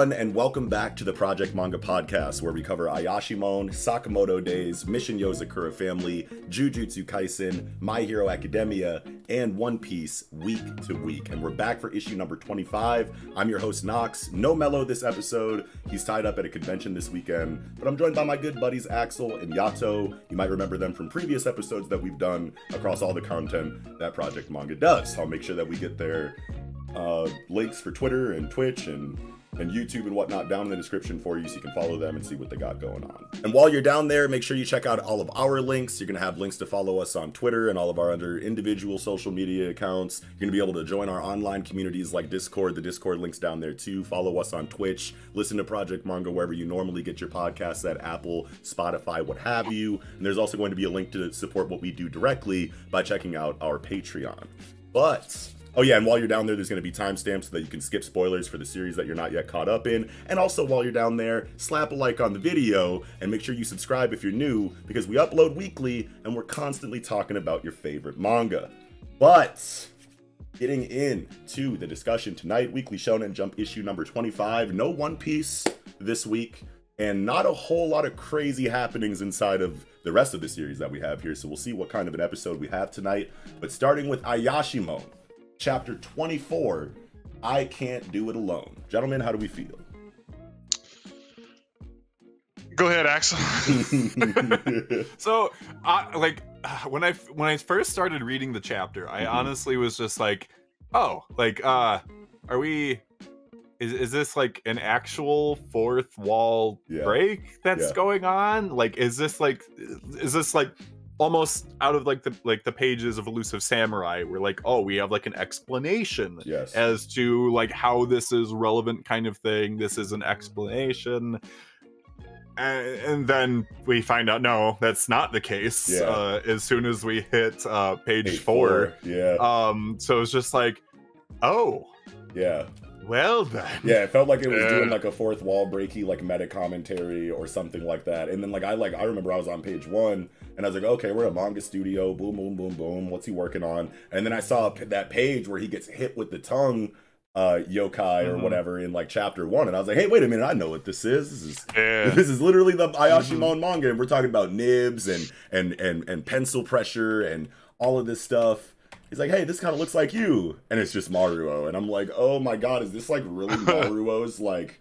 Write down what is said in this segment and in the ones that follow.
everyone, and welcome back to the Project Manga Podcast, where we cover Ayashimon, Sakamoto Days, Mission Yozakura Family, Jujutsu Kaisen, My Hero Academia, and One Piece week to week. And we're back for issue number 25. I'm your host, Nox. No Mello this episode. He's tied up at a convention this weekend, but I'm joined by my good buddies Axel and Yato. You might remember them from previous episodes that we've done across all the content that Project Manga does. I'll make sure that we get their links for Twitter and Twitch and YouTube and whatnot down in the description for you, so you can follow them and see what they got going on. And while you're down there, make sure you check out all of our links. You're going to have links to follow us on Twitter and all of our other individual social media accounts. You're going to be able to join our online communities like Discord. The Discord link's down there too. Follow us on Twitch. Listen to Project Manga wherever you normally get your podcasts, at Apple, Spotify, what have you. And there's also going to be a link to support what we do directly by checking out our Patreon. But oh yeah, and while you're down there, there's going to be timestamps so that you can skip spoilers for the series that you're not yet caught up in. And also, while you're down there, slap a like on the video and make sure you subscribe if you're new, because we upload weekly and we're constantly talking about your favorite manga. But getting into the discussion tonight, Weekly Shonen Jump issue number 25. No One Piece this week, and not a whole lot of crazy happenings inside of the rest of the series that we have here. So we'll see what kind of an episode we have tonight. But starting with Ayashimon. Chapter 24, I Can't Do It Alone. Gentlemen, how do we feel? Go ahead, Axel. So, when I first started reading the chapter, I honestly was just like, oh, like, are we? Is this like an actual fourth wall break that's going on? Like, is this like almost out of like the pages of Elusive Samurai, where like, oh, we have like an explanation as to like how this is relevant kind of thing. This is an explanation. And then we find out, no, that's not the case. As soon as we hit page 4. So it's just like, oh. Yeah. Well then. Yeah, it felt like it was doing like a fourth wall breaky, like meta commentary or something like that. And then I remember I was on page 1 and I was like, okay, we're a manga studio, boom, boom, boom, boom. What's he working on? And then I saw that page where he gets hit with the tongue yokai or whatever in like chapter 1, and I was like, hey, wait a minute, I know what this is. This is literally the Ayashimon manga, and we're talking about nibs and pencil pressure and all of this stuff. He's like, hey, this kind of looks like you. And it's just Maruo. And I'm like, oh my god, is this like really Maruo's like,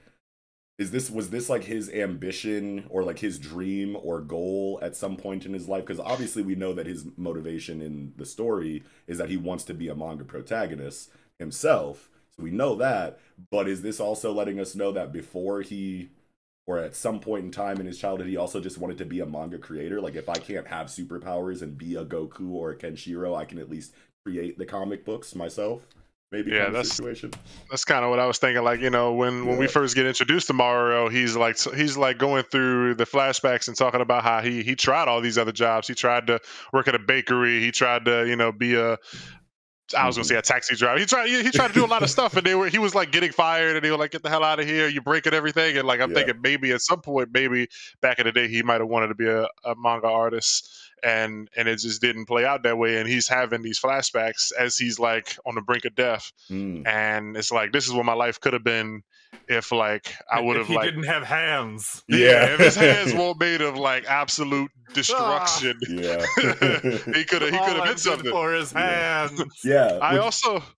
was this like his ambition or like his dream or goal at some point in his life? Because obviously we know that his motivation in the story is that he wants to be a manga protagonist himself. So we know that. But is this also letting us know that before he, or at some point in time in his childhood, he also just wanted to be a manga creator? Like, if I can't have superpowers and be a Goku or a Kenshiro, I can at least create the comic books myself. Maybe situation. That's kind of what I was thinking. Like, you know, when we first get introduced to Mario, he's like going through the flashbacks and talking about how he tried all these other jobs. He tried to work at a bakery. He tried to, you know, be a taxi driver. He tried to do a lot of stuff, and he was like getting fired, and they were like, get the hell out of here, you're breaking everything. And like, I'm thinking maybe at some point, maybe back in the day, he might have wanted to be a manga artist, and it just didn't play out that way. And he's having these flashbacks as he's like on the brink of death, and it's like, this is what my life could have been if like I would have, like, didn't have hands. If his hands weren't made of like absolute destruction. he could have been something for his hands.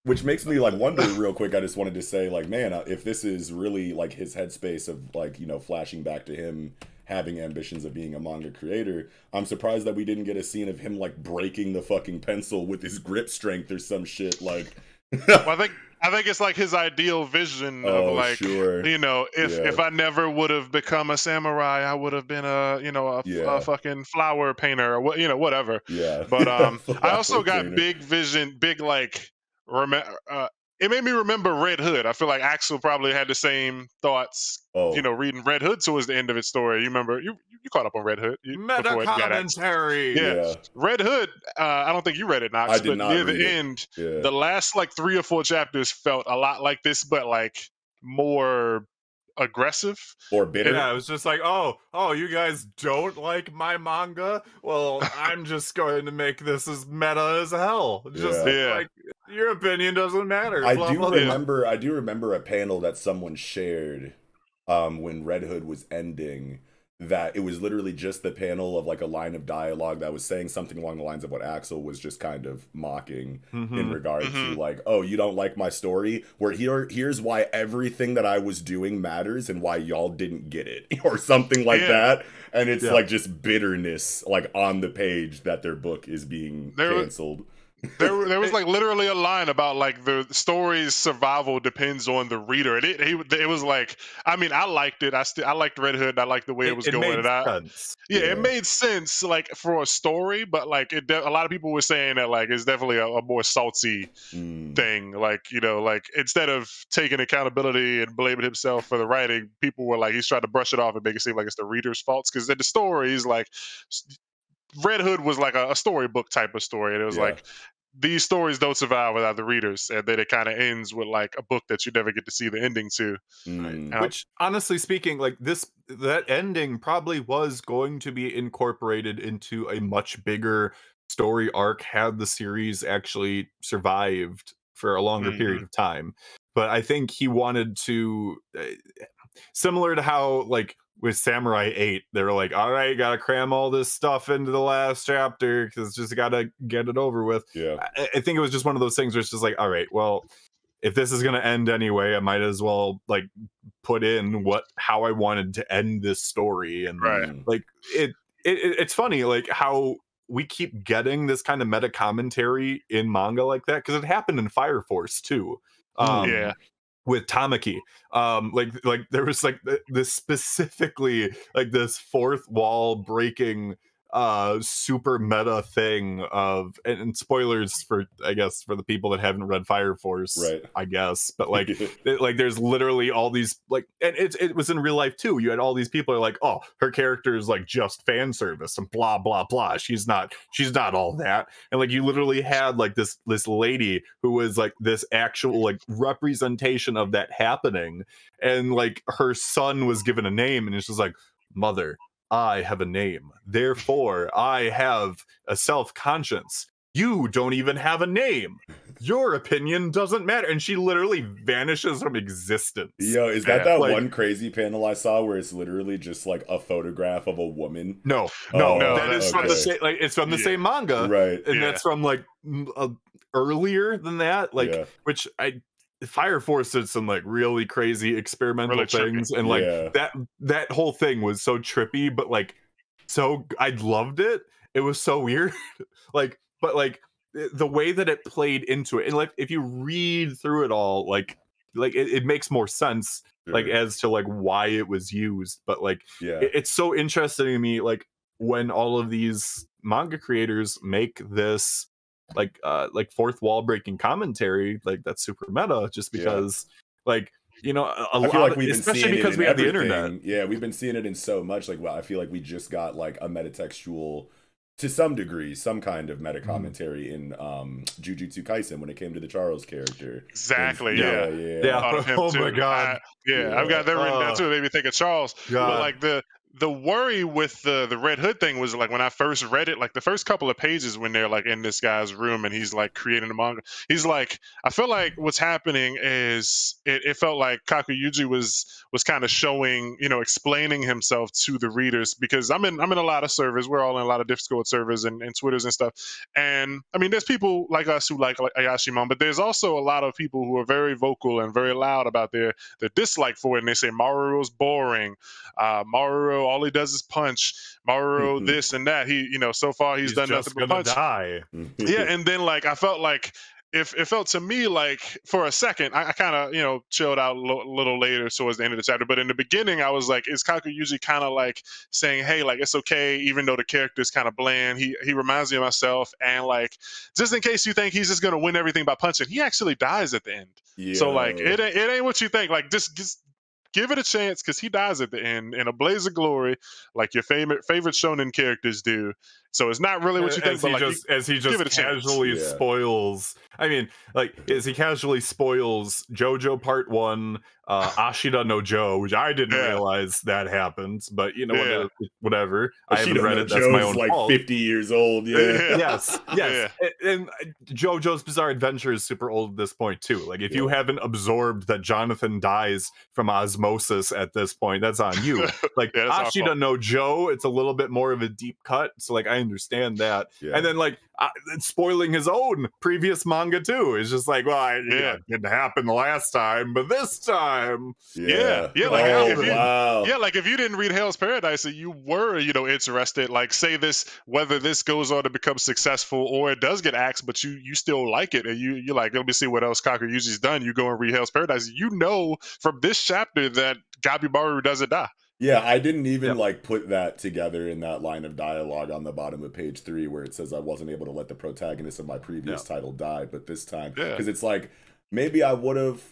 Which makes me like wonder real quick. I just wanted to say, like, man, if this is really like his headspace of like, you know, flashing back to him having ambitions of being a manga creator, I'm surprised that we didn't get a scene of him like breaking the fucking pencil with his grip strength or some shit. Like, well, I think it's like his ideal vision of like, you know, if I never would have become a samurai, I would have been a fucking flower painter or what, you know, whatever. But I also got big vision, big like it made me remember Red Hood. I feel like Axel probably had the same thoughts, you know, reading Red Hood towards the end of its story. You remember, you caught up on Red Hood. Meta commentary. Red Hood, I don't think you read it, Knox. I did not near read the it. end, the last like 3 or 4 chapters felt a lot like this, but like more aggressive or bitter. Yeah, it was just like, oh, you guys don't like my manga? Well, I'm just going to make this as meta as hell. Just like, your opinion doesn't matter. I do remember a panel that someone shared when Red Hood was ending, that it was literally just the panel of like a line of dialogue that was saying something along the lines of what Axel was just kind of mocking in regard to like, oh, you don't like my story? Where here's why everything that I was doing matters and why y'all didn't get it or something like that. And it's like just bitterness like on the page that their book is being canceled. There was like literally a line about like the story's survival depends on the reader. It was like, I mean, I liked it. I liked Red Hood. I liked the way it was going. Made sense. It made sense like for a story, but like a lot of people were saying that like it's definitely a more salty thing. Like, you know, like instead of taking accountability and blaming himself for the writing, people were like, he's trying to brush it off and make it seem like it's the reader's faults. Because in the stories, like Red Hood was like a storybook type of story, and it was like, these stories don't survive without the readers, and then it kind of ends with like a book that you never get to see the ending to. Which, honestly speaking, like that ending probably was going to be incorporated into a much bigger story arc had the series actually survived for a longer period of time. But I think he wanted to, similar to how like with Samurai 8, they were like, all right, you gotta cram all this stuff into the last chapter because just gotta get it over with. I think it was just one of those things where it's just like, all right, well, if this is gonna end anyway, I might as well like put in how I wanted to end this story. And like it's funny like how we keep getting this kind of meta commentary in manga like that, because it happened in Fire Force too. With Tamaki, like there was like this specifically like this fourth wall breaking super meta thing of, and spoilers for, I guess, for the people that haven't read Fire Force, I guess, but like like there's literally all these like, and it was in real life too. You had all these people are like, oh, her character is like just fan service and blah blah blah. She's not all that. And like you literally had like this lady who was like this actual like representation of that happening, and like her son was given a name, and it's just like, mother, I have a name, therefore I have a self-conscience. You don't even have a name. Your opinion doesn't matter. And she literally vanishes from existence. Yo, is that like, one crazy panel I saw where it's literally just like a photograph of a woman? No, that is from the same, like it's from the same manga, right? And that's from like earlier than that, like which Fire Force did some like really crazy experimental things, and like that whole thing was so trippy, but like so I loved it. It was so weird, like, but like the way that it played into it, and like if you read through it all, like it makes more sense, like as to like why it was used. But like it's so interesting to me, like when all of these manga creators make this like fourth wall breaking commentary, like that's super meta, just because like, you know, I feel like we've been especially seeing because it we in have the everything. internet. Yeah, we've been seeing it in so much. Like, well, I feel like we just got like a metatextual, to some degree, some kind of meta commentary in Jujutsu Kaisen when it came to the Charles character. Exactly. Oh my god. I've got that written down too. It made me think of Charles. But like the worry with the Red Hood thing was like when I first read it, like the first couple of pages when they're like in this guy's room and he's like creating a manga, he's like, I feel like what's happening is it felt like Kakuyuji was kind of showing, you know, explaining himself to the readers, because I'm in a lot of servers. We're all in a lot of Discord servers and Twitters and stuff. And I mean, there's people like us who like Ayashimon, but there's also a lot of people who are very vocal and very loud about their dislike for it. And they say Maruro's boring. Maruro, all he does is punch. Maruro, this and that. He, you know, so far he's done nothing but punch. Die. And then like I felt like it felt to me like for a second I kind of, you know, chilled out a little later towards the end of the chapter, but in the beginning I was like, is Kakuyuji kind of like saying, hey, like it's okay even though the character is kind of bland, he reminds me of myself, and like just in case you think he's just gonna win everything by punching, he actually dies at the end. So like it ain't what you think. Like just give it a chance, because he dies at the end in a blaze of glory, like your favorite shonen characters do. So it's not really what you think, but like as he just casually spoils. I mean, like, as he casually spoils JoJo Part 1, Ashida no Joe, which I didn't realize that happens, but you know, whatever. I haven't read it. That's my own like fault. 50 years old. Yeah. Yes. And JoJo's Bizarre Adventure is super old at this point too. Like, if you haven't absorbed that Jonathan dies from osmosis at this point, that's on you. Like, Ashida no Joe, it's a little bit more of a deep cut, so like I understand that. And then like spoiling his own previous manga too is just like, well, it didn't happen the last time, but this time, like if you didn't read Hell's Paradise and you were, you know, interested, like, say this, whether this goes on to become successful or it does get axed, but you still like it, and you're like, let me see what else Kakuyuji's done. You go and read Hell's Paradise, you know from this chapter that Gabimaru doesn't die. Yeah, I didn't even like put that together in that line of dialogue on the bottom of page 3 where it says I wasn't able to let the protagonist of my previous title die, but this time, because it's like, maybe I would have,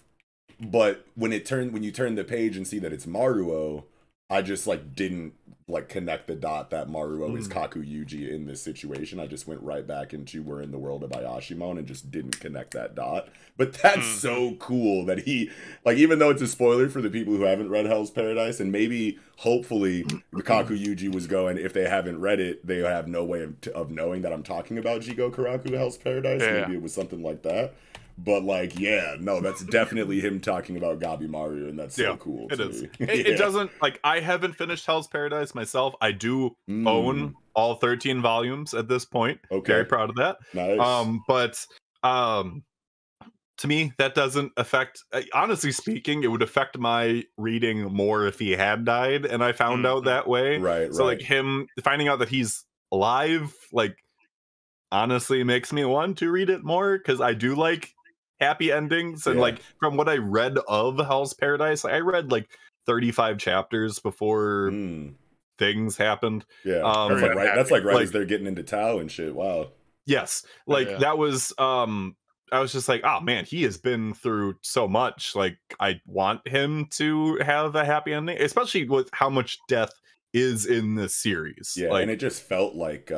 but when you turn the page and see that it's Maruo, I just like didn't like connect the dot that Maruo is Kakuyuji in this situation. I just went right back into we're in the world of Ayashimon and just didn't connect that dot. But that's so cool that he, like, even though it's a spoiler for the people who haven't read Hell's Paradise, and maybe hopefully the Kakuyuji was going, if they haven't read it, they have no way of knowing that I'm talking about Jigo Karaku Hell's Paradise. Maybe it was something like that. But like, no, that's definitely him talking about Gabimaru, and that's so cool. It is. It doesn't, like, I haven't finished Hell's Paradise myself. I do own all 13 volumes at this point. Okay, very proud of that. Nice. But to me, that doesn't affect. Honestly speaking, it would affect my reading more if he had died, and I found out that way. Right. So like him finding out that he's alive, like, honestly makes me want to read it more, because I do like happy endings. And like, from what I read of Hell's Paradise, I read like 35 chapters before things happened. That's like right as they're getting into Tao and shit. Wow. Yes, like that was I was just like, oh man, he has been through so much. Like, I want him to have a happy ending, especially with how much death is in this series. Like, and it just felt like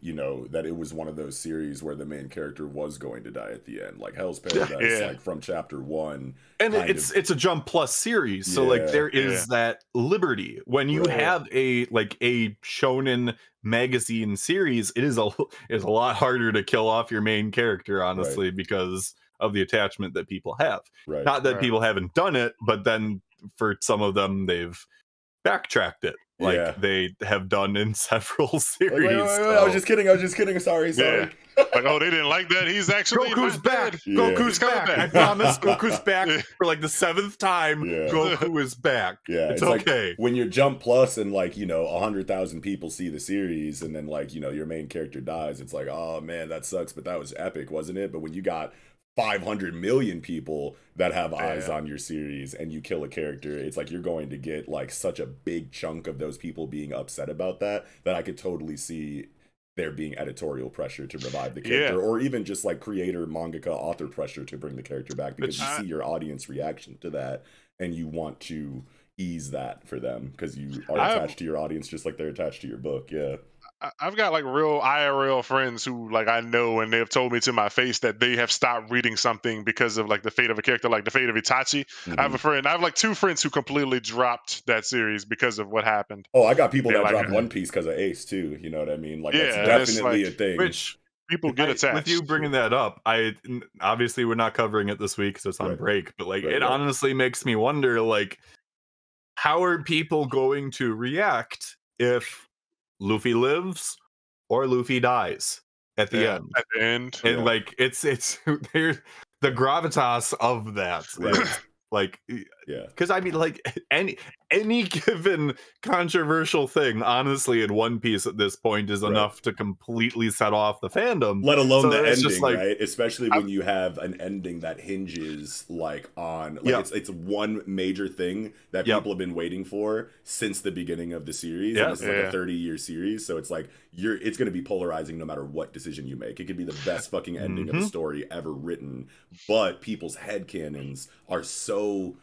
you know, that it was one of those series where the main character was going to die at the end, like Hell's Paradise, like from chapter 1. And it's a Jump Plus series, so like there is that liberty when you have a shonen magazine series. It is a lot harder to kill off your main character, honestly, because of the attachment that people have. Not that people haven't done it, but then for some of them they've backtracked it, like they have done in several series. Wait, I was just kidding. Sorry. Like, oh, they didn't like that. He's actually Goku's back. Goku's back. I promise. Goku's back for like the 7th time. Goku is back. It's okay. Like, when you're Jump Plus and like, you know, 100,000 people see the series, and then like, you know, your main character dies, it's like, oh man, that sucks, but that was epic, wasn't it? But when you got 500 million people that have eyes on your series and you kill a character, it's like you're going to get like such a big chunk of those people being upset about that I could totally see there being editorial pressure to revive the character, or even just like creator, mangaka, author pressure to bring the character back, because you see your audience reaction to that and you want to ease that for them because you are attached to your audience just like they're attached to your book. I've got like real IRL friends who, like, I know, and they've told me to my face that they have stopped reading something because of like the fate of a character, like the fate of Itachi. I have like 2 friends who completely dropped that series because of what happened. Oh, I got people that dropped One Piece because of Ace too. You know what I mean? Like, that's definitely like, a thing. Which people get attached. With you bringing that up, I obviously we're not covering it this week because it's on break, but like it honestly makes me wonder, like, how are people going to react if Luffy lives or Luffy dies at the end? At the end, and like it's there's the gravitas of that. Like, because I mean, like any given controversial thing, honestly, in One Piece at this point is enough to completely set off the fandom. Let alone the ending, like, right? Especially when you have an ending that hinges like on like it's one major thing that people have been waiting for since the beginning of the series. And this is like a 30-year series, so it's like it's going to be polarizing no matter what decision you make. It could be the best fucking ending of a story ever written, but people's headcanons are so,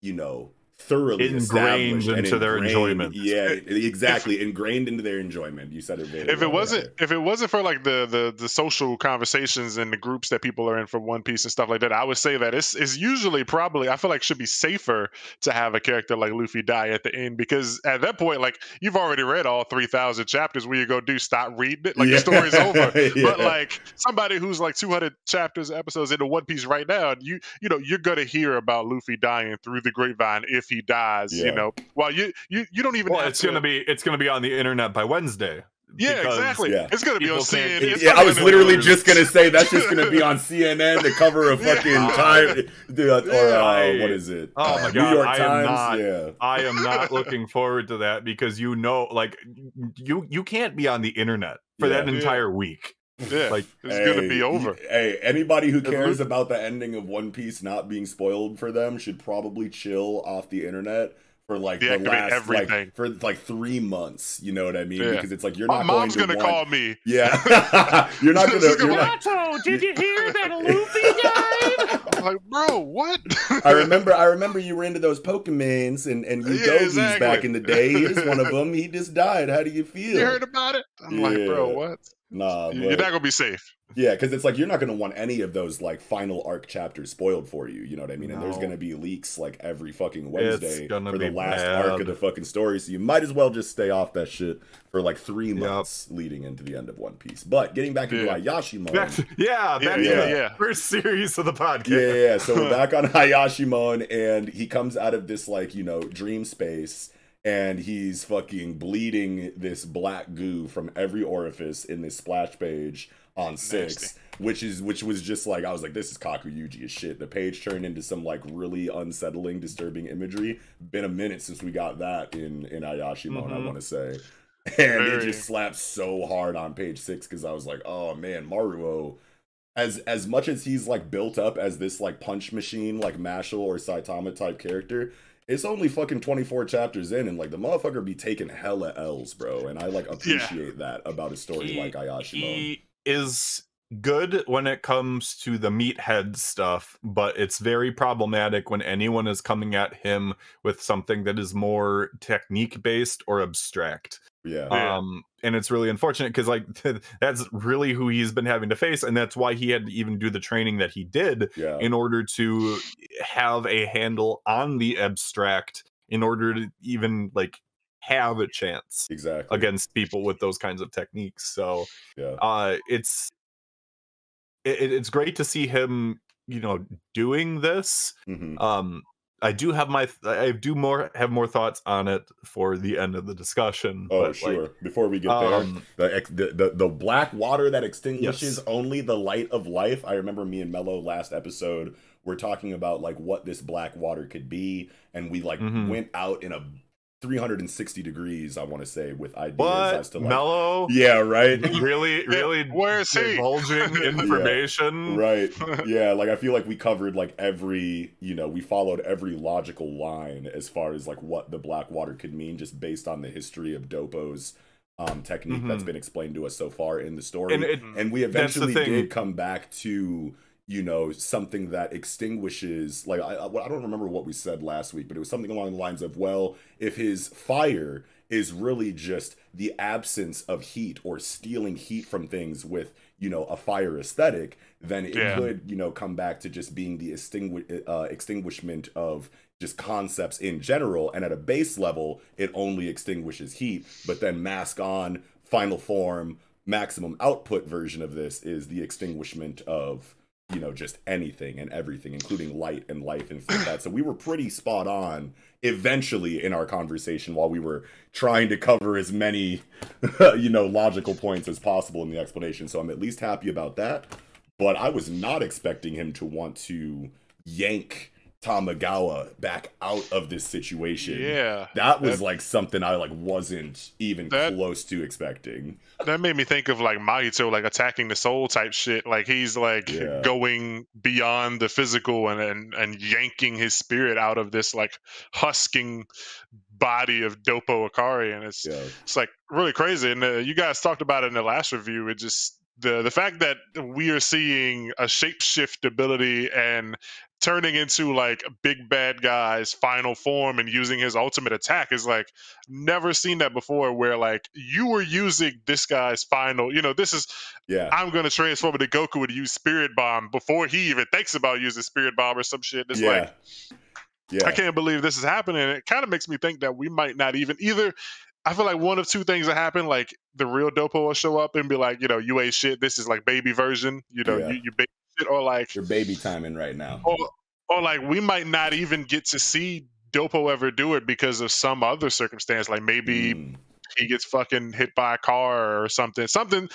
you know, thoroughly ingrained into their enjoyment. Yeah, exactly. Ingrained into their enjoyment. You said it very if it wasn't for like the social conversations and the groups that people are in for One Piece and stuff like that, I would say that it's usually probably, I feel like, should be safer to have a character like Luffy die at the end, because at that point, like, you've already read all 3,000 chapters. What you go do? Stop reading it? Like, the story's over. But like somebody who's like 200 chapters, episodes into One Piece right now, you know you're gonna hear about Luffy dying through the grapevine if he dies. You know, well, you don't even. Well, it's gonna be on the internet by Wednesday. Yeah, exactly. Yeah. It's gonna be on CNN. Yeah, I was literally just gonna say that's just gonna be on CNN, the cover of fucking Time, or what is it? Oh my God, New York Times. I am not looking forward to that, because like you can't be on the internet for that entire week. Yeah, like it's gonna be over. Hey, anybody who cares about the ending of One Piece not being spoiled for them should probably chill off the internet for like the last for 3 months. You know what I mean? Because it's like you're not. My mom's gonna call me. Yeah, you're not gonna. Otto, did you hear that Luffy died? I'm like, bro, what? I remember you were into those Pokemons and Yogis back in the day. Here's one of them. He just died. How do you feel? You heard about it? I'm like, bro, what? Nah, you're not gonna be safe. Yeah, because it's like you're not gonna want any of those like final arc chapters spoiled for you. You know what I mean? And there's gonna be leaks like every fucking Wednesday for the last arc of the fucking story. So you might as well just stay off that shit for like 3 months leading into the end of One Piece. But getting back into Ayashimon, back to the first series of the podcast. Yeah. So we're back on Ayashimon, and he comes out of this like dream space. And he's fucking bleeding this black goo from every orifice in this splash page on 6, which was just like, I was like, this is Kakuyuji as shit. The page turned into some like really unsettling, disturbing imagery. Been a minute since we got that in Ayashimon, I want to say. And it just slaps so hard on page 6 because I was like, oh man, Maruo, as much as he's like built up as this like punch machine, like Mashle or Saitama type character, it's only fucking 24 chapters in, and like the motherfucker be taking hella L's, bro. And I like appreciate that about a story like Ayashimon. He is good when it comes to the meathead stuff, but it's very problematic when anyone is coming at him with something that is more technique based or abstract. And it's really unfortunate because like that's really who he's been having to face, and that's why he had to even do the training that he did in order to have a handle on the abstract, in order to even like have a chance against people with those kinds of techniques. So it's great to see him doing this. I have more thoughts on it for the end of the discussion. Oh, sure. Like, before we get there, the black water that extinguishes only the light of life. I remember me and Mello last episode were talking about like what this black water could be, and we like went out in a 360 degrees, I want to say, with ideas as to like Mello. Yeah, right. Really where's he divulging information? Right. Yeah, like I feel like we covered like every, we followed every logical line as far as like what the black water could mean, just based on the history of Doppo's technique that's been explained to us so far in the story. And we eventually did come back to something that extinguishes, like, I don't remember what we said last week, but it was something along the lines of, well, if his fire is really just the absence of heat or stealing heat from things with, a fire aesthetic, then it could, come back to just being the extinguishment of just concepts in general. And at a base level, it only extinguishes heat, but then mask on, final form, maximum output version of this is the extinguishment of just anything and everything, including light and life and things like that. So we were pretty spot on eventually in our conversation while we were trying to cover as many, logical points as possible in the explanation. So I'm at least happy about that. But I was not expecting him to want to yank Tamagawa back out of this situation. Yeah. That was like something I like wasn't even close to expecting. That made me think of like Mahito, like attacking the soul type shit. Like he's like going beyond the physical and yanking his spirit out of this like husking body of Doppo Ikari, and it's like really crazy. And you guys talked about it in the last review. It just the fact that we are seeing a shapeshift ability and turning into like a big bad guy's final form and using his ultimate attack is like never seen that before, where like you were using this guy's final, this is, I'm gonna transform into Goku and use Spirit Bomb before he even thinks about using Spirit Bomb or some shit. It's like, I can't believe this is happening. It kind of makes me think that we might not even either. I feel like one of two things that happen. Like the real Dopo will show up and be like, you ain't shit. This is like baby version. You baby shit, or like you're baby timing right now. Or like we might not even get to see Dopo ever do it because of some other circumstance. Like maybe he gets fucking hit by a car or something. Something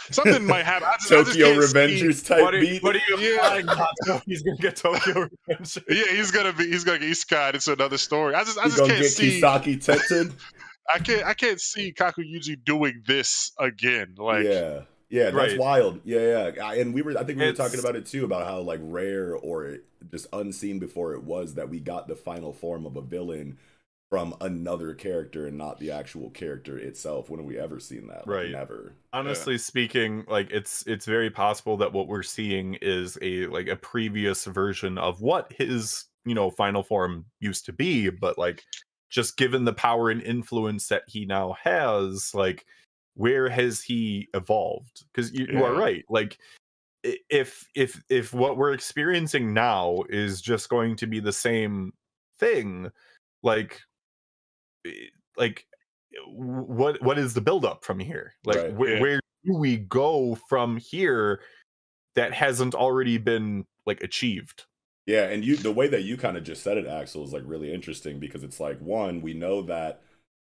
might happen. Tokyo Revengers type beat. What are you implying? He's gonna get Tokyo Revengers. Yeah, he's gonna get Isekai into another story. I just can't get see Kisaki Tetsun. I can't see Kakuyuji doing this again. Like that's wild. And I think we were talking about it too, about how like rare or just unseen before it was that we got the final form of a villain from another character and not the actual character itself. When have we ever seen that? Like, never. Honestly speaking, like it's very possible that what we're seeing is a previous version of what his final form used to be, but like just given the power and influence that he now has, like where has he evolved? Because you are right. Like if what we're experiencing now is just going to be the same thing, like what is the buildup from here? Like where do we go from here that hasn't already been like achieved? Yeah, and the way that you kind of just said it, Axel, is like really interesting, because it's like, one, we know that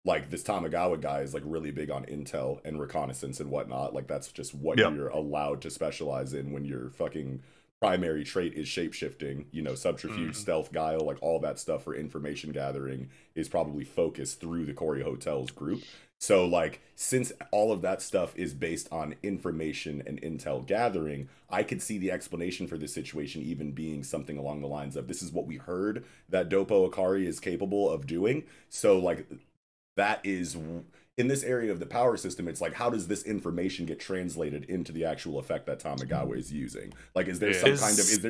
like this Tamagawa guy is like really big on intel and reconnaissance and whatnot. Like that's just what you're allowed to specialize in when your fucking primary trait is shapeshifting. Subterfuge, stealth, guile, like all that stuff for information gathering is probably focused through the Cory Hotels group. So like, since all of that stuff is based on information and intel gathering, I could see the explanation for this situation even being something along the lines of, this is what we heard that Dopo Akari is capable of doing. So like, that is in this area of the power system. It's like, how does this information get translated into the actual effect that Tamagawa is using? Like, is there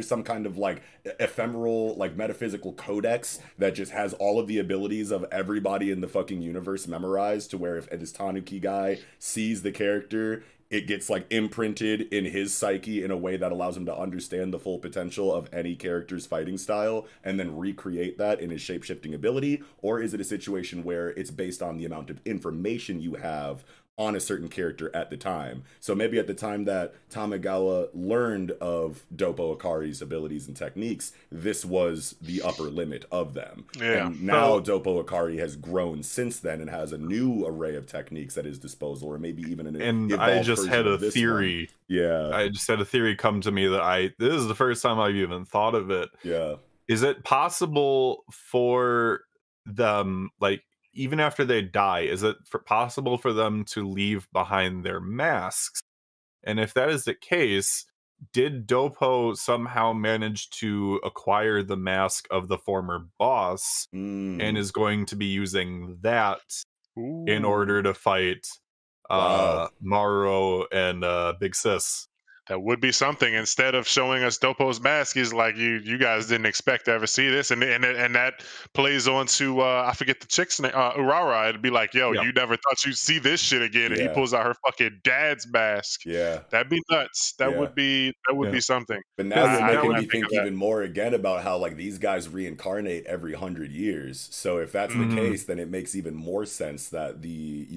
some kind of like ephemeral, like metaphysical codex that just has all of the abilities of everybody in the fucking universe memorized, to where if this Tanuki guy sees the character, it gets like imprinted in his psyche in a way that allows him to understand the full potential of any character's fighting style and then recreate that in his shape-shifting ability? Or is it a situation where it's based on the amount of information you have on a certain character at the time? So maybe at the time that Tamagawa learned of Dopo Akari's abilities and techniques, this was the upper limit of them. And now Dopo Akari has grown since then and has a new array of techniques at his disposal, or maybe even an and I just had a theory. I just had a theory come to me that this is the first time I've even thought of it. Is it possible for them, like, even after they die, is it possible for them to leave behind their masks? And if that is the case, did Dopo somehow manage to acquire the mask of the former boss and is going to be using that in order to fight Maruo and Big Sis? That would be something. Instead of showing us Dopo's mask, is like, you guys didn't expect to ever see this, and that plays on to I forget the chick's name, Urara. It'd be like, yo, you never thought you'd see this shit again, and he pulls out her fucking dad's mask. That'd be nuts. That would be something. But now you're making me think even more again about how like these guys reincarnate every 100 years. So if that's the case, then it makes even more sense that the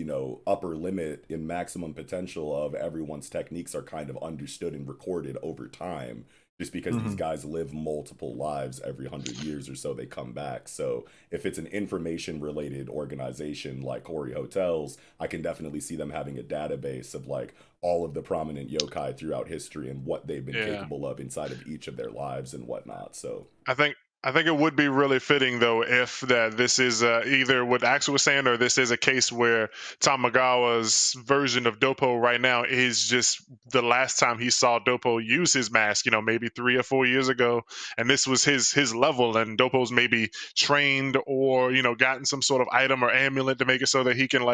upper limit in maximum potential of everyone's techniques are kind of understood and recorded over time, just because these guys live multiple lives. Every 100 years or so they come back. So if it's an information related organization like Cory Hotels, I can definitely see them having a database of like all of the prominent yokai throughout history and what they've been capable of inside of each of their lives and whatnot. So I think I think it would be really fitting, though, if that this is either what Axel was saying, or this is a case where Tamagawa's version of Dopo right now is just the last time he saw Dopo use his mask, maybe 3 or 4 years ago, and this was his level, and Dopo's maybe trained or gotten some sort of item or amulet to make it so that he can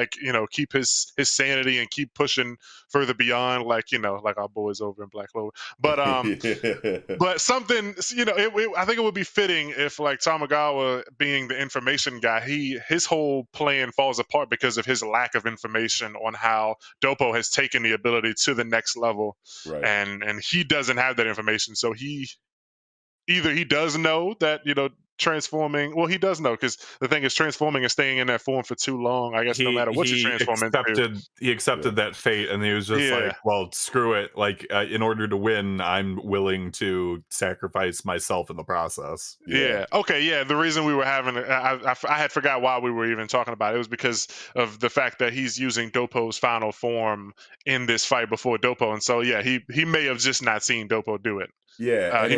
keep his sanity and keep pushing further beyond, like our boys over in Black Clover. But something, I think it would be fitting if, like, Tamagawa being the information guy, his whole plan falls apart because of his lack of information on how Dopo has taken the ability to the next level, Right. and he doesn't have that information. So he does know that transforming. Well, he does know, because the thing is, transforming and staying in that form for too long, I guess, no matter what you transform into. He accepted that fate, and he was just like, well, screw it. Like, in order to win, I'm willing to sacrifice myself in the process. Yeah. Okay. Yeah. The reason we were having, I had forgot why we were even talking about it. It was because of the fact that he's using Dopo's final form in this fight before Dopo, and so he may have just not seen Dopo do it. Yeah,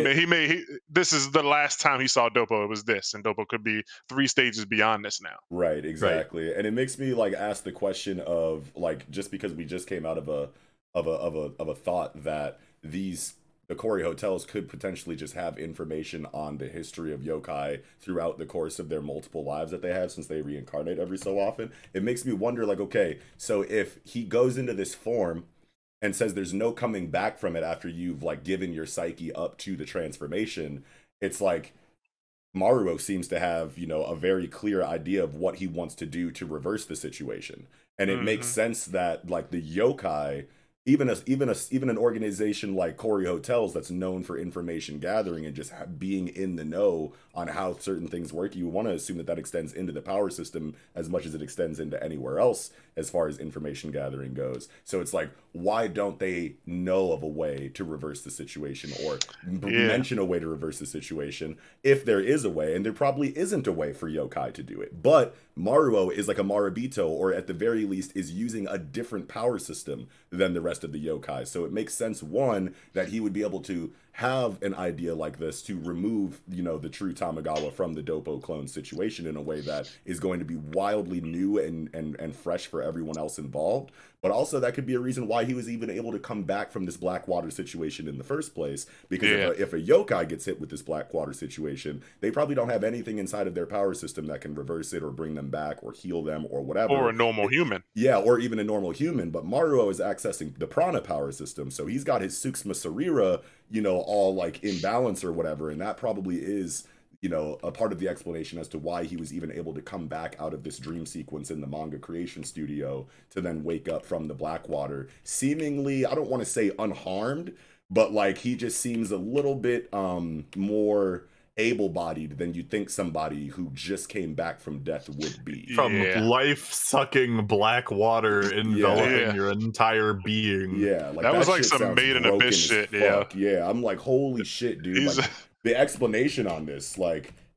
this is the last time he saw Dopo. It was this, and Dopo could be 3 stages beyond this now. Right, exactly. Right. And it makes me ask the question of, just because we just came out of a thought that the Kori hotels could potentially just have information on the history of yokai throughout the course of their multiple lives that they have, since they reincarnate every so often. It makes me wonder, okay, so if he goes into this form and says there's no coming back from it after you've given your psyche up to the transformation, it's like Maruo seems to have, a very clear idea of what he wants to do to reverse the situation. And it makes sense that the yokai, even an organization like Kori Hotels that's known for information gathering and just being in the know on how certain things work, you want to assume that extends into the power system as much as it extends into anywhere else as far as information gathering goes. So it's why don't they know of a way to reverse the situation, or mention a way to reverse the situation, if there is a way? And there probably isn't a way for yokai to do it. But Maruo is like a Marabito, or at the very least is using a different power system than the rest of the yokai. So it makes sense, one, that he would be able to have an idea like this to remove, the true Tamagawa from the Dopo clone situation in a way that is going to be wildly new and fresh for everyone else involved. But also that could be a reason why he was even able to come back from this Blackwater situation in the first place. Because if a yokai gets hit with this Blackwater situation, they probably don't have anything inside of their power system that can reverse it or bring them back or heal them or whatever. Or a normal human. Yeah, or even a normal human. But Maruo is accessing the prana power system. So he's got his Suksma Sarira, all in balance or whatever. And that probably is, a part of the explanation as to why he was even able to come back out of this dream sequence in the manga creation studio to then wake up from the Blackwater, seemingly, I don't want to say unharmed, but he just seems a little bit more able-bodied than you'd think somebody who just came back from death would be. From life-sucking black water enveloping your entire being. Yeah, that was some Made in Abyss shit. Yeah, I'm holy shit, dude. The explanation on this,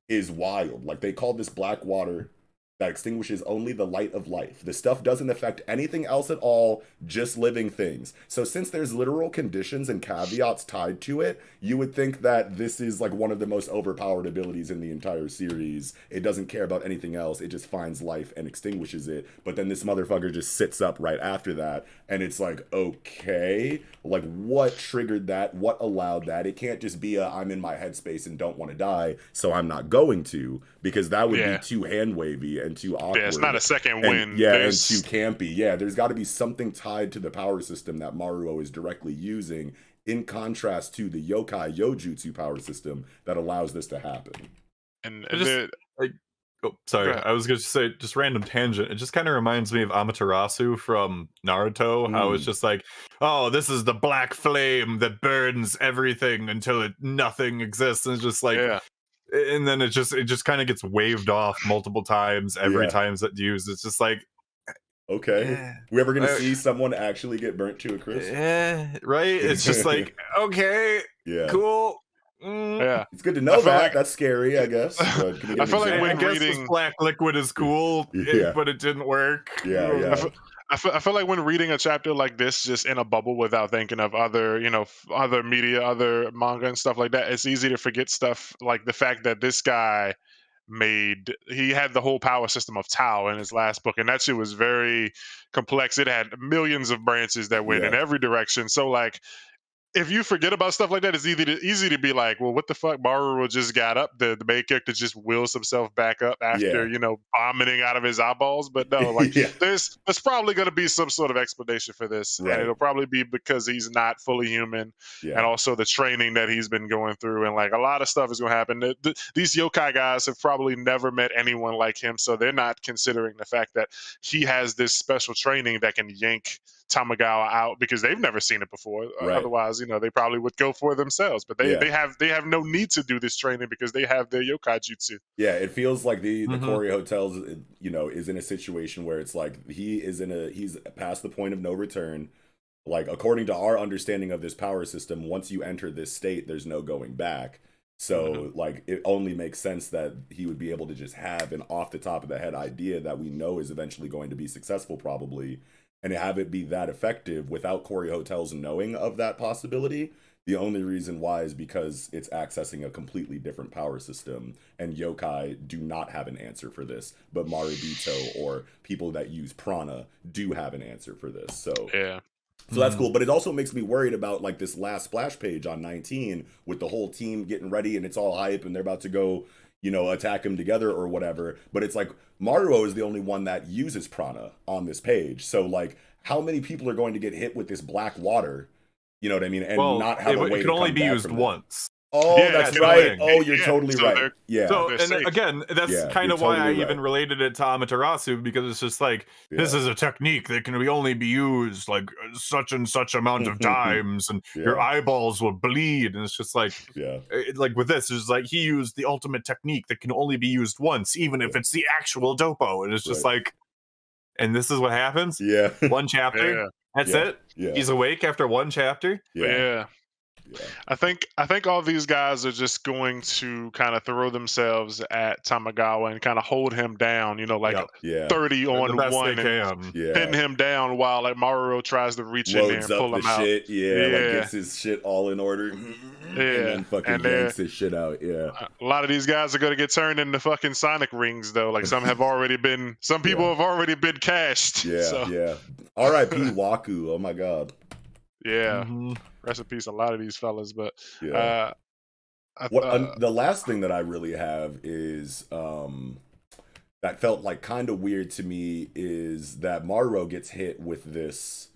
is wild. They called this black water that extinguishes only the light of life. The stuff doesn't affect anything else at all, just living things. So since there's literal conditions and caveats tied to it, you would think that this is one of the most overpowered abilities in the entire series. It doesn't care about anything else. It just finds life and extinguishes it. But then this motherfucker just sits up right after that. And it's okay, what triggered that? What allowed that? It can't just be I'm in my headspace and don't want to die, so I'm not going to, because that would be too hand-wavy and too awkward. Yeah, it's not a second win. And too campy. Yeah, there's got to be something tied to the power system that Maruo is directly using, in contrast to the yokai Yojutsu power system that allows this to happen. And oh, sorry. I was going to say, just random tangent. It just kind of reminds me of Amaterasu from Naruto. How it's just oh, this is the black flame that burns everything until nothing exists. And it's just and then it just kind of gets waved off multiple times. Every time it's used, it's just okay, we ever gonna see someone actually get burnt to a crisp? Right? It's just okay, cool. Yeah, it's good to know that. That's scary, I guess. But I feel when reading black liquid is cool, but it didn't work. Yeah. I feel like when reading a chapter like this, just in a bubble without thinking of other, other media, other manga and stuff like that, it's easy to forget stuff like the fact that this guy he had the whole power system of Tao in his last book, and that shit was very complex. It had millions of branches that went in every direction. So like, if you forget about stuff like that, it's easy to be like, well, what the fuck? Maruo just got up. The main character just wills himself back up after, vomiting out of his eyeballs. But no, like there's probably going to be some sort of explanation for this. And it'll probably be because he's not fully human. And also the training that he's been going through. And like a lot of stuff is going to happen. These yokai guys have probably never met anyone like him. So they're not considering the fact that he has this special training that can yank Tamagawa out because they've never seen it before. Otherwise, they probably would go for it themselves. But they have no need to do this training because they have their yokai jutsu. Yeah, it feels like the Corey Hotels, is in a situation where it's like he's past the point of no return. Like according to our understanding of this power system, once you enter this state, there's no going back. So like it only makes sense that he would be able to just have an off the top of the head idea that we know is eventually going to be successful, probably. And have it be that effective without Corey Hotels knowing of that possibility. The only reason why is because it's accessing a completely different power system, and yokai do not have an answer for this, but Maribito or people that use prana do have an answer for this. So that's cool. But it also makes me worried about like this last splash page on 19 with the whole team getting ready and it's all hype and they're about to go, attack him together or whatever. But it's like Maruo is the only one that uses prana on this page. So like how many people are going to get hit with this black water? You know what I mean? And not have a way to come back. It can only be used once. Oh, that's right. Oh, you're totally right. Yeah. So, and again, that's kind of why I even related it to Amaterasu, because it's just like, this is a technique that can only be used like such and such amount of times, and your eyeballs will bleed. And it's just like, like with this, it's like he used the ultimate technique that can only be used once, even if it's the actual dopo. And it's just like, and this is what happens? Yeah. One chapter. That's it? Yeah. He's awake after one chapter? Yeah. I think all these guys are just going to kind of throw themselves at Tamagawa and kind of hold him down, 30 on one and pin him down while like Maruo tries to reach in there and pull him out. Like gets his shit all in order. And then fucking yanks his shit out. Yeah. A lot of these guys are going to get turned into fucking Sonic rings though. Like some people have already been cashed. Yeah. R.I.P. Waku. Oh my god. Yeah. Rest in peace, a lot of these fellas. But the last thing that I really have is that felt like kind of weird to me is that Maruo gets hit with this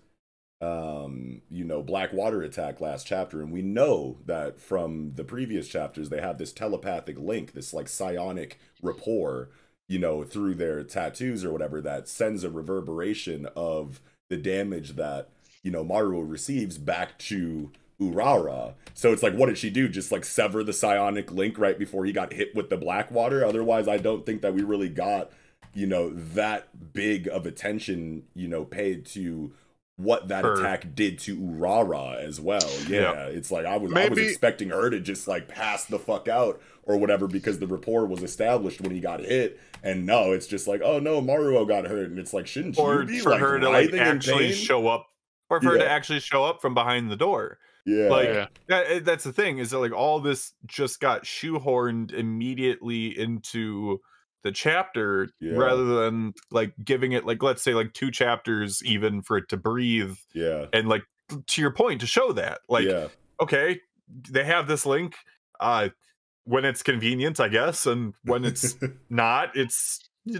black water attack last chapter, and we know that from the previous chapters they have this telepathic link, this like psionic rapport, through their tattoos or whatever, that sends a reverberation of the damage that Maruo receives back to Urara. So it's like, what did she do? Just like sever the psionic link right before he got hit with the black water? Otherwise, I don't think that we really got, that big of attention, paid paid to what that attack did to Urara as well. Yeah. It's like I was expecting her to just like pass the fuck out or whatever because the rapport was established when he got hit. And no, it's just like, oh no, Maruo got hurt. And it's like, shouldn't you be for her to like actually show up? Or for her to actually show up from behind the door. That's the thing, is that like all this just got shoehorned immediately into the chapter rather than like giving it like, let's say like 2 chapters even for it to breathe. And like to your point, to show that like, okay, they have this link when it's convenient, I guess, and when it's not,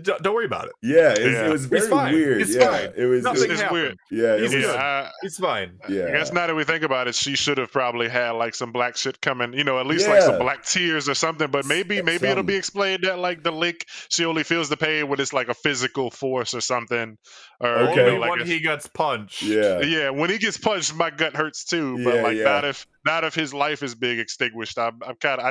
don't worry about it. It was very weird. It's fine. It was weird. It's fine. I guess now that we think about it, she should have probably had like some black shit coming, at least like some black tears or something. But maybe it'll be explained that like the link, she only feels the pain when it's like a physical force or something. Or only when he gets punched. When he gets punched, my gut hurts too. But not if his life is being extinguished. I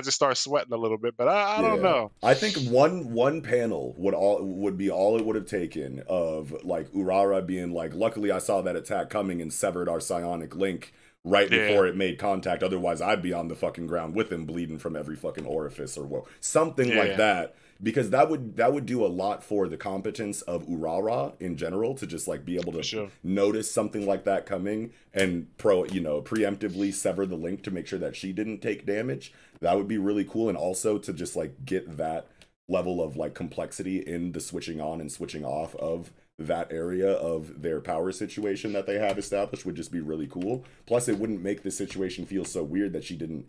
just start sweating a little bit. But I don't know. I think one panel would all it would have taken of like Urara being like, luckily I saw that attack coming and severed our psionic link right before it made contact. Otherwise, I'd be on the fucking ground with him, bleeding from every fucking orifice or something like that. Because that would do a lot for the competence of Urara in general, to just like be able to notice something like that coming and preemptively sever the link to make sure that she didn't take damage. That would be really cool. And also to just like get that level of like complexity in the switching on and switching off of that area of their power situation that they have established would just be really cool. Plus, it wouldn't make the situation feel so weird that she didn't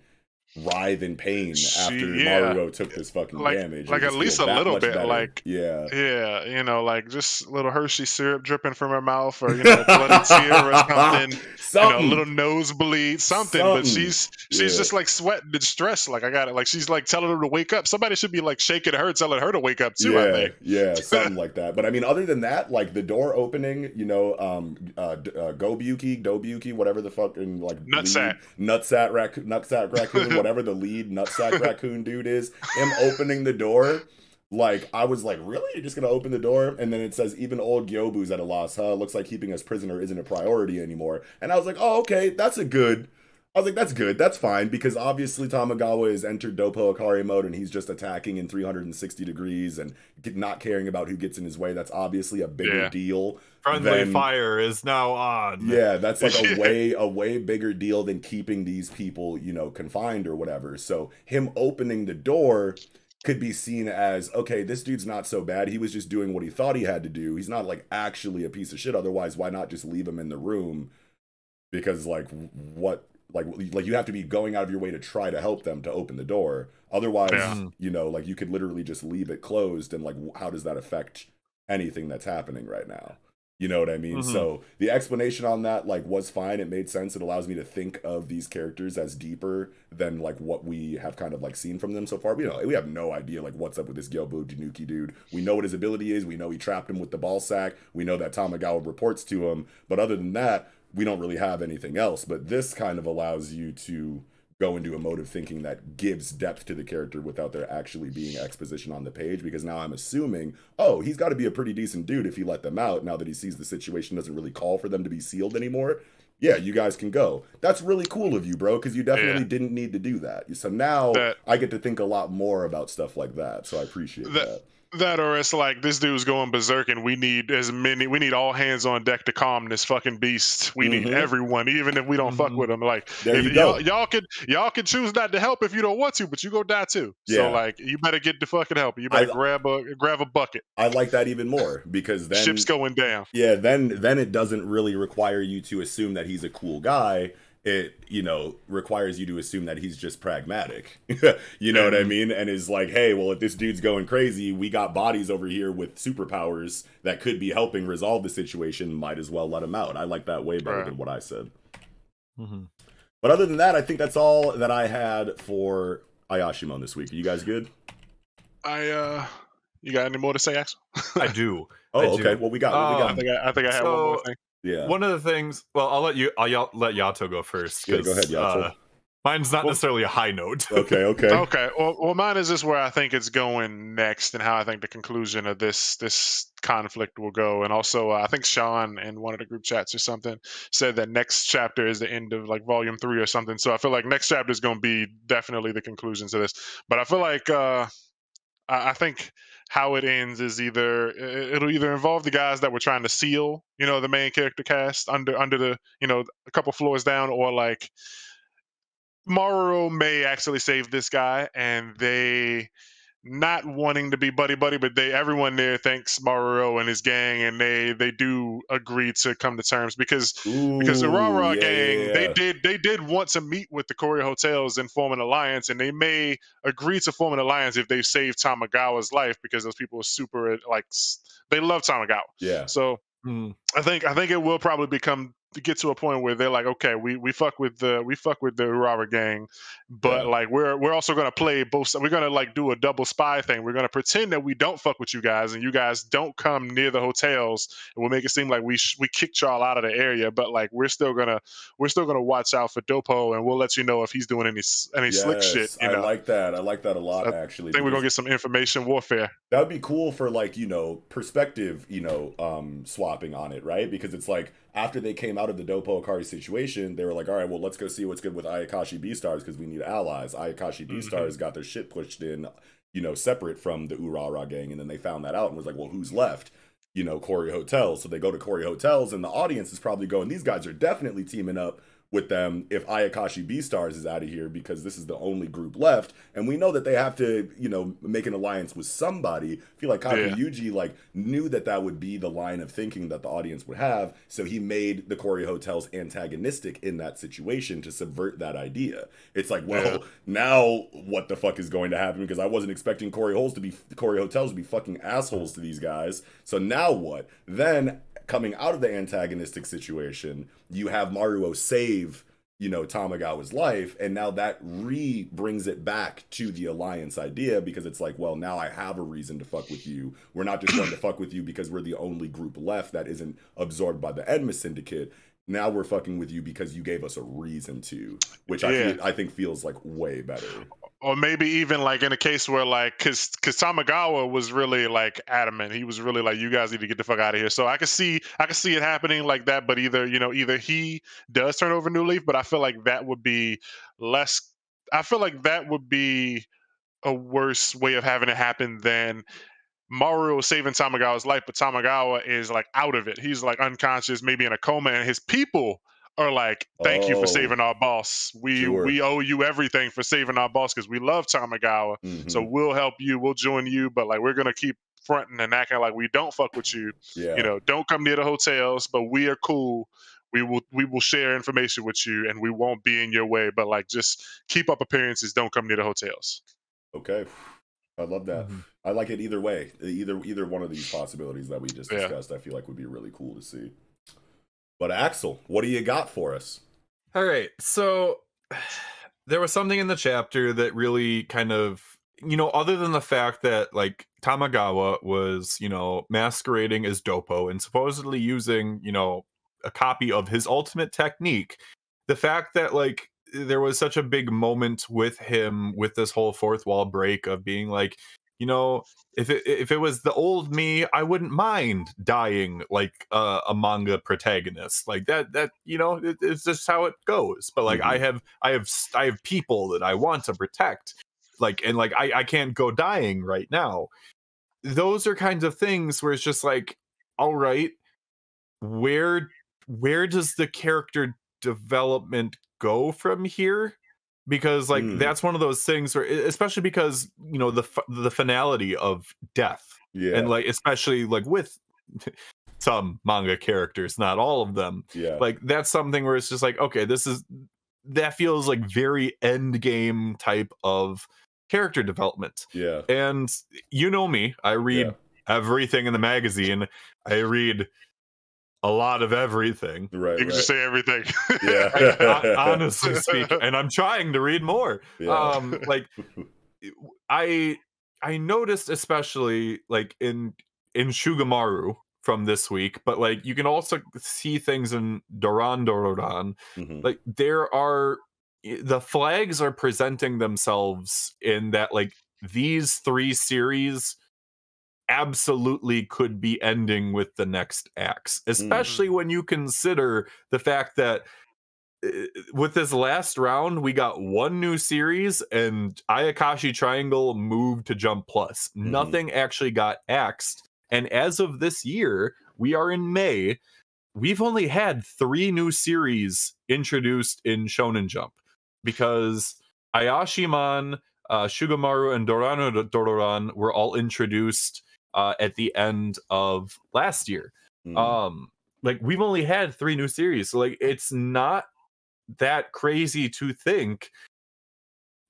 writhe in pain after Maruo took this fucking damage. Like at least a little bit, better. like yeah, like just a little Hershey syrup dripping from her mouth, or bloody tear or something, a little nosebleed, something. But she's just like sweating and stressed. Like I got it. Like she's like telling her to wake up. Somebody should be like shaking her, telling her to wake up too. I think. Something like that. But I mean, other than that, like the door opening, Dobuki, whatever the fucking like nutsack raccoon. Whatever the lead nutsack raccoon dude is, him opening the door, like I was like, really? You're just gonna open the door? And then it says, even old Gyobu's at a loss, huh? Looks like keeping us prisoner isn't a priority anymore. And I was like, oh, okay, that's good. That's fine, because obviously Tamagawa has entered Dopo Akari mode and he's just attacking in 360 degrees and not caring about who gets in his way. That's obviously a bigger deal. Friendly fire is now on. Yeah, that's like a way bigger deal than keeping these people, confined or whatever. So him opening the door could be seen as, okay, this dude's not so bad. He was just doing what he thought he had to do. He's not like actually a piece of shit. Otherwise, why not just leave him in the room? Because like you have to be going out of your way to try to help them to open the door. Otherwise, like you could literally just leave it closed, and like how does that affect anything that's happening right now? You know what I mean? So the explanation on that like was fine. It made sense. It allows me to think of these characters as deeper than like what we have kind of like seen from them so far. But, we have no idea like what's up with this Gyobu Januki dude. We know what his ability is. We know he trapped him with the ball sack. We know that Tamagawa reports to him. But other than that, we don't really have anything else. But this kind of allows you to go into a mode of thinking that gives depth to the character without there actually being exposition on the page, because now I'm assuming, oh, he's got to be a pretty decent dude if he let them out, now that he sees the situation doesn't really call for them to be sealed anymore. Yeah, you guys can go. That's really cool of you, bro, because you definitely didn't need to do that. So now I get to think a lot more about stuff like that, so I appreciate that. That, or it's like this dude's going berserk and we need all hands on deck to calm this fucking beast. We need everyone, even if we don't fuck with him. Like y'all could choose not to help if you don't want to, but you go die too. So like you better get the fucking help. You better grab a bucket. I like that even more, because then ship's going down. Yeah, then it doesn't really require you to assume that he's a cool guy. It, requires you to assume that he's just pragmatic. You know what I mean? And is like, hey, well, if this dude's going crazy, we got bodies over here with superpowers that could be helping resolve the situation. Might as well let him out. I like that way better than what I said. But other than that, I think that's all that I had for Ayashimon this week. Are you guys good? You got any more to say, Axel? I do. Okay. What we got? I think I have one more thing. Yeah. One of the things. Well, I'll let Yato go first. Yeah, go ahead, Yato. Mine's not necessarily a high note. Okay. Well, mine is just where I think it's going next, and how I think the conclusion of this conflict will go. And also, I think Sean in one of the group chats or something said that next chapter is the end of like volume 3 or something. So I feel like next chapter is going to be definitely the conclusion to this. But I feel like I think how it ends is it'll either involve the guys that were trying to seal, the main character cast under the, a couple floors down, or like Maruo may actually save this guy, and they not wanting to be buddy, but everyone there thanks Maruo and his gang, and they do agree to come to terms because the Urara gang, they did want to meet with the Korea hotels and form an alliance, and they may agree to form an alliance if they save Tamagawa's life, because those people are super, like, they love Tamagawa. Yeah. So I think it will probably become get to a point where they're like, okay, we fuck with the Urawa gang, but like we're also gonna play both sides. We're gonna like do a double spy thing. We're gonna pretend that we don't fuck with you guys, and you guys don't come near the hotels, and we'll make it seem like we kicked y'all out of the area, but like we're still gonna watch out for Dopo, and we'll let you know if he's doing any slick shit. I like that. I like that a lot, actually. I think we're gonna get some information warfare. That would be cool for like, perspective, swapping on it, right? Because it's like after they came out of the Dopo Akari situation, they were like, all right, well, let's go see what's good with Ayakashi Beastars because we need allies. Ayakashi Beastars got their shit pushed in, separate from the Urawa gang, and then they found that out and was like, well, who's left? Corey Hotels. So they go to Corey Hotels, and the audience is probably going, these guys are definitely teaming up with them if Ayakashi Beastars is out of here because this is the only group left, and we know that they have to make an alliance with somebody. I feel like Yuji like knew that would be the line of thinking that the audience would have, so he made the Corey Hotels antagonistic in that situation to subvert that idea. It's like, well, now what the fuck is going to happen, because I wasn't expecting Corey Hotels to be fucking assholes to these guys, so now what? Then coming out of the antagonistic situation, you have Maruo save, Tamagawa's life, and now that brings it back to the alliance idea, because it's like, well, now I have a reason to fuck with you. We're not just going to fuck with you because we're the only group left that isn't absorbed by the Enma Syndicate. Now we're fucking with you because you gave us a reason to, which I think feels like way better. Or maybe even like in a case where like, cause Tamagawa was really like adamant. He was really like, you guys need to get the fuck out of here. So I could see it happening like that, but either he does turn over a new leaf, but I feel like that would be a worse way of having it happen than Maruo saving Tamagawa's life, but Tamagawa is like out of it. He's like unconscious, maybe in a coma, and his people are like, thank you for saving our boss. We owe you everything for saving our boss because we love Tamagawa. So we'll help you, we'll join you, but like we're gonna keep fronting and acting like we don't fuck with you. Don't come near the hotels, but we are cool. We will share information with you and we won't be in your way, but like just keep up appearances, don't come near the hotels. Okay. I love that. I like it either way. Either one of these possibilities that we just discussed, I feel like would be really cool to see. But Axel, what do you got for us? All right. So there was something in the chapter that really kind of, other than the fact that like Tamagawa was, masquerading as Dopo and supposedly using, a copy of his ultimate technique, the fact that like there was such a big moment with him with this whole fourth wall break of being like, if it was the old me, I wouldn't mind dying like a manga protagonist like that. It's just how it goes. But like I have people that I want to protect, like, and like I can't go dying right now. Those are kinds of things where it's just like, all right, where does the character development go from here? Because like that's one of those things where, especially because the finality of death, and like especially like with some manga characters, not all of them, like that's something where it's just like, okay, that feels like very end game type of character development. And me, I read everything in the magazine. I read a lot of everything. You can just say everything. Honestly speaking, and I'm trying to read more. Like I noticed, especially like in Shugamaru from this week, but like you can also see things in Doran. Like the flags are presenting themselves in that like these three series absolutely could be ending with the next acts, especially when you consider the fact that with this last round we got one new series and Ayakashi Triangle moved to Jump Plus. Nothing actually got axed, and as of this year, we are in May, we've only had 3 new series introduced in Shonen Jump, because Ayashimon, Shugamaru, and Doran were all introduced at the end of last year. Like we've only had 3 new series, so like it's not that crazy to think,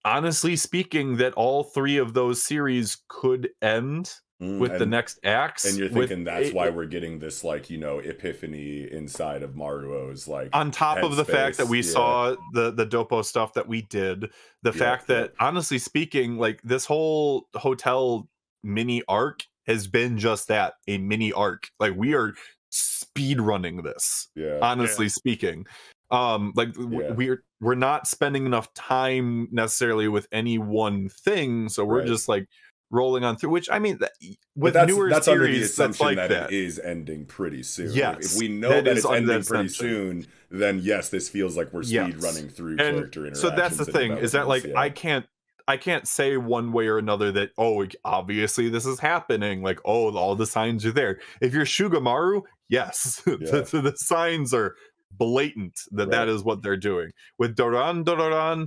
honestly speaking, that all 3 of those series could end with the next acts. And you're thinking that's why we're getting this, like, you know, epiphany inside of Maruo's, like, on top of the fact that we saw the Doppo stuff that we did, the fact that, honestly speaking, like, this whole hotel mini arc has been just that, a mini arc. Like, we are speed running this, honestly speaking. We're not spending enough time necessarily with any one thing, so we're just like rolling on through, which, I mean, with newer that's series, under the assumption like that it is ending pretty soon. Yes, if we know that it's ending pretty soon, then yes, this feels like we're speed running through character interactions. So that's the thing, is that, like, I can't say one way or another that, oh, obviously this is happening, like, oh, all the signs are there. If you're Shugamaru, yes, the signs are blatant that that is what they're doing. With Doran,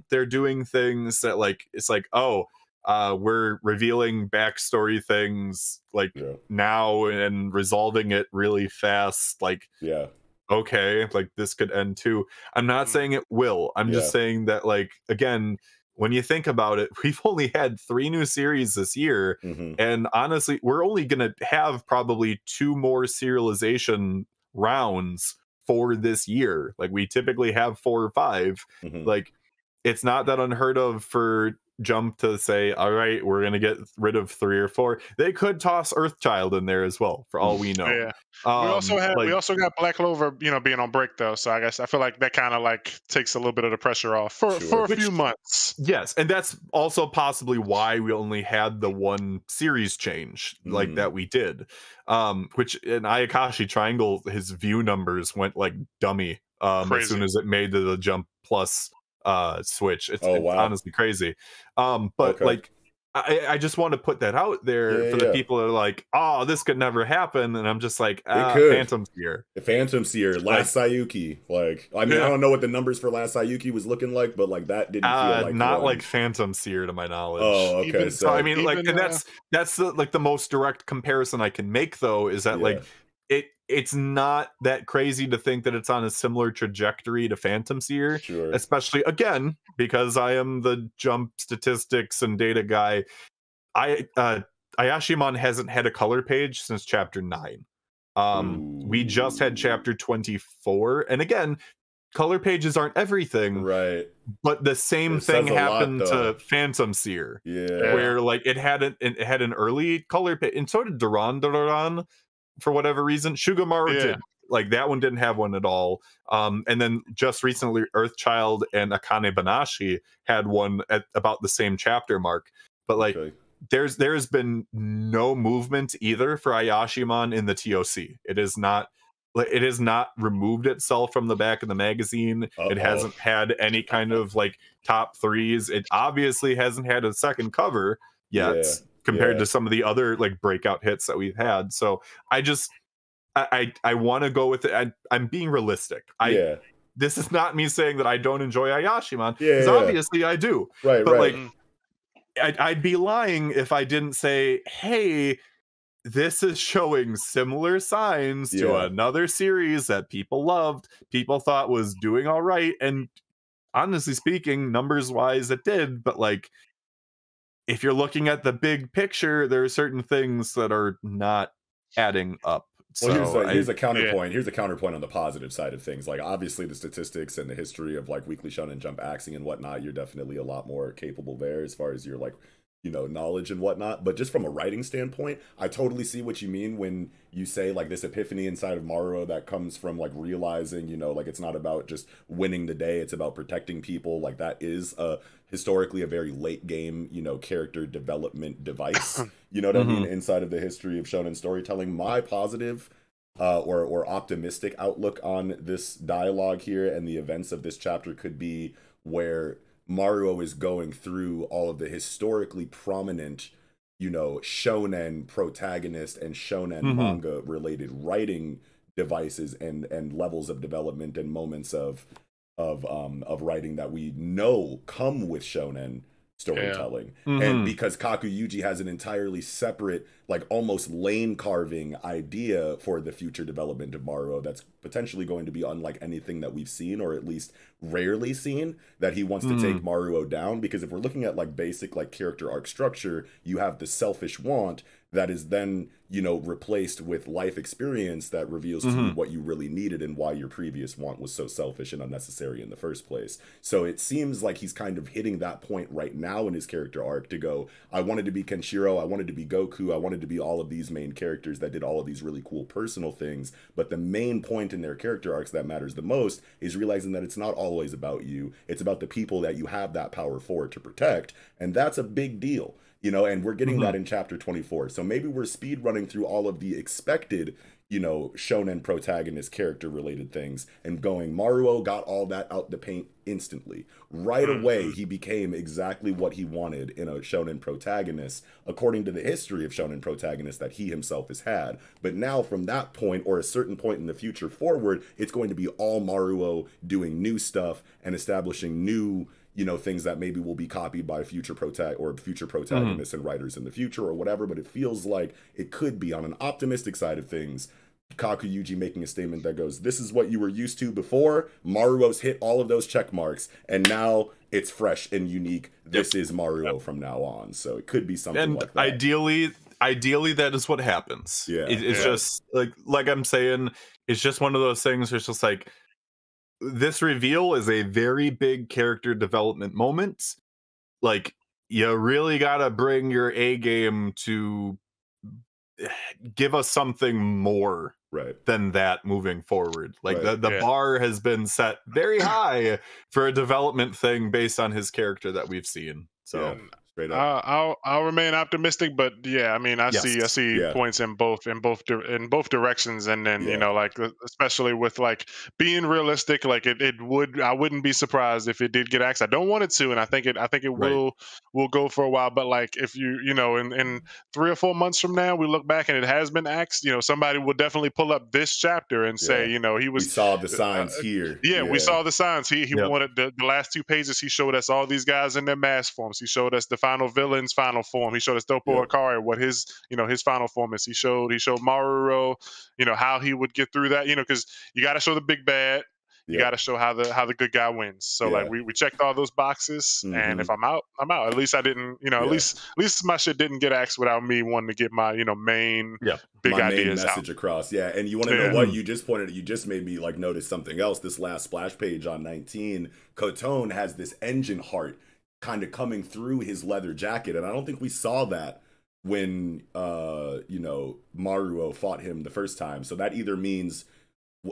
they're doing things that, like, it's like, oh, we're revealing backstory things, like, now and resolving it really fast, like, okay, like, this could end too. I'm not saying it will. I'm just saying that, like, again, when you think about it, we've only had 3 new series this year, and honestly, we're only gonna have probably 2 more serialization rounds for this year. Like, we typically have 4 or 5. Like, it's not that unheard of for Jump to say, all right, we're gonna get rid of 3 or 4. They could toss Earthchild in there as well, for all we know. We also got Black Clover, you know, being on break though, so I guess I feel like that kind of, like, takes a little bit of the pressure off for a few months. Yes, and that's also possibly why we only had the 1 series change like that we did. Which in Ayakashi Triangle, his view numbers went like dummy as soon as it made the Jump Plus switch. It's honestly crazy. But like, I just want to put that out there for the people that are like, oh, this could never happen, and I'm just like, Phantom Seer. The Phantom Seer, Last Sayuki. Like, I mean, I don't know what the numbers for Last Sayuki was looking like, but like that didn't feel like not like Phantom Seer to my knowledge. Oh, okay. So I mean, like, and that's the, like, the most direct comparison I can make, though, is that like it's not that crazy to think that it's on a similar trajectory to Phantom Seer, especially, again, because I am the Jump statistics and data guy. Ayashimon hasn't had a color page since chapter 9. We just had chapter 24, and again, color pages aren't everything, but the same thing happened to Phantom Seer, where, like, it had an early color page, and so did Doran. For whatever reason, Shugamaru did. Like, that one didn't have one at all. And then just recently, Earthchild and Akane Banashi had one at about the same chapter mark. But like, there's been no movement either for Ayashimon in the TOC. It has not removed itself from the back of the magazine. It hasn't had any kind of, like, top 3s. It obviously hasn't had a second cover yet. Compared to some of the other, like, breakout hits that we've had. So I want to go with it. I'm being realistic. This is not me saying that I don't enjoy Ayashimon, because obviously I do. But like, I'd be lying if I didn't say, hey, this is showing similar signs to another series that people loved, people thought was doing all right, and honestly speaking, numbers wise, it did. But like, if you're looking at the big picture, there are certain things that are not adding up. Well, here's a counterpoint. Here's a counterpoint on the positive side of things. Like, obviously, the statistics and the history of, like, Weekly Shonen Jump axing and whatnot, you're definitely a lot more capable there as far as your, like, you know, knowledge and whatnot. But just from a writing standpoint, I totally see what you mean when you say, like, this epiphany inside of Maruo that comes from, like, realizing, you know, like, it's not about just winning the day, it's about protecting people. Like, that is historically a very late game, you know, character development device. You know what I mean? Inside of the history of shonen storytelling. My positive or optimistic outlook on this dialogue here and the events of this chapter could be where Maruo is going through all of the historically prominent, you know, shonen protagonist and shonen manga related writing devices and levels of development and moments of writing that we know come with shonen storytelling. And because Kaku Yuji has an entirely separate, like, almost lane carving idea for the future development of Maruo that's potentially going to be unlike anything that we've seen, or at least rarely seen, that he wants to take Maruo down. Because if we're looking at like basic like character arc structure, you have the selfish want that is then, you know, replaced with life experience that reveals to you what you really needed and why your previous want was so selfish and unnecessary in the first place. So it seems like he's kind of hitting that point right now in his character arc to go, I wanted to be Kenshiro, I wanted to be Goku, I wanted to be all of these main characters that did all of these really cool personal things, but the main point in their character arcs that matters the most is realizing that it's not always about you, it's about the people that you have that power for to protect, and that's a big deal. You know, and we're getting that in chapter 24. So maybe we're speed running through all of the expected, you know, shonen protagonist character related things and going, Maruo got all that out the paint instantly. Right away, he became exactly what he wanted in a shonen protagonist, according to the history of shonen protagonists that he himself has had. But now from that point, or a certain point in the future forward, it's going to be all Maruo doing new stuff and establishing new, you know, things that maybe will be copied by future protagonists and writers in the future or whatever. But it feels like it could be, on an optimistic side of things, Kakuyuji making a statement that goes, this is what you were used to before. Maruo's hit all of those check marks, and now it's fresh and unique. This is Maruo from now on. So it could be something like that. Ideally, that is what happens. Yeah, it's just like I'm saying, it's just one of those things where it's just like, this reveal is a very big character development moment. Like, you really gotta bring your A game to give us something more than that moving forward. Like the bar has been set very high for a development thing based on his character that we've seen. So I'll remain optimistic, but yeah, I mean, I see points in both directions, and then you know, like especially with like being realistic, like I wouldn't be surprised if it did get axed. I don't want it to, and I think it will go for a while. But like if you know, in 3 or 4 months from now, we look back and it has been axed, you know, somebody will definitely pull up this chapter and say, you know, we saw the signs here. We saw the signs. He wanted the last 2 pages. He showed us all these guys in their mask forms. He showed us the final villain's final form. He showed us Doppo Akari, what his final form is. He showed Maruo, you know, how he would get through that, you know, because you got to show the big bad. You got to show how the good guy wins. So like we checked all those boxes, and if I'm out, I'm out. At least I didn't, you know, at least my shit didn't get axed without me wanting to get my, you know, main big ideas message across. Yeah, and you want to know what you just pointed at? You just made me like notice something else. This last splash page on 19, Kotone has this engine heart kind of coming through his leather jacket, and I don't think we saw that when you know, Maruo fought him the first time. So that either means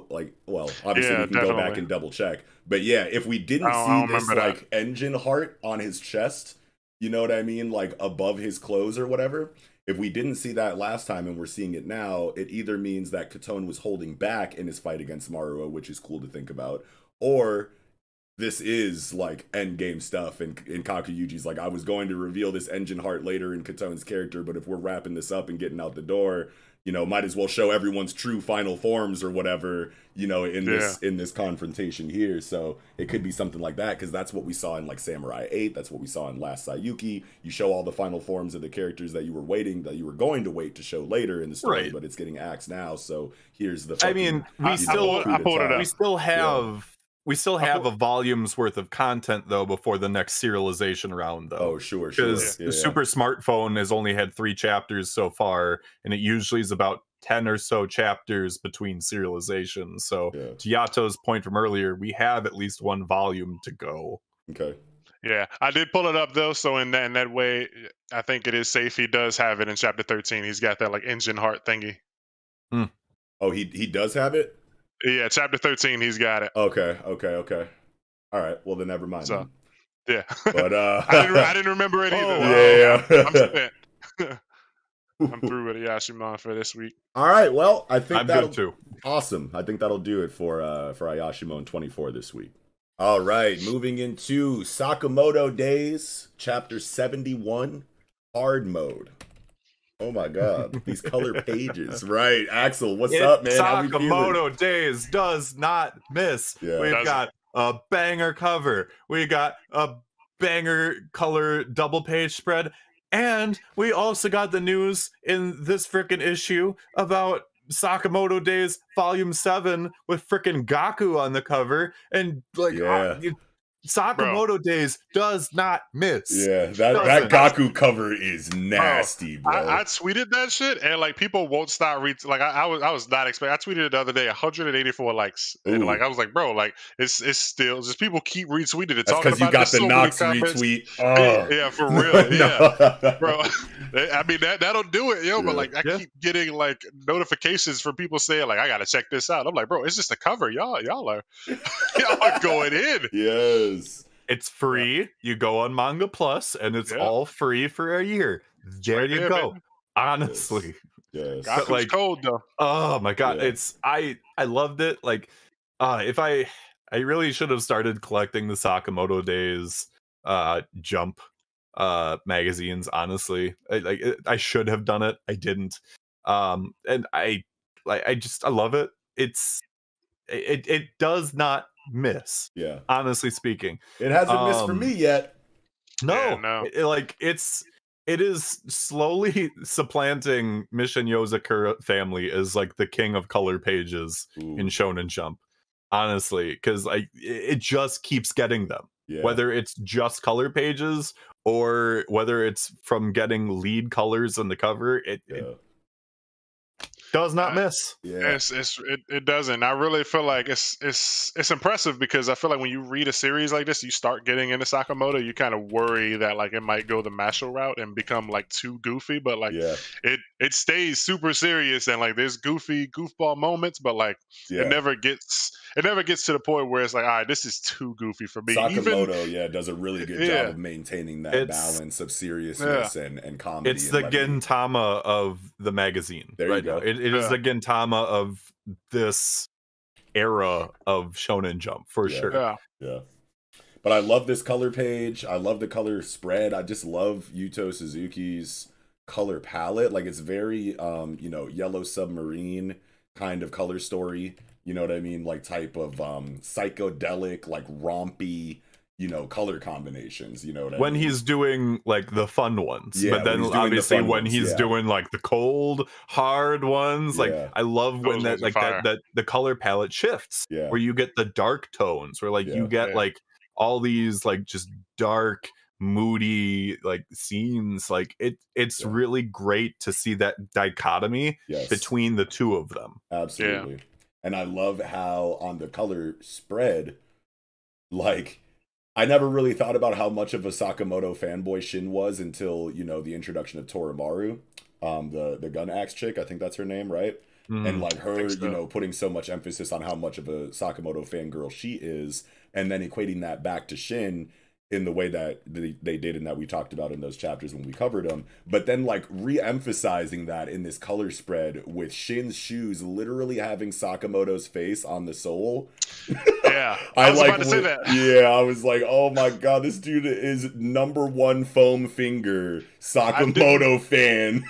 like, well, obviously we can go back and double check, but yeah, if we didn't see this like engine heart on his chest, you know what I mean, like above his clothes or whatever, if we didn't see that last time and we're seeing it now, it either means that Kotone was holding back in his fight against Maruo, which is cool to think about, or this is like end game stuff, and Kakuyuji's like, I was going to reveal this engine heart later in Kotone's character, but if we're wrapping this up and getting out the door, you know, might as well show everyone's true final forms or whatever, you know, in this confrontation here. So it could be something like that, because that's what we saw in like Samurai 8, that's what we saw in Last Sayuki. You show all the final forms of the characters that you were going to wait to show later in the story, but it's getting axed now. So here's the we still have a volume's worth of content, though, before the next serialization round, though. Oh, sure. Because the Super Smartphone has only had 3 chapters so far, and it usually is about 10 or so chapters between serializations. So, to Yato's point from earlier, we have at least 1 volume to go. Okay. Yeah, I did pull it up, though, so in that way, I think it is safe. He does have it in chapter 13. He's got that, like, engine heart thingy. Oh, he does have it? Yeah, chapter 13, he's got it. Okay. All right, well then never mind. So, yeah, but I didn't remember it either. I'm spent. I'm through with Ayashimon for this week. All right, well, I think that'll good too. Awesome. I think that'll do it for Ayashimon 24 this week. All right, moving into Sakamoto Days, chapter 71, hard mode. Oh my god, these color pages. Right, Axel, what's up, man? Sakamoto Days does not miss. We've got a banger cover. We got a banger color double page spread. And we also got the news in this freaking issue about Sakamoto Days Volume 7 with freaking Gaku on the cover, and like Sakamoto Days does not miss. Yeah, that Gaku cover is nasty, bro. I tweeted that shit, and like people won't stop like I was not expecting. I tweeted it the other day, 184 likes, and like I was like, bro, like it's still just people keep retweeting it. That's because you got the Knox retweet. Oh. Yeah, for real. Yeah, bro. I mean that'll do it, yo. But like I keep getting like notifications from people saying like I gotta check this out. I'm like, bro, it's just a cover, y'all are going in. Yes. It's free. You go on Manga Plus, and it's all free for a year. There you go. Man. Honestly, yes. Gaku's like cold though. Oh my god, it's I loved it. Like, if I really should have started collecting the Sakamoto Days Jump magazines. Honestly, I should have done it. I didn't. And I love it. It does not miss. Yeah, honestly speaking, it hasn't missed for me yet. No. It is slowly supplanting Mission Yozakura family as like the king of color pages in Shonen Jump. Honestly, because like it just keeps getting them. Whether it's just color pages or whether it's from getting lead colors on the cover, it does not miss. It doesn't. I really feel like it's impressive because I feel like when you read a series like this, you start getting into Sakamoto, you kind of worry that like it might go the Mashle route and become like too goofy, but like it stays super serious and like there's goofball moments, but like it never gets to the point where it's like, all right, this is too goofy for me. Sakamoto, does a really good job of maintaining that balance of seriousness and comedy. It's the Gintama of the magazine. There you go. It is the Gintama of this era of Shonen Jump for sure. Yeah. But I love this color page. I love the color spread. I just love Yuto Suzuki's color palette. Like it's very Yellow Submarine kind of color story. You know what I mean? Like type of psychedelic, like rompy, color combinations. You know what I mean? When he's doing like the fun ones, but then obviously when he's doing like the cold, hard ones, like I love when that the color palette shifts, where you get the dark tones, where like you get like all these like just dark, moody like scenes. Like it's really great to see that dichotomy between the two of them. Absolutely. And I love how on the color spread, like, I never really thought about how much of a Sakamoto fanboy Shin was until, the introduction of Torimaru, the gun axe chick. I think that's her name, right? And like her, putting so much emphasis on how much of a Sakamoto fangirl she is, and then equating that back to Shin in the way that they did and that we talked about in those chapters when we covered them, but then like re-emphasizing that in this color spread with Shin's shoes literally having Sakamoto's face on the sole. Yeah, I was about to say that. Yeah, I was like, oh my god, this dude is #1 foam finger Sakamoto fan.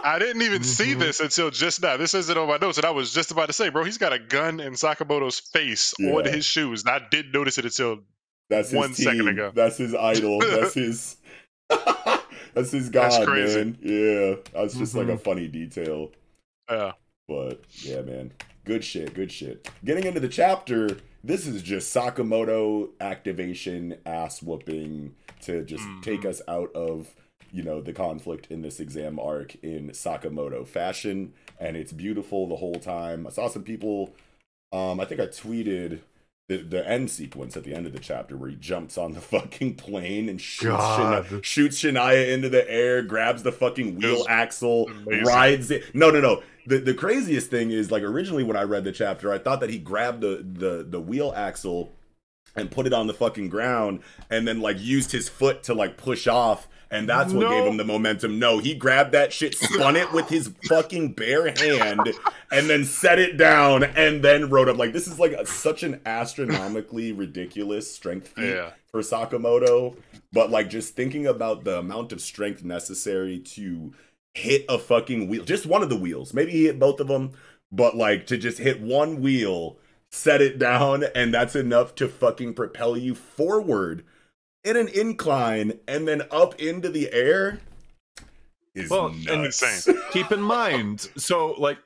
I didn't even see this until just now. This isn't on my notes, and I was just about to say, bro, he's got a gun in Sakamoto's face on his shoes. And I didn't notice it until that's his 1 second ago. That's his idol. That's his that's his god, that's crazy. Man. Yeah. That's just like a funny detail. Yeah. But yeah, man. Good shit. Getting into the chapter, this is just Sakamoto activation ass whooping to just take us out of, the conflict in this exam arc in Sakamoto fashion. And it's beautiful the whole time. I saw some people, I think I tweeted the end sequence at the end of the chapter where he jumps on the fucking plane and shoots Shania into the air, grabs the fucking wheel axle, rides it. No. The craziest thing is, like, originally when I read the chapter, I thought that he grabbed the wheel axle and put it on the fucking ground and then like used his foot to like push off, and that's what gave him the momentum. No, he grabbed that shit, spun it with his fucking bare hand, and then set it down and then rode up. Like, this is like such an astronomically ridiculous strength feat for Sakamoto. But like, just thinking about the amount of strength necessary to hit a fucking wheel, just one of the wheels, maybe he hit both of them, but like to just hit one wheel, set it down, and that's enough to fucking propel you forward in an incline and then up into the air. is nuts. Insane. Keep in mind, so like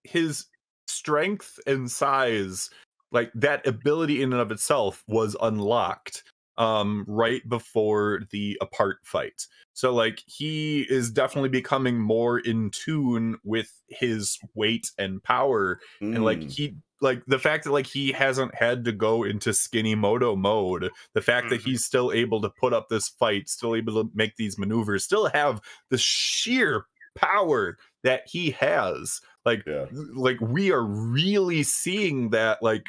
his strength and size, like that ability in and of itself was unlocked right before the apart fight. So like he is definitely becoming more in tune with his weight and power. And like the fact that like he hasn't had to go into Skinimoto mode, the fact that he's still able to put up this fight, still able to make these maneuvers, still have the sheer power that he has, like we are really seeing that like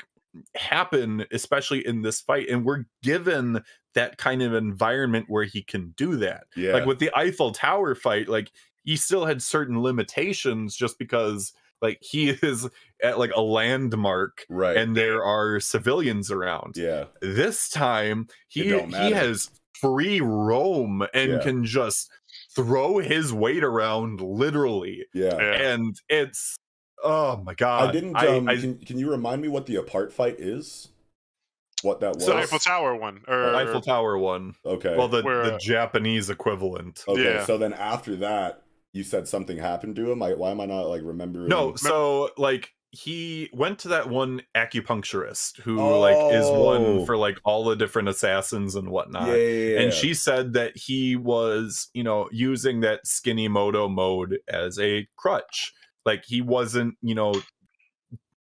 happen, especially in this fight, and we're given that kind of environment where he can do that. Like with the Eiffel Tower fight, like he still had certain limitations just because like he is at like a landmark, and there are civilians around. This time he has free roam and can just throw his weight around literally. And it's, oh my god. I didn't can you remind me what the apart fight is? What that was? The Eiffel Tower one. Eiffel Tower one. Okay. Well, the Japanese equivalent. Okay, so then after that, you said something happened to him? Why am I not like remembering? No, so like he went to that one acupuncturist who like is one for like all the different assassins and whatnot. And she said that he was, you know, using that Skinimoto mode as a crutch. Like he wasn't, you know,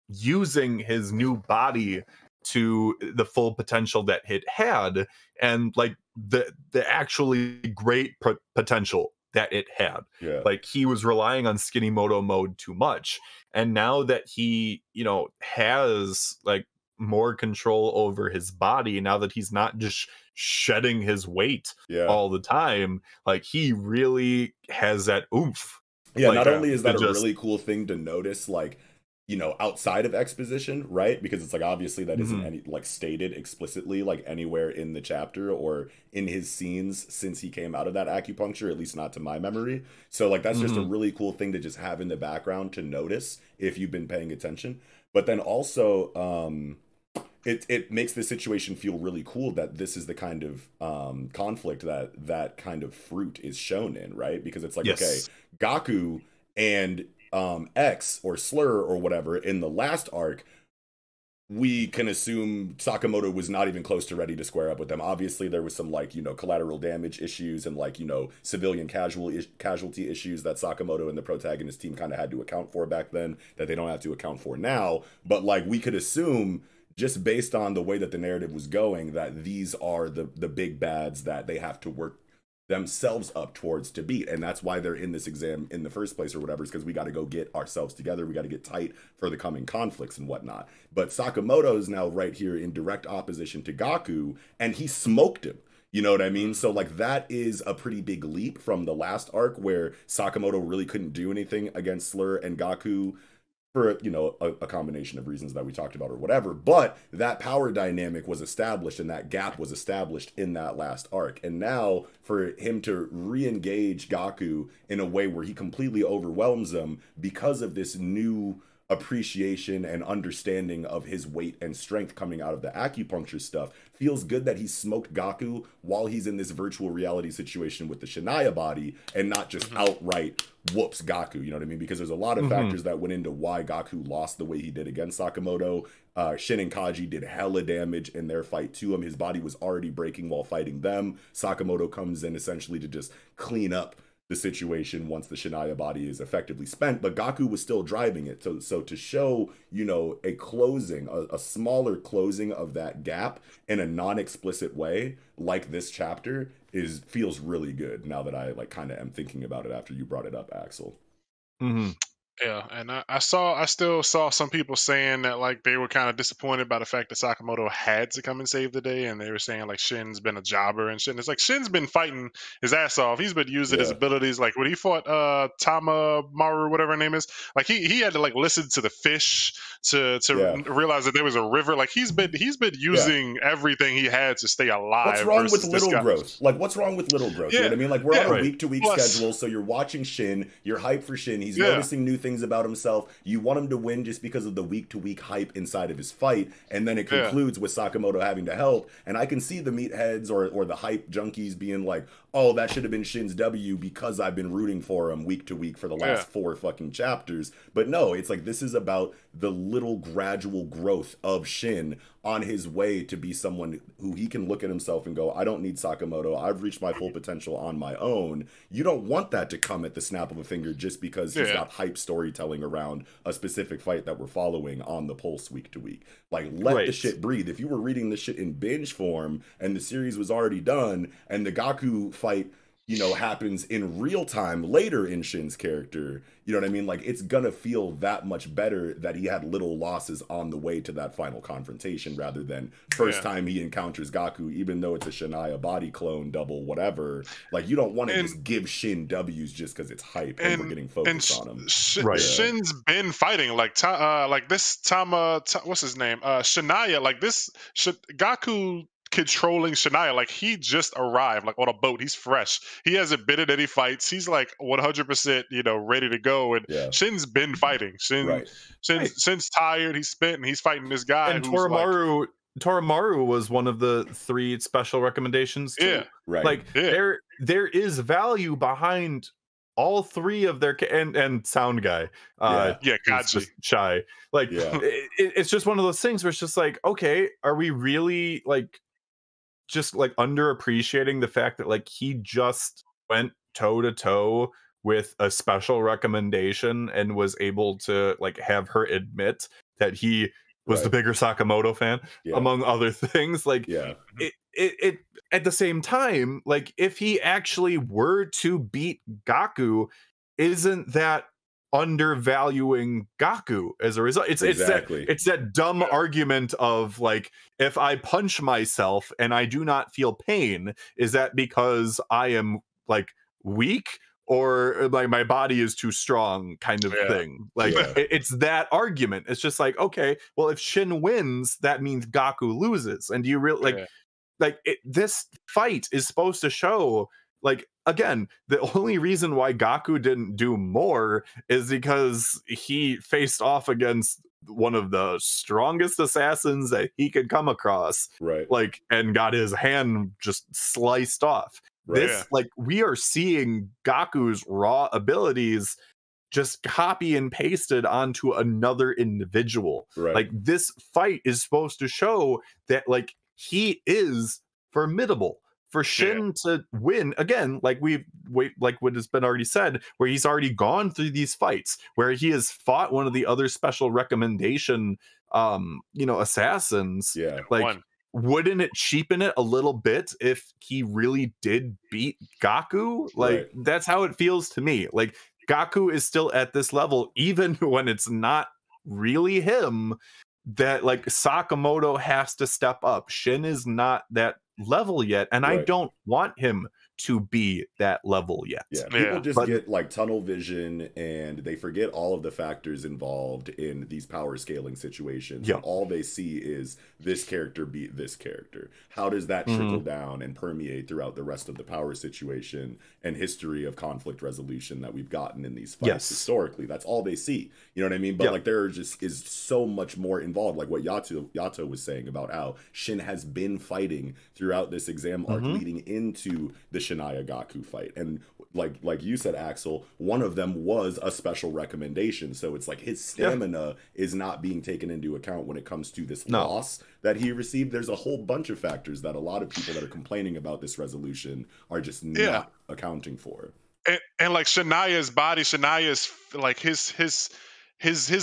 using his new body to the full potential that it had, and like the actually great potential that it had. Like he was relying on Skinimoto mode too much, and now that he, you know, has like more control over his body, now that he's not just shedding his weight all the time, like he really has that oomph. Like, not only is that a really cool thing to notice, like, you know, outside of exposition, right? Because it's like obviously that isn't any like stated explicitly like anywhere in the chapter or in his scenes since he came out of that acupuncture, at least not to my memory. So like that's just a really cool thing to just have in the background to notice if you've been paying attention. But then also it makes the situation feel really cool that this is the kind of conflict that kind of fruit is shown in, right? Because it's like, okay, Gaku and X or Slur or whatever in the last arc, we can assume Sakamoto was not even close to ready to square up with them. Obviously there was some like, you know, collateral damage issues and like, you know, civilian casualty issues that Sakamoto and the protagonist team kind of had to account for back then that they don't have to account for now. But like we could assume just based on the way that the narrative was going that these are the big bads that they have to work themselves up towards to beat, and that's why they're in this exam in the first place or whatever, is because we got to go get ourselves together, we got to get tight for the coming conflicts and whatnot. But Sakamoto is now right here in direct opposition to Gaku, and he smoked him, you know what I mean? So like that is a pretty big leap from the last arc where Sakamoto really couldn't do anything against Slur and Gaku for, you know, a combination of reasons that we talked about or whatever. But that power dynamic was established and that gap was established in that last arc. And now for him to re-engage Gaku in a way where he completely overwhelms him because of this new appreciation and understanding of his weight and strength coming out of the acupuncture stuff, feels good that he smoked Gaku while he's in this virtual reality situation with the Shania body and not just outright whoops Gaku, you know what I mean? Because there's a lot of factors that went into why Gaku lost the way he did against Sakamoto. Shin and Kaji did hella damage in their fight to him. His body was already breaking while fighting them. Sakamoto comes in essentially to just clean up the situation once the Shania body is effectively spent, but Gaku was still driving it. So to show, you know, a closing, a smaller closing of that gap in a non-explicit way, like this chapter, feels really good now that I like kind of am thinking about it after you brought it up, Axel. Yeah, and I still saw some people saying that like they were kind of disappointed by the fact that Sakamoto had to come and save the day, and they were saying like Shin's been a jobber and shit. And it's like Shin's been fighting his ass off. He's been using his abilities. Like when he fought Tamamaru, whatever her name is, like he had to like listen to the fish to realize that there was a river. Like he's been using everything he had to stay alive. What's wrong with little growth? Like what's wrong with little growth? You know what I mean? Like we're on a week-to-week schedule, so you're watching Shin, you're hyped for Shin. He's noticing new things about himself. You want him to win just because of the week-to-week hype inside of his fight, and then it concludes with Sakamoto having to help. And I can see the meatheads or the hype junkies being like, oh, that should have been Shin's W because I've been rooting for him week to week for the last 4 fucking chapters. But no, it's like this is about the little gradual growth of Shin on his way to be someone who he can look at himself and go, I don't need Sakamoto. I've reached my full potential on my own. You don't want that to come at the snap of a finger just because he's got hype storytelling around a specific fight that we're following on the pulse week to week. Like, let the shit breathe. If you were reading this shit in binge form and the series was already done and the Gaku fight, you know, happens in real time later in Shin's character, you know what I mean? Like, it's gonna feel that much better that he had little losses on the way to that final confrontation rather than first time he encounters Gaku, even though it's a Shania body clone, double, whatever. Like, you don't want to just give Shin W's just because it's hype and we're getting focused on him. Shin's been fighting like this what's his name? Shania, like this Gaku controlling Shania, like he just arrived like on a boat. He's fresh. He hasn't been in any fights. He's like 100%, you know, ready to go. And Shin's been fighting. Shin's tired. He's spent and he's fighting this guy. And Torimaru was one of the 3 special recommendations too. Like there is value behind all 3 of their and sound guy. Kaji shy. Like it's just one of those things where it's just like, okay, are we really like just like underappreciating the fact that like he just went toe to toe with a special recommendation and was able to like have her admit that he was the bigger Sakamoto fan, among other things. Like it at the same time, like if he actually were to beat Gaku, isn't that undervaluing Gaku as a result? It's that dumb argument of like, if I punch myself and I do not feel pain, is that because I am like weak or like my body is too strong kind of thing? Like it's that argument. It's just like, okay, well, if Shin wins, that means Gaku loses. And do you really this fight is supposed to show, like, again, the only reason why Gaku didn't do more is because he faced off against one of the strongest assassins that he could come across, like, and got his hand just sliced off. This, like, we are seeing Gaku's raw abilities just copy and pasted onto another individual. Like, this fight is supposed to show that, like, he is formidable. For Shin to win, again, like like what has been already said, where he's already gone through these fights, where he has fought one of the other special recommendation, assassins. Like, wouldn't it cheapen it a little bit if he really did beat Gaku? Like, that's how it feels to me. Like, Gaku is still at this level, even when it's not really him. That like Sakamoto has to step up. Shin is not that level yet, and I don't want him to be that level yet. People just get like tunnel vision and they forget all of the factors involved in these power scaling situations. And all they see is this character beat this character. How does that trickle down and permeate throughout the rest of the power situation and history of conflict resolution that we've gotten in these fights historically? That's all they see. You know what I mean? But like there just is so much more involved, like what Yato was saying about how Shin has been fighting throughout this exam arc leading into the Shania Gaku fight. And like you said, Axel, one of them was a special recommendation. So it's like his stamina is not being taken into account when it comes to this loss that he received. There's a whole bunch of factors that a lot of people that are complaining about this resolution are just not accounting for. And like Shania's body, Shania's like his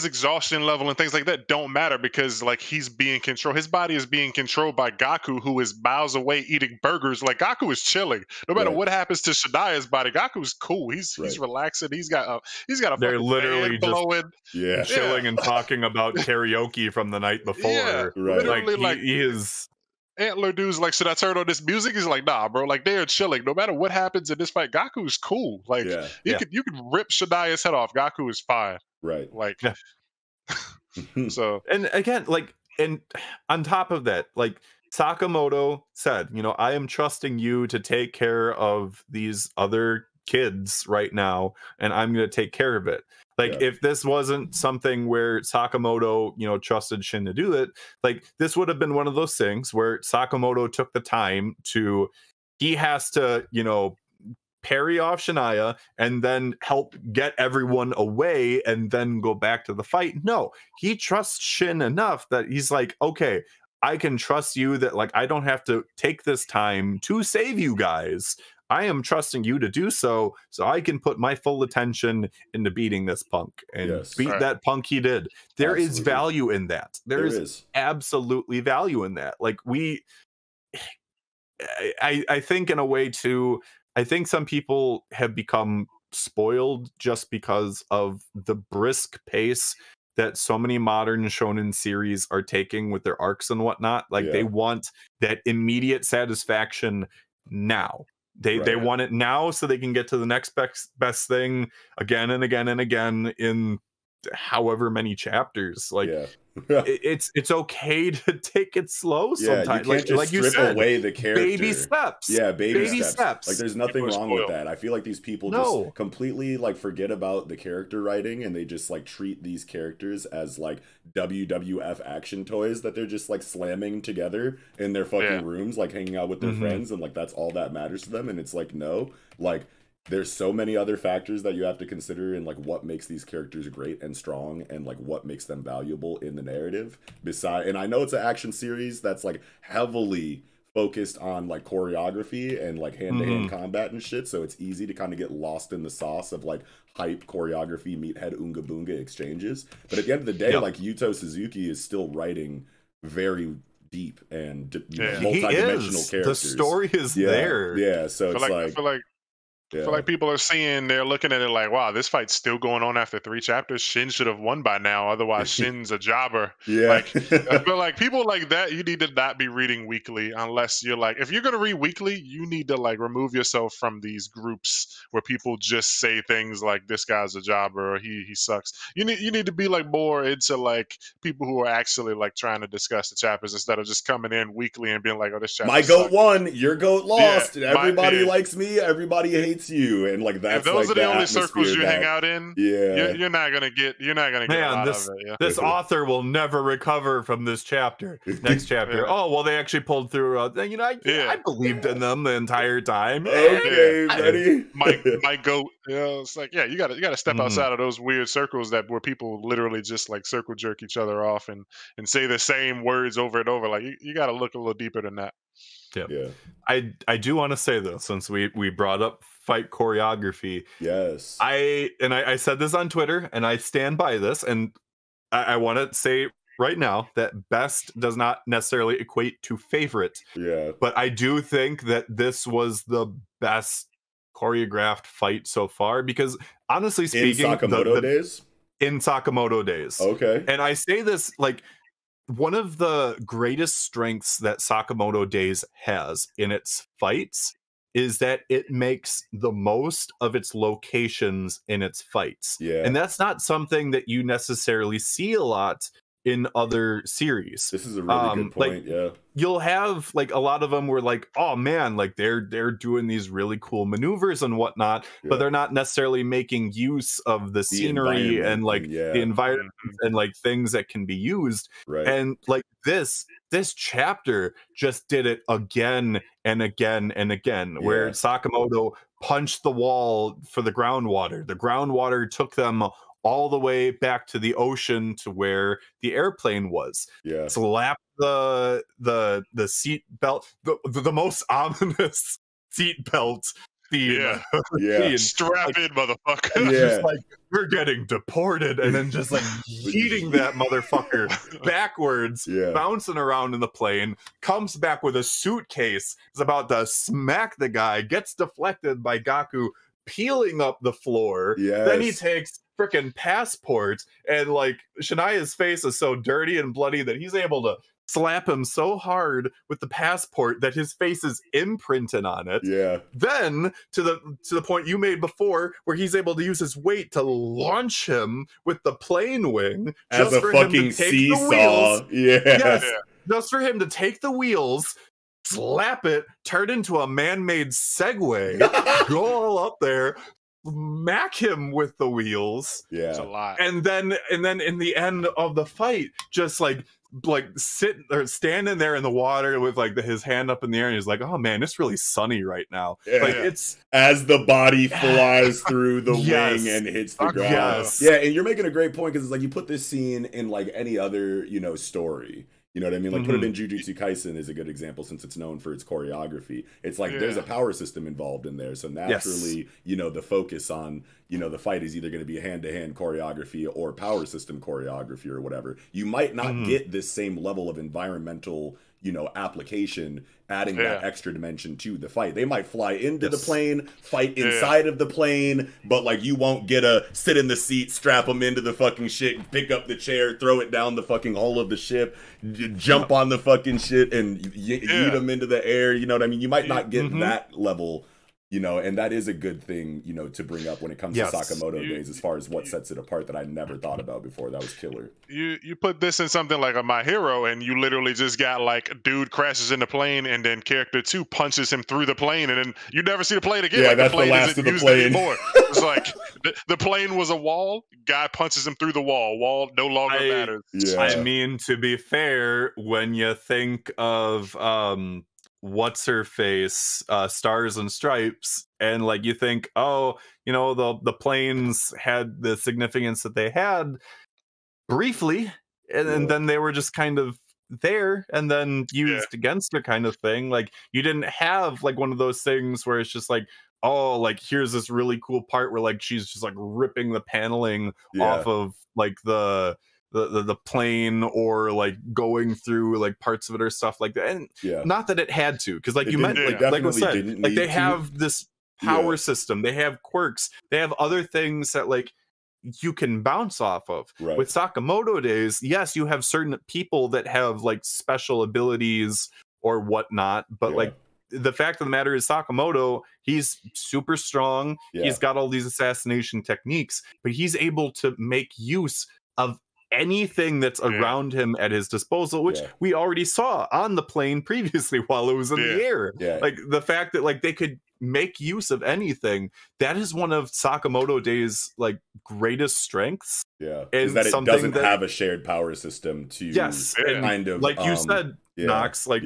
exhaustion level and things like that don't matter because like he's being controlled. His body is being controlled by Gaku, who is miles away eating burgers. Like Gaku is chilling. No matter what happens to Shania's body, Gaku is cool. He's relaxing. He's got a they're literally just blowing. Chilling and talking about karaoke from the night before. Literally, like he is. Antler dude's like, should I turn on this music? He's like, nah, bro. Like, they're chilling. No matter what happens in this fight, Gaku is cool. Like, you can rip Shania's head off. Gaku is fine. Like, so. And again, like, and on top of that, like, Sakamoto said, I am trusting you to take care of these other kids right now, and I'm going to take care of it. Like, if this wasn't something where Sakamoto, you know, trusted Shin to do it, like, this would have been one of those things where Sakamoto took the time to, he has to, you know, parry off Shania and then help get everyone away and then go back to the fight. No, he trusts Shin enough that he's like, okay, I can trust you that, like, I don't have to take this time to save you guys. I am trusting you to do so I can put my full attention into beating this punk. And beat that punk he did. There is value in that. There is absolutely value in that. Like, I think in a way too, I think some people have become spoiled just because of the brisk pace that so many modern shonen series are taking with their arcs and whatnot. Like, they want that immediate satisfaction now. They want it now so they can get to the next best thing again and again and again in however many chapters. Like, it's okay to take it slow sometimes. You can't just strip you said, away the character. Baby steps. Yeah, baby steps. Like, there's nothing wrong with that. I feel like these people just completely, like, forget about the character writing, and they just, like, treat these characters as, like, WWF action toys that they're just, like, slamming together in their fucking rooms, like, hanging out with their friends, and, like, that's all that matters to them. And it's like, no, like, there's so many other factors that you have to consider in, like, what makes these characters great and strong, and, like, what makes them valuable in the narrative. And I know it's an action series that's, like, heavily focused on, like, choreography and, like, hand-to-hand combat and shit, so it's easy to kind of get lost in the sauce of, like, hype choreography meathead oonga boonga exchanges. But at the end of the day, like, Yuto Suzuki is still writing very deep and multi-dimensional characters. The story is there. Yeah, so it's I feel like people are seeing, they're looking at it like, wow, this fight's still going on after 3 chapters. Shin should have won by now. Otherwise, Shin's a jobber. Like, I feel like people like that, you need to not be reading weekly unless you're like, if you're going to read weekly, you need to, like, remove yourself from these groups where people just say things like, this guy's a jobber or he sucks. You need to be, like, more into, like, people who are actually, like, trying to discuss the chapters instead of just coming in weekly and being like, oh, this chapter my goat sucked. Won, your goat lost. Everybody likes me, everybody hates you, and, like, that's, if those like, are the only circles you hang out in, you're not gonna get a lot of it. This author will never recover from this chapter. Next chapter, oh well, they actually pulled through. You know, I believed in them the entire time. Okay, buddy. My goat. It's like, you gotta step outside of those weird circles where people literally just, like, circle jerk each other off and say the same words over and over. Like, you gotta look a little deeper than that. Yeah. I do want to say, though, since we brought up fight choreography, I said this on Twitter, and I stand by this, and I want to say right now that best does not necessarily equate to favorite. But I do think that this was the best choreographed fight so far, because honestly speaking, in Sakamoto Days. Okay. And I say this, like, one of the greatest strengths that Sakamoto Days has in its fights is that it makes the most of its locations in its fights. And that's not something that you necessarily see a lot in other series. This is a really good point. Like, you'll have, like, a lot of them where, like, oh man, like, they're doing these really cool maneuvers and whatnot, but they're not necessarily making use of the scenery and, like, the environment and, like, things that can be used. And, like, this chapter just did it again and again and again, where Sakamoto punched the wall for the groundwater. The groundwater took them all the way back to the ocean to where the airplane was. Slap the seat belt, the most ominous seat belt theme. Strap in, motherfucker. Just like, we're getting deported, and then just, like, yeeting that motherfucker backwards, bouncing around in the plane, comes back with a suitcase, is about to smack the guy, gets deflected by Gaku peeling up the floor. Then he takes freaking passport, and, like, Shania's face is so dirty and bloody that he's able to slap him so hard with the passport that his face is imprinted on it. Then to the point you made before, where he's able to use his weight to launch him with the plane wing as a fucking seesaw. Just for him to take the wheels, slap it, turn into a man-made Segway, go all up there, smack him with the wheels. Yeah, it's a lot. And then in the end of the fight, just like sitting or standing there in the water with like his hand up in the air, and he's like, "Oh man, it's really sunny right now." Yeah. Like it's as the body flies through the yes. wing and hits the ground. Yes. Yeah, and you're making a great point because it's like you put this scene in like any other, you know, story. You know what I mean? Like, put it in Jujutsu Kaisen is a good example since it's known for its choreography. It's like there's a power system involved in there. So naturally, you know, the focus on, you know, the fight is either going to be hand-to-hand choreography or power system choreography or whatever. You might not get this same level of environmental, you know, application adding that extra dimension to the fight. They might fly into the plane, fight inside of the plane, but like you won't get a sit in the seat, strap them into the fucking shit, pick up the chair, throw it down the fucking hull of the ship, jump on the fucking shit and yeet them into the air. You know what I mean? You might not get that level, you know, and that is a good thing, you know, to bring up when it comes to Sakamoto Days as far as what sets it apart that I never thought about before. That was killer. You put this in something like a My Hero and you literally just got like a dude crashes in the plane and then character 2 punches him through the plane and then you never see the plane again. Yeah, like that's the plane the last isn't of the used plane. anymore. It's like the plane was a wall, guy punches him through the wall. Wall no longer matters. Yeah. I mean, to be fair, when you think of what's her face, Stars and Stripes, and like you think, oh, you know, the planes had the significance that they had briefly, and then they were just kind of there and then used against her kind of thing. Like you didn't have like one of those things where it's just like, oh, like here's this really cool part where like she's just like ripping the paneling off of like the plane or like going through like parts of it or stuff like that. And not that it had to, because like you meant like I said, like they have this power system, they have quirks, they have other things that like you can bounce off of. With Sakamoto Days, yes, you have certain people that have like special abilities or whatnot, but like the fact of the matter is Sakamoto, he's super strong, he's got all these assassination techniques, but he's able to make use of anything that's around him at his disposal, which we already saw on the plane previously while it was in the air. Like the fact that like they could make use of anything, that is one of Sakamoto Days' like greatest strengths. Is that it doesn't have a shared power system to kind of like you said, Knox, like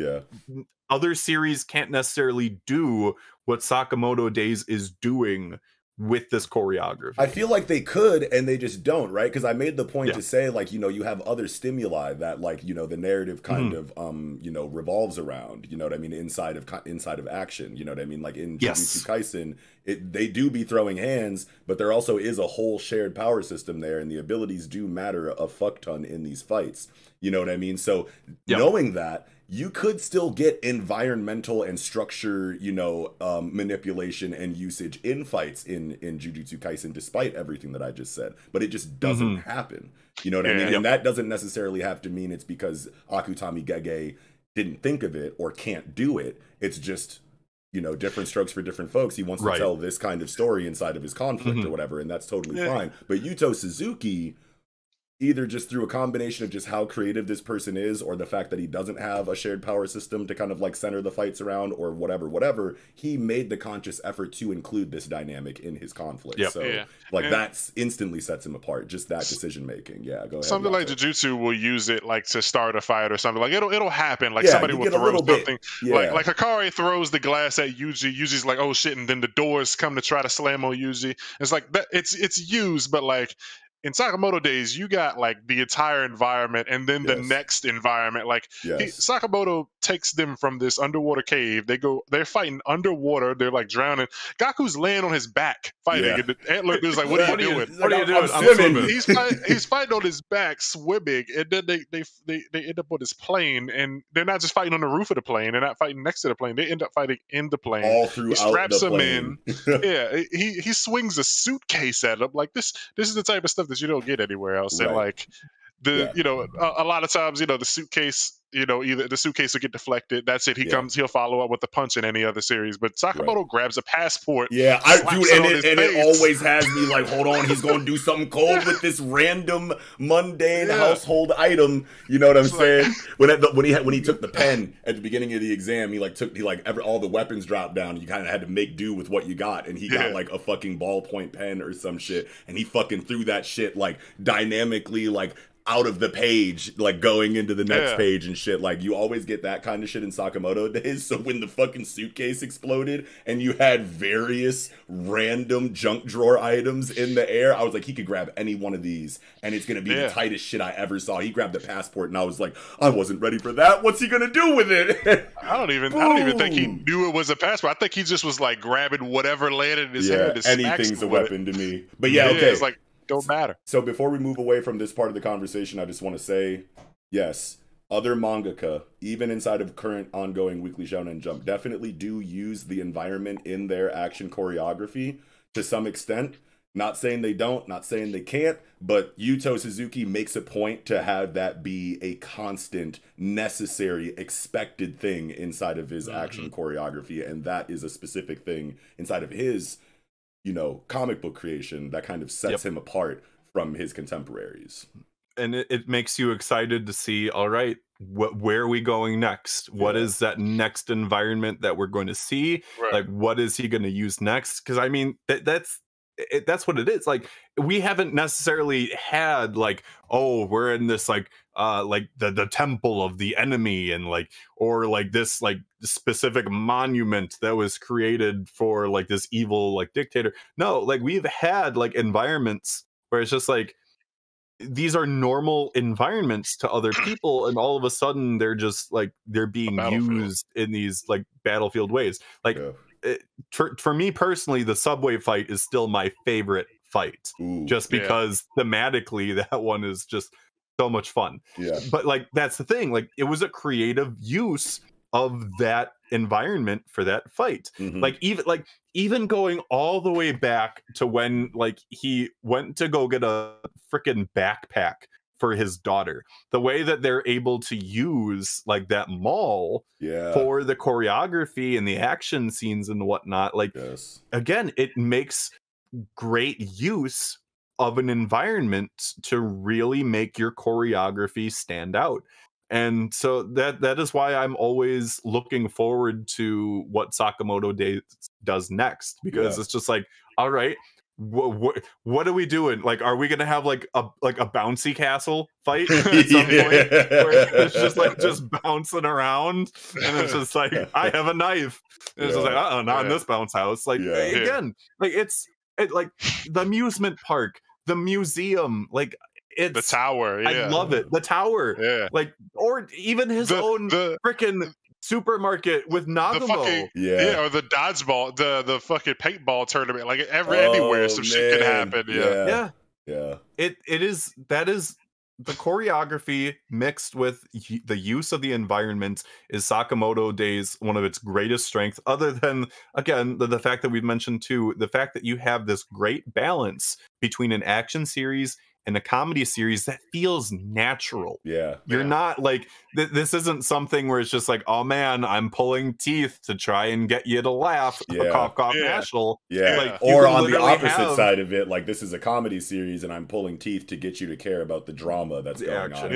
other series can't necessarily do what Sakamoto Days is doing with this choreography. I feel like they could and they just don't, right? Because I made the point to say, like, you know, you have other stimuli that, like, you know, the narrative kind of you know, revolves around, you know what I mean, inside of action, you know what I mean? Like in Jujutsu Kaisen, they do be throwing hands, but there also is a whole shared power system there, and the abilities do matter a fuck ton in these fights. You know what I mean? So knowing that, you could still get environmental and structure, you know, manipulation and usage in fights in Jujutsu Kaisen, despite everything that I just said. But it just doesn't happen. You know what I mean? And that doesn't necessarily have to mean it's because Akutami Gege didn't think of it or can't do it. It's just, you know, different strokes for different folks. He wants to tell this kind of story inside of his conflict or whatever, and that's totally fine. But Yuto Suzuki, either just through a combination of just how creative this person is or the fact that he doesn't have a shared power system to kind of like center the fights around or whatever, he made the conscious effort to include this dynamic in his conflict. So like that's instantly sets him apart, just that decision making. Go ahead. Something like Jujutsu will use it like to start a fight or something. Like it'll happen. Like somebody will throw something. Like Hikari throws the glass at Yuji. Yuji's like, oh shit, and then the doors come to try to slam on Yuji. It's like that it's used, but like in Sakamoto Days, you got like the entire environment and then the next environment. Like Sakamoto takes them from this underwater cave. They're fighting underwater. They're like drowning. Gaku's laying on his back fighting. And the antler dude's like, what are you doing? What are you doing? I'm swimming. He's fighting on his back, swimming. And then they end up on this plane. And they're not just fighting on the roof of the plane. They're not fighting next to the plane. They end up fighting in the plane. All throughout he straps the him plane. in. He swings a suitcase at him. Like this is the type of stuff that you don't get anywhere else. And like you know, a lot of times, you know, the suitcase, either the suitcase will get deflected. That's it. He'll follow up with a punch in any other series. But Sakamoto grabs a passport. Yeah, it always has me like, hold on, he's going to do something cold with this random mundane household item. You know what I'm saying? When he took the pen at the beginning of the exam, all the weapons dropped down. You kind of had to make do with what you got, and he got like a fucking ballpoint pen or some shit, and he fucking threw that shit like dynamically like out of the page, like going into the next page and shit. Like, you always get that kind of shit in Sakamoto Days. So when the fucking suitcase exploded and you had various random junk drawer items in the air, I was like, he could grab any one of these and it's gonna be the tightest shit I ever saw. He grabbed the passport and I was like, I wasn't ready for that. What's he gonna do with it? I don't even think he knew it was a passport. I think he just was like grabbing whatever landed in his hand. Anything's a weapon to me. But okay. It's like, don't matter. So before we move away from this part of the conversation, I just want to say, yes, other mangaka, even inside of current ongoing Weekly Shonen Jump, definitely do use the environment in their action choreography to some extent. Not saying they don't, not saying they can't, but Yuto Suzuki makes a point to have that be a constant, necessary, expected thing inside of his action choreography, and that is a specific thing inside of his comic book creation that kind of sets him apart from his contemporaries. And it makes you excited to see, all right, where are we going next? What is that next environment that we're going to see? Right. Like, what is he going to use next? Because I mean, that's what it is. Like, we haven't necessarily had like, oh, we're in this like the temple of the enemy, and like, or like this like specific monument that was created for like this evil like dictator. No, like, we've had like environments where it's just like, these are normal environments to other people, and all of a sudden they're just like, they're being used in these like battlefield ways. Like, for me personally, the subway fight is still my favorite fight. Just because thematically that one is just so much fun. But like, that's the thing, like, it was a creative use of that environment for that fight. Like, even going all the way back to when like he went to go get a freaking backpack for his daughter, the way that they're able to use like that mall for the choreography and the action scenes and whatnot, like, again, it makes great use of an environment to really make your choreography stand out. And so that is why I'm always looking forward to what Sakamoto Days does next, because it's just like, all right, what are we doing? Like, are we gonna have like a bouncy castle fight at some point where it's just like just bouncing around and it's just like, I have a knife, and it's just like, not in this bounce house. Like, again, like, it's like the amusement park, the museum, like, it's the tower. I love it. The tower, like, or even his own freaking supermarket with Nagumo. Or the dodgeball, the fucking paintball tournament. Like, anywhere some shit can happen. That is the choreography mixed with the use of the environment is Sakamoto Days one of its greatest strengths, other than, again, the fact that we've mentioned too, the fact that you have this great balance between an action series and a comedy series that feels natural. You're not like, this isn't something where it's just like, oh man, I'm pulling teeth to try and get you to laugh. Cough, cough, national. Like, or on the opposite side of it, like, this is a comedy series and I'm pulling teeth to get you to care about the drama that's going on.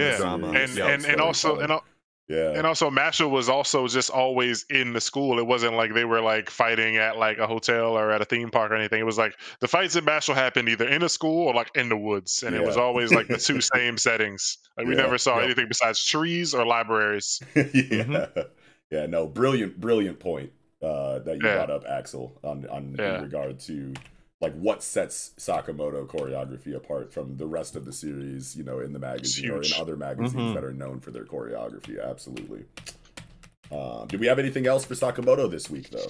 And also Mashal was also just always in the school. It wasn't like they were like fighting at like a hotel or at a theme park or anything. It was like the fights in Mashal happened either in a school or like in the woods, and it was always like the two same settings. Like, we never saw anything besides trees or libraries. No, brilliant point that you brought up, Axel, on in regard to like what sets Sakamoto choreography apart from the rest of the series, in the magazine or in other magazines that are known for their choreography. Absolutely. Did we have anything else for Sakamoto this week, though?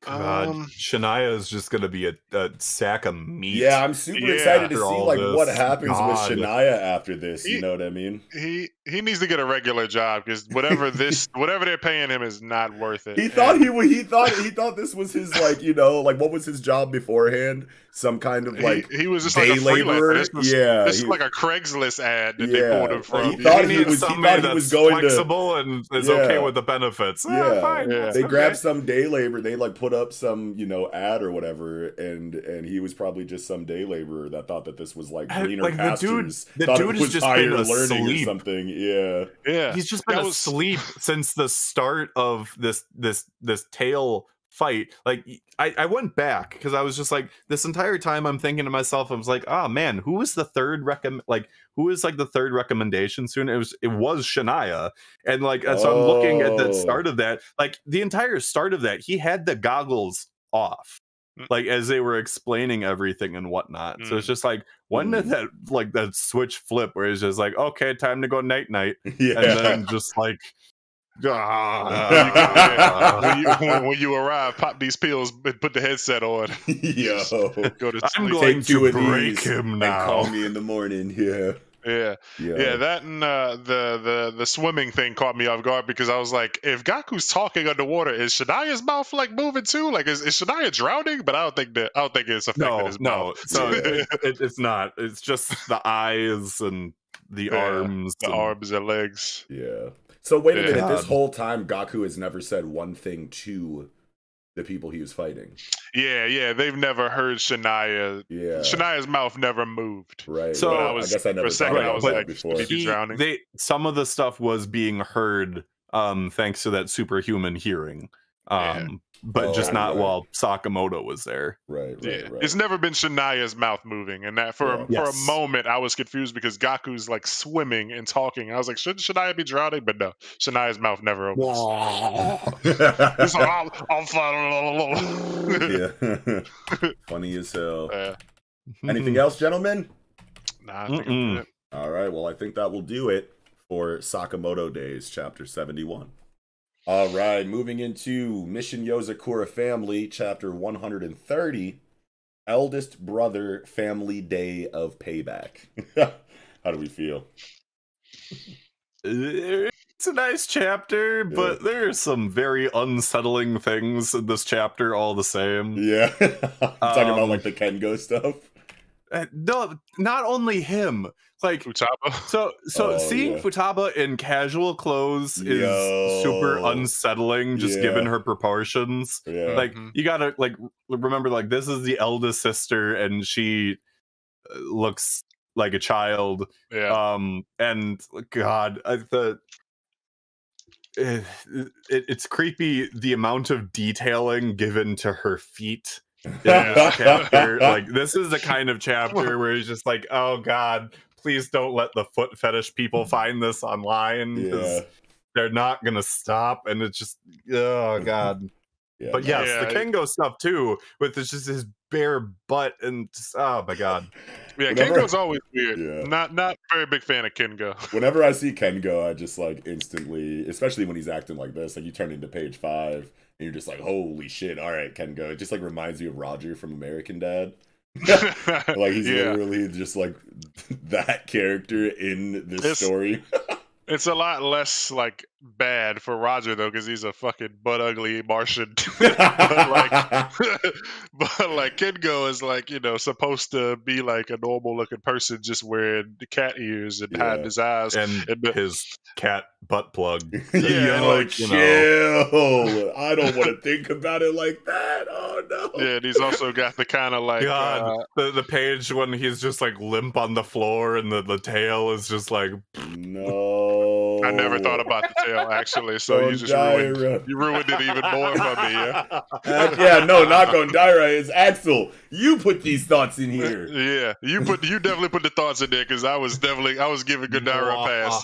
God, Shania is just gonna be a sack of meat. Yeah, I'm super excited to see like what happens God. with Shania after this. You know what I mean? He needs to get a regular job because whatever they're paying him is not worth it. He thought he thought this was his like what was his job beforehand? Some kind of like he was just day like a laborer. This is like a Craigslist ad that they pulled him from. He thought he was going flexible and is okay with the benefits. Yeah, fine. Yeah. They grabbed some day labor. They like put up some ad or whatever, and he was probably just some day laborer that thought that this was like greener pastures. The dude has just been learning asleep or something. Yeah. He's just been asleep since the start of this tail fight. Like I went back because I was just like, this entire time I'm thinking to myself, I was like, oh man, who is the third the third recommendation soon? It was Shania. And like so I'm looking at the start of that, like the entire start of that, he had the goggles off. Like as they were explaining everything and whatnot. So it's just like, when did that switch flip where it's just like, okay, time to go night night. Yeah. And then just like when you arrive, pop these pills and put the headset on. Yo, I'm going to break him now. And call me in the morning. Yeah, that and the swimming thing caught me off guard because I was like, if Gaku's talking underwater, is Shania's mouth like moving too? Like, is Shania drowning? But I don't think it's affecting his mouth. So it's not. It's just the eyes and the arms, arms and legs. Yeah. So wait a minute. This whole time, Gaku has never said one thing to the people he was fighting. Yeah. They've never heard Shania. Yeah. Shania's mouth never moved. Right. So I guess I never thought about that before. Drowning. Some of the stuff was being heard thanks to that superhuman hearing. But just not while Sakamoto was there. Right. It's never been Shania's mouth moving, and that for a moment I was confused because Gaku's like swimming and talking. I was like, should Shania be drowning? But no, Shania's mouth never opens. It's like, I'm yeah. Funny as hell. Anything else, gentlemen? Nah, I think I'm good. All right. Well, I think that will do it for Sakamoto Days, Chapter 71. All right, moving into Mission Yozakura Family, Chapter 130, Eldest Brother Family Day of Payback. How do we feel? It's a nice chapter, but there's some very unsettling things in this chapter all the same. Yeah. Talking about like the Kengo stuff? No, not only him. Like Futaba. So seeing Futaba in casual clothes is super unsettling, just given her proportions. Yeah. Like you gotta like remember, like this is the eldest sister, and she looks like a child. Yeah. And God, it's creepy the amount of detailing given to her feet. In this chapter. Like this is the kind of chapter where he's just like, oh God, please don't let the foot fetish people find this online because they're not gonna stop. And it's just, oh God. But yes, the Kengo stuff too, with just his bare butt and just, oh my God. Yeah, Kengo's always weird. Not very big fan of Kengo. Whenever I see Kengo, I just like instantly, especially when he's acting like this, like you turn into page 5 and you're just like, holy shit, all right, Kengo. It just like reminds you of Roger from American Dad. Like he's literally just like that character in this story. It's a lot less like bad for Roger though, because he's a fucking butt ugly Martian. but like Kengo is like, you know, supposed to be like a normal looking person, just wearing the cat ears and hiding his eyes and his cat butt plug. Like, chill. I don't want to think about it like that. Oh no. Yeah, and he's also got the kind of like the page when he's just like limp on the floor and the tail is just like no. I never thought about the tail actually, so you just ruined it even more for me. Yeah, no, not Gondaira. It's Axel. You put these thoughts in here. Yeah, you definitely put the thoughts in there because I was giving Gondaira a pass.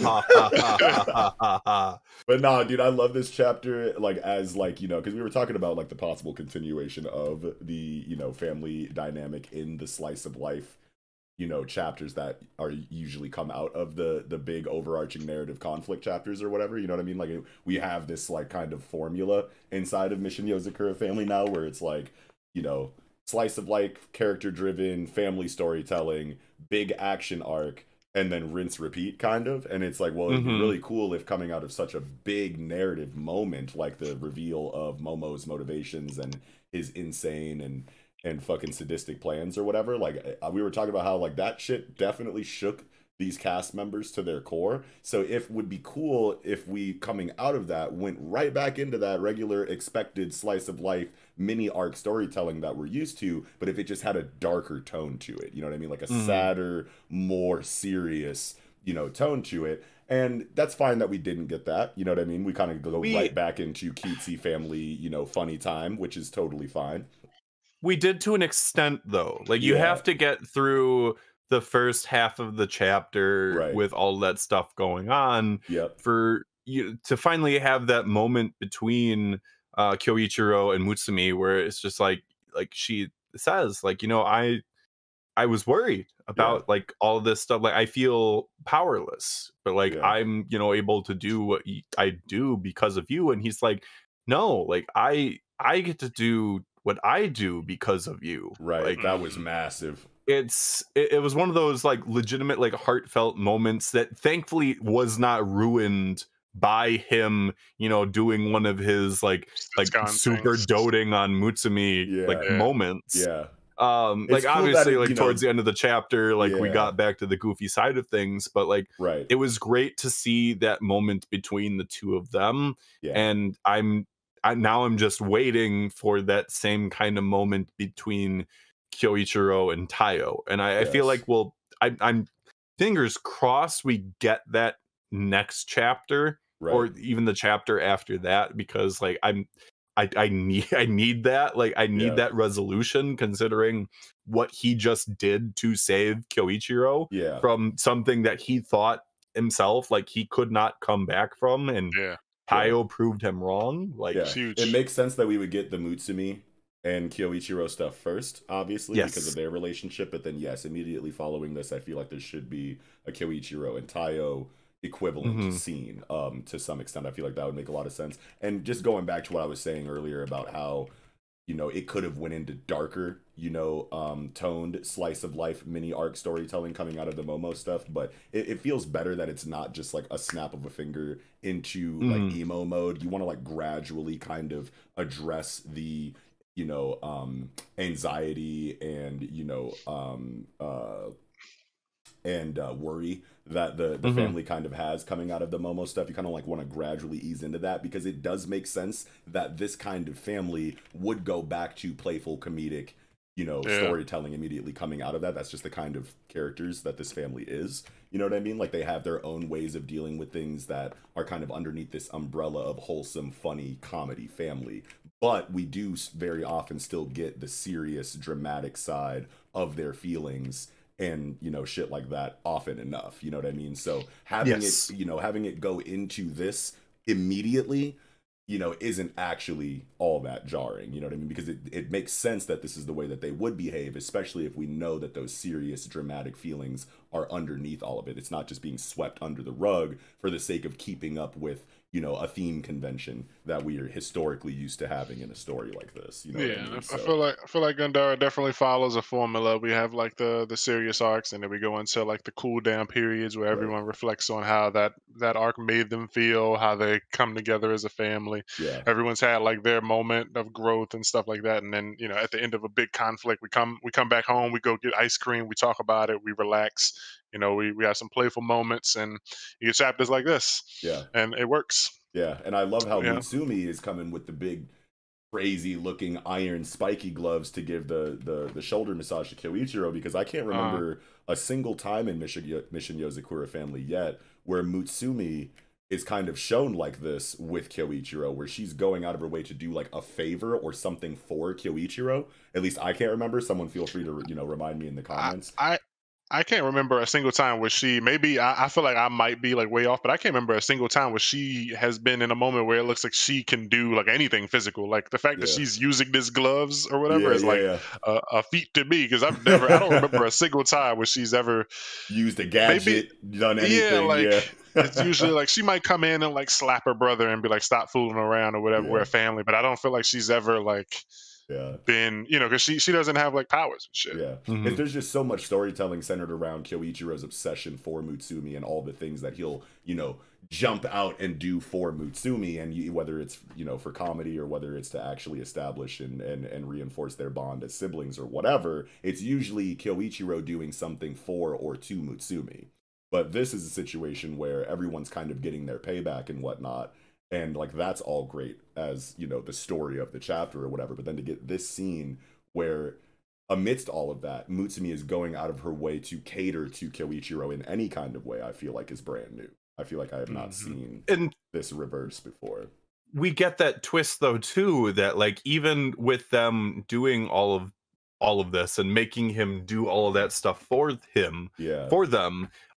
But nah, dude, I love this chapter. Like as like, you know, because we were talking about like the possible continuation of the, you know, family dynamic in the slice of life, you know, chapters that are usually come out of the big overarching narrative conflict chapters or whatever, you know what I mean? Like we have this like kind of formula inside of Mission Yozakura Family now where it's like, you know, slice of life, character driven, family storytelling, big action arc, and then rinse repeat kind of. And it's like, well, it'd be really cool if coming out of such a big narrative moment like the reveal of Momo's motivations and his insane and fucking sadistic plans or whatever, like we were talking about how like that shit definitely shook these cast members to their core. So if would be cool if we coming out of that went right back into that regular expected slice of life mini arc storytelling that we're used to, but if it just had a darker tone to it, you know what I mean, like a sadder, more serious, you know, tone to it. And that's fine that we didn't get that, you know what I mean? We kind of go right back into cutesy family, you know, funny time, which is totally fine. We did to an extent though. Like you have to get through the first half of the chapter with all that stuff going on for you to finally have that moment between Kyoichiro and Mutsumi where it's just like she says like, you know, I was worried about like all of this stuff. Like I feel powerless, but like I'm, you know, able to do what I do because of you. And he's like, no, like I get to do what I do because of you. Right. Like that was massive. It was one of those like legitimate, like heartfelt moments that thankfully was not ruined by him, you know, doing one of his like super doting on Mutsumi like moments. Yeah. Like cool obviously that like towards the end of the chapter, like we got back to the goofy side of things, but like it was great to see that moment between the two of them. And I'm just waiting for that same kind of moment between Kyoichiro and Taiyo. And I feel like, well, I'm fingers crossed we get that next chapter or even the chapter after that, because like I need that. Like I need that resolution, considering what he just did to save Kyoichiro from something that he thought himself like he could not come back from, and Taiyo proved him wrong. Like it makes sense that we would get the Mutsumi and Kyoichiro stuff first, obviously, because of their relationship. But then, immediately following this, I feel like there should be a Kyoichiro and Taiyo equivalent scene to some extent. I feel like that would make a lot of sense. And just going back to what I was saying earlier about how, you know, it could have went into darker, you know, toned slice of life mini arc storytelling coming out of the Momo stuff, but it feels better that it's not just like a snap of a finger into like emo mode. You want to like gradually kind of address the, you know, anxiety and, you know, worry that the family kind of has coming out of the Momo stuff. You kind of like want to gradually ease into that, because it does make sense that this kind of family would go back to playful comedic, you know, storytelling immediately coming out of that. That's just the kind of characters that this family is. You know what I mean? Like they have their own ways of dealing with things that are kind of underneath this umbrella of wholesome, funny comedy family. But we do very often still get the serious, dramatic side of their feelings and, you know, shit like that often enough. You know what I mean? So having it, you know, having it go into this immediately, you know, isn't actually all that jarring. You know what I mean? Because it makes sense that this is the way that they would behave, especially if we know that those serious, dramatic feelings are underneath all of it. It's not just being swept under the rug for the sake of keeping up with, you know, a theme convention that we are historically used to having in a story like this. You know what I mean? So, I feel like Gundara definitely follows a formula. We have like the serious arcs, and then we go into like the cool down periods where everyone reflects on how that arc made them feel, how they come together as a family. Everyone's had like their moment of growth and stuff like that. And then, you know, at the end of a big conflict, we come back home, we go get ice cream, we talk about it, we relax. You know, we have some playful moments, and you get chapters like this. And it works. And I love how Mutsumi is coming with the big, crazy looking iron spiky gloves to give the shoulder massage to Kyoichiro, because I can't remember a single time in Mission Yozakura Family yet where Mutsumi is kind of shown like this with Kyoichiro, where she's going out of her way to do like a favor or something for Kyoichiro. At least I can't remember. Someone feel free to, you know, remind me in the comments. I can't remember a single time where she, maybe I feel like I might be like way off, but I can't remember a single time where she has been in a moment where it looks like she can do like anything physical. Like the fact that she's using these gloves or whatever is like a feat to me, because I don't remember a single time where she's ever used a gadget, done anything. It's usually like she might come in and like slap her brother and be like, stop fooling around or whatever. We're a family, but I don't feel like she's ever like been, because she doesn't have like powers and shit. And there's just so much storytelling centered around Kyoichiro's obsession for Mutsumi and all the things that he'll jump out and do for Mutsumi, and whether it's for comedy or whether it's to actually establish and reinforce their bond as siblings or whatever, it's usually Kyoichiro doing something for or to Mutsumi. But this is a situation where everyone's kind of getting their payback and whatnot. And like that's all great as the story of the chapter or whatever, but then to get this scene where amidst all of that, Mutsumi is going out of her way to cater to Kyoichiro in any kind of way, I feel like is brand new. I feel like I have not seen this reverse before. We get that twist though too, that like even with them doing all of this and making him do all of that stuff for them,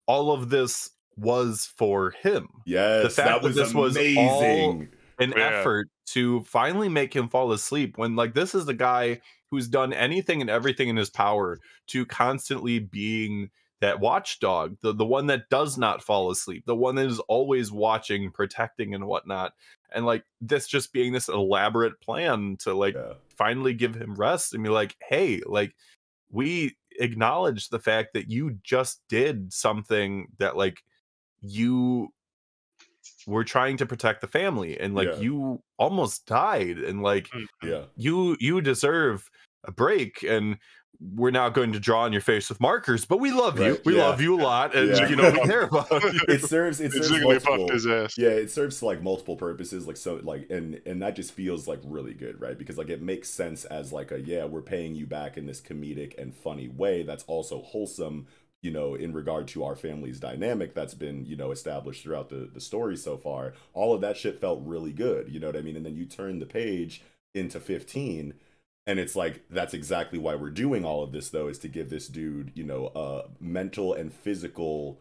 all of this was for him. Yes, the fact that this amazing. Was all an effort to finally make him fall asleep, when like this is the guy who's done anything and everything in his power to constantly being that watchdog, the one that does not fall asleep, the one that is always watching, protecting and whatnot, and like this just being this elaborate plan to like finally give him rest and be like, hey, like we acknowledge the fact that you just did something that like you were trying to protect the family, and like you almost died, and like you deserve a break, and we're not going to draw on your face with markers, but we love you. We love you a lot, and we care about you. It serves multiple, his ass. It serves like multiple purposes, like so like and that just feels like really good, right? Because like it makes sense as like we're paying you back in this comedic and funny way that's also wholesome, in regard to our family's dynamic that's been, established throughout the story so far. All of that shit felt really good, you know what I mean? And then you turn the page into 15, and it's like, that's exactly why we're doing all of this, though, is to give this dude, mental and physical,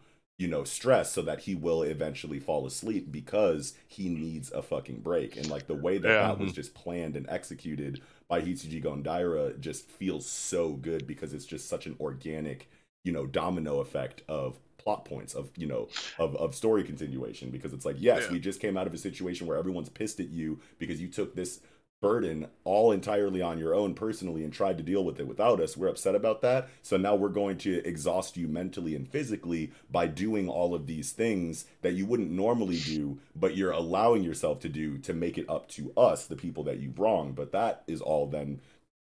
stress so that he will eventually fall asleep because he needs a fucking break. And like the way that was just planned and executed by Hitsuji Gondaira just feels so good, because it's just such an organic, domino effect of plot points of story continuation, because it's like, we just came out of a situation where everyone's pissed at you because you took this burden all entirely on your own personally and tried to deal with it without us. We're upset about that, so now we're going to exhaust you mentally and physically by doing all of these things that you wouldn't normally do, but you're allowing yourself to do to make it up to us, the people that you've wronged. But that is all then,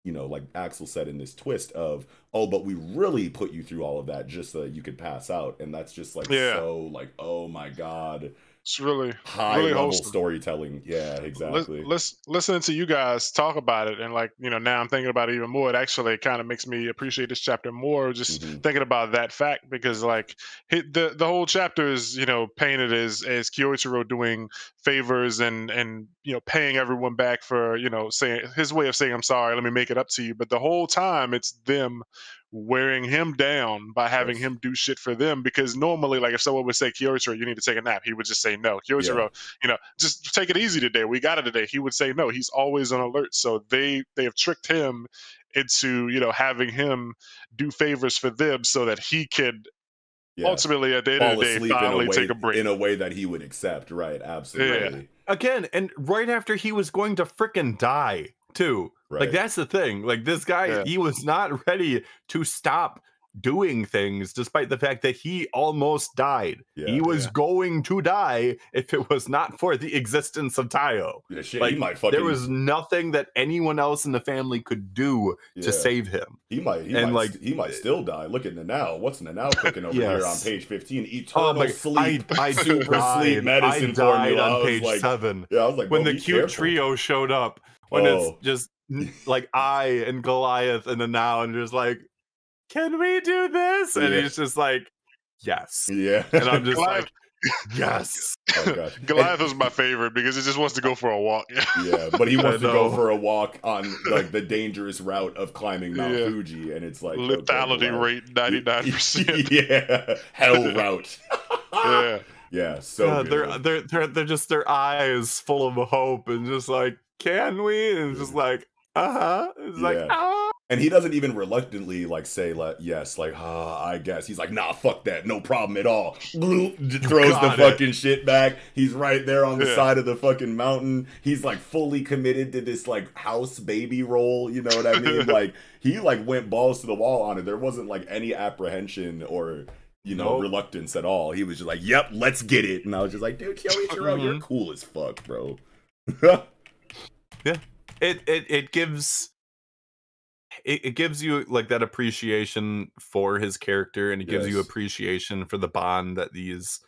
like Axel said in this twist of, but we really put you through all of that just so that you could pass out. And that's just like so like, oh my God. It's really high really level wholesome storytelling. Yeah, exactly. Listening to you guys talk about it, and like now I'm thinking about it even more. It actually kind of makes me appreciate this chapter more. Just thinking about that fact, because like the whole chapter is painted as Kyoichiro doing favors and paying everyone back for saying his way of saying I'm sorry. Let me make it up to you. But the whole time it's them wearing him down by having him do shit for them, because normally, like, if someone would say, Kyoichiro, you need to take a nap, he would just say no. Kyoichiro, just take it easy today, we got it today, he would say no. He's always on alert. So they have tricked him into having him do favors for them so that he could ultimately at the end of the day finally take a break in a way that he would accept. Right, absolutely. Again, and right after he was going to frickin' die too. Right. Like that's the thing. Like this guy, he was not ready to stop doing things, despite the fact that he almost died. He was going to die if it was not for the existence of Taiyo. Like, there was nothing that anyone else in the family could do to save him. He might still die. Look at Nanao. What's Nanao cooking over here on page 15? Eternal sleep. I do sleep medicine formula. On page 7. Yeah, I was like, when the cute trio showed up, when it's just like I and Goliath and Nanao, and just like, can we do this? And he's just like, yes. Yeah. And I'm just like, Yes. Oh gosh. Goliath was my favorite because he just wants to go for a walk. Yeah, but he wants to go for a walk on like the dangerous route of climbing Mount Fuji, and it's like lethality rate 99%. Yeah, hell route. Yeah. Yeah, so they're just their eyes full of hope and just like, can we? And it's just like, it's like, and he doesn't even reluctantly like say like yes, like I guess. He's like, nah, fuck that, no problem at all. Bloop, throws the fucking shit back. He's right there on the side of the fucking mountain. He's like fully committed to this like house baby role, you know what I mean? Like he like went balls to the wall on it. There wasn't like any apprehension or reluctance at all. He was just like, yep, let's get it. And I was just like, dude, Kyoichiro, you're cool as fuck, bro. Yeah. It gives you like that appreciation for his character, and it gives you appreciation for the bond that these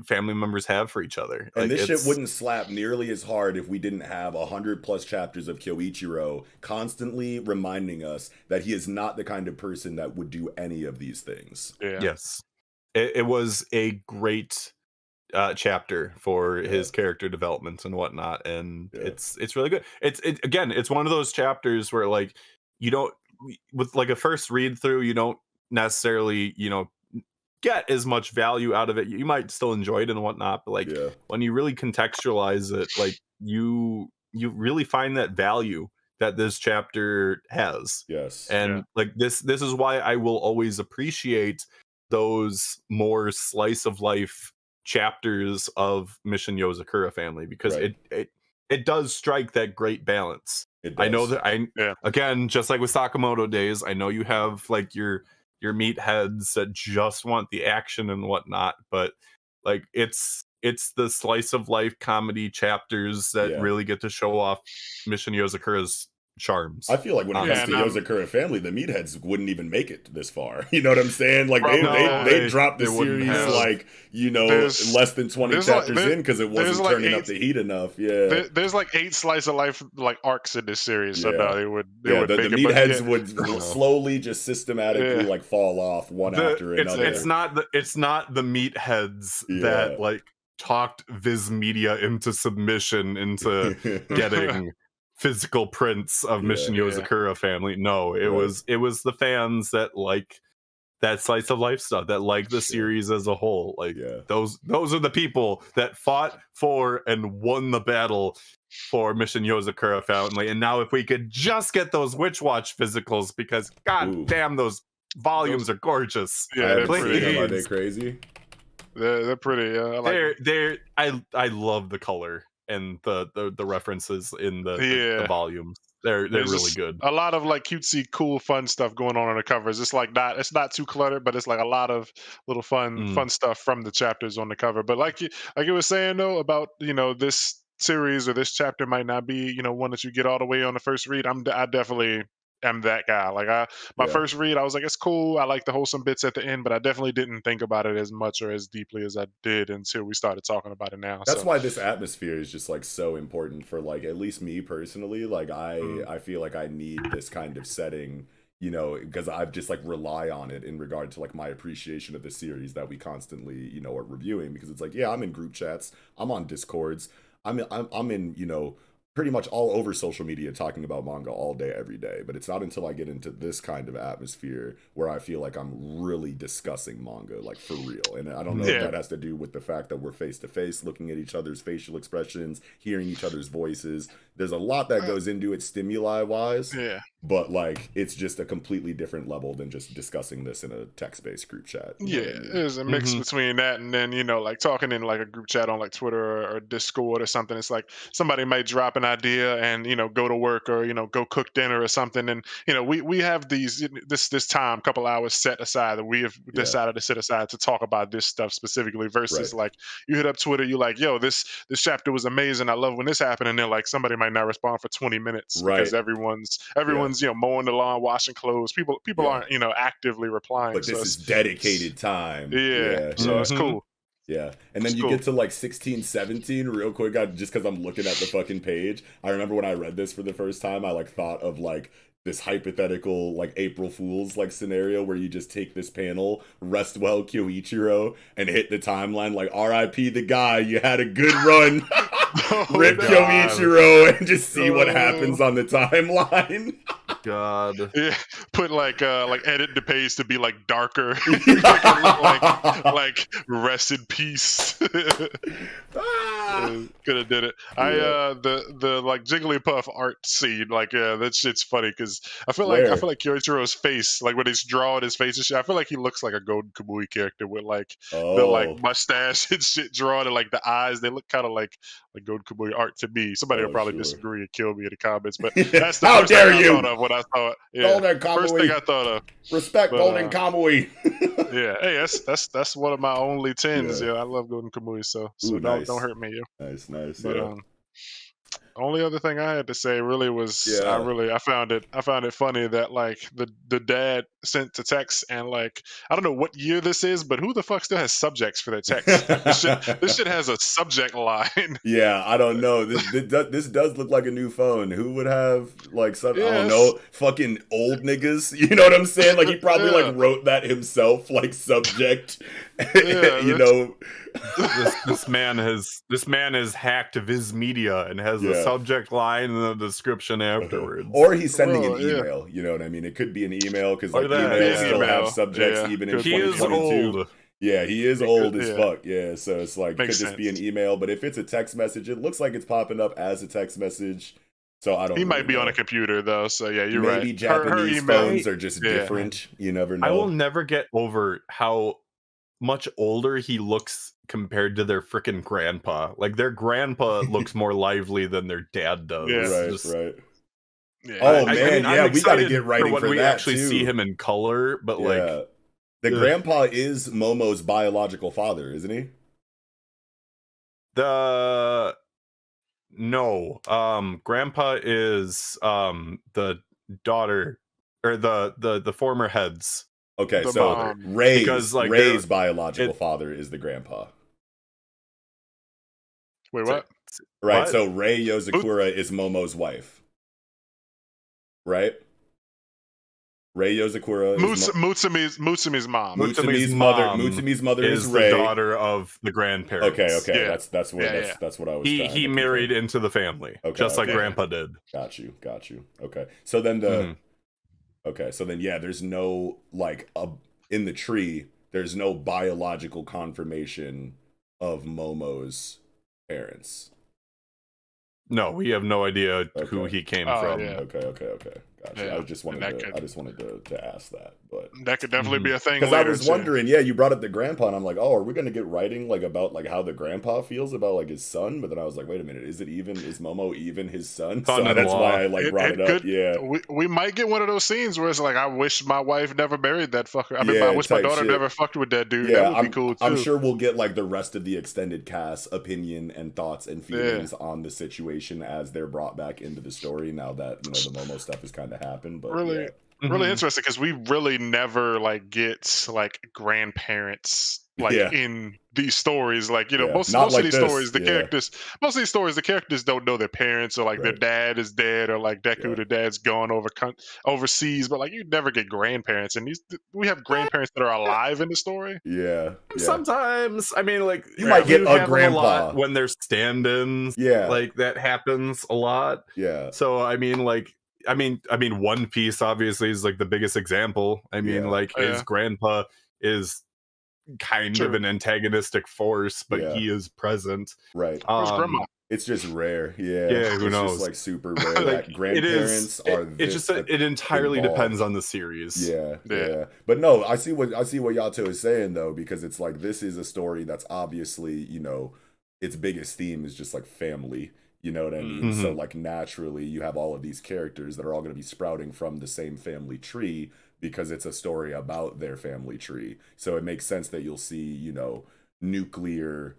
family members have for each other. And like, this shit wouldn't slap nearly as hard if we didn't have 100+ chapters of Kyoichiro constantly reminding us that he is not the kind of person that would do any of these things. Yeah. Yes. It was a great chapter for his character development and whatnot, and it's really good. It's one of those chapters where like you don't, with like a first read through, you don't necessarily get as much value out of it. You might still enjoy it and whatnot, but like when you really contextualize it, like you really find that value that this chapter has. And like this is why I will always appreciate those more slice of life chapters of Mission Yozakura Family, because it does strike that great balance. I know that again, just like with Sakamoto Days, I know you have like your meatheads that just want the action and whatnot, but like it's the slice of life comedy chapters that really get to show off Mission Yozakura's charms. I feel like when it comes to Yozakura Family, the meatheads wouldn't even make it this far. You know what I'm saying? Like they dropped the series like less than 20 chapters in because it wasn't turning up the heat enough. There's like 8 slice of life like arcs in this series, so no, they would the meatheads would slowly just systematically like fall off one after another. It's not the meatheads that like talked Viz Media into submission, into getting physical prints of Mission Yozakura Family. No, it was the fans that like that slice of life stuff, that like the series as a whole. Like those are the people that fought for and won the battle for Mission Yozakura Family. And now if we could just get those Witch Watch physicals, because god damn, those volumes are gorgeous. Are they crazy? They're pretty. I love the color and the references in the volumes. They're really good. A lot of like cutesy, cool, fun stuff going on the covers. It's like it's not too cluttered, but it's like a lot of little fun stuff from the chapters on the cover. But like you were saying though about this series or this chapter might not be one that you get all the way on the first read. I definitely am that guy. Like my first read, I was like, it's cool. I like the wholesome bits at the end, but I definitely didn't think about it as much or as deeply as I did until we started talking about it now. That's why this atmosphere is just like so important for like at least me personally. Like I feel like I need this kind of setting, because I just like rely on it in regard to like my appreciation of the series that we constantly are reviewing, because it's like I'm in group chats, I'm on Discords, I'm in pretty much all over social media talking about manga all day, every day. But it's not until I get into this kind of atmosphere where I feel like I'm really discussing manga, like for real. And I don't know if that has to do with the fact that we're face to face, looking at each other's facial expressions, hearing each other's voices. There's a lot that goes into it stimuli wise. But like it's just a completely different level than just discussing this in a text-based group chat. There's a mix between that and then like talking in like a group chat on like Twitter or Discord or something. It's like somebody might drop an idea and go to work or go cook dinner or something, and we have this time, couple hours set aside that we have decided to set aside to talk about this stuff specifically, versus like you hit up Twitter, you like, yo, this chapter was amazing, I love when this happened, and then like somebody might not respond for 20 minutes because everyone's mowing the lawn, washing clothes. People aren't actively replying. But this is dedicated time. So it's cool. And then you get to like 16, 17 real quick, just because I'm looking at the fucking page. I remember when I read this for the first time, I like thought of like this hypothetical like April Fool's like scenario where you just take this panel, rest well Kyoichiro, and hit the timeline like R.I.P. the guy, you had a good run. Rip Kyoichiro and just see what happens on the timeline. God. Yeah, put like edit the page to be like darker. like rest in peace. Could have did it. Yeah. The like Jigglypuff art scene, like that shit's funny because I feel like Kyoichiro's face, like when he's drawing his face and shit, I feel like he looks like a Golden Kamui character with like the like mustache and shit drawn, and like the eyes, they look kind of like Golden Kamui art to me. Somebody will probably disagree and kill me in the comments, but that's the first thing I thought of when I saw it. Yeah, Golden Kamui. First thing I thought of. Respect Golden Kamui. Yeah, hey, that's one of my only 10s. Yeah, I love Golden Kamui, so Ooh, don't hurt me. Yeah. Nice. But only other thing I had to say really was I found it funny that like the dad sent a text and like I don't know what year this is, but who the fuck still has subjects for their text? This shit has a subject line. Yeah, I don't know. This does look like a new phone. Who would have like I don't know, fucking old niggas? You know what I'm saying? Like he probably like wrote that himself, like subject. You know. This man has hacked Viz Media and has a subject line and a description afterwards. Or he's sending an email. You know what I mean? It could be an email because like emails still have subjects even in 2022. He is old. Yeah, he is old as fuck. Yeah, so it's like Makes could just be an email, but if it's a text message, it looks like it's popping up as a text message. So I don't. He might be on a computer though. So yeah, you're right. Maybe Japanese phones are just different. You never know. I will never get over how much older he looks compared to their freaking grandpa. Like their grandpa looks more lively than their dad does. Yeah, right. Yeah. Oh man, we got to get writing for when we that actually too. See him in color, but like the grandpa is Momo's biological father, isn't he? Grandpa is the daughter or the former heads. Okay, the so mom. Ray's biological father is the grandpa. Wait, what? Right, what? so Rei Yozakura is Momo's wife. Right? Rei Yozakura is Mutsumi's mom. Mutsumi's mother is Rei. The daughter of the grandparents. Okay. Yeah. That's what I was He married into the family. Just like grandpa did. Got you. Okay. So then there's no like in the tree, there's no biological confirmation of Momo's parents. No, we have no idea who he came from. Yeah. Okay. Gotcha. Yeah. I just wanted to ask that, but that could definitely be a thing. Because I was wondering, you brought up the grandpa, and I'm like, oh, are we gonna get writing like about like how the grandpa feels about like his son? But then I was like, wait a minute, is Momo even his son? So that's why I like brought it up. Yeah, we might get one of those scenes where it's like, I wish my wife never married that fucker. I mean, I wish my daughter never fucked with that dude. Yeah, that would be cool too. I'm sure we'll get like the rest of the extended cast opinion and thoughts and feelings on the situation as they're brought back into the story. Now that the Momo stuff has kind of happened, but really interesting because we really never like get like grandparents like in these stories. Like most of these stories, the characters don't know their parents, or like their dad is dead, or like Deku, the dad's gone overseas. But like you never get grandparents, and we have grandparents that are alive in the story. Yeah. Sometimes, I mean, like you might get a grandpa when they're stand-ins. Yeah, like that happens a lot. Yeah. So I mean, like. I mean, One Piece obviously is like the biggest example. I mean, like his grandpa is kind of an antagonistic force, but he is present. Right. Where's grandma? It's just rare. Yeah. Yeah. Who knows? Just like super rare. Like grandparents are. It entirely depends on the series. Yeah. But no, I see what Yato is saying though, because it's like this is a story that's obviously its biggest theme is just like family. You know what I mean? So like naturally you have all of these characters that are all going to be sprouting from the same family tree because it's a story about their family tree. So it makes sense that you'll see, nuclear,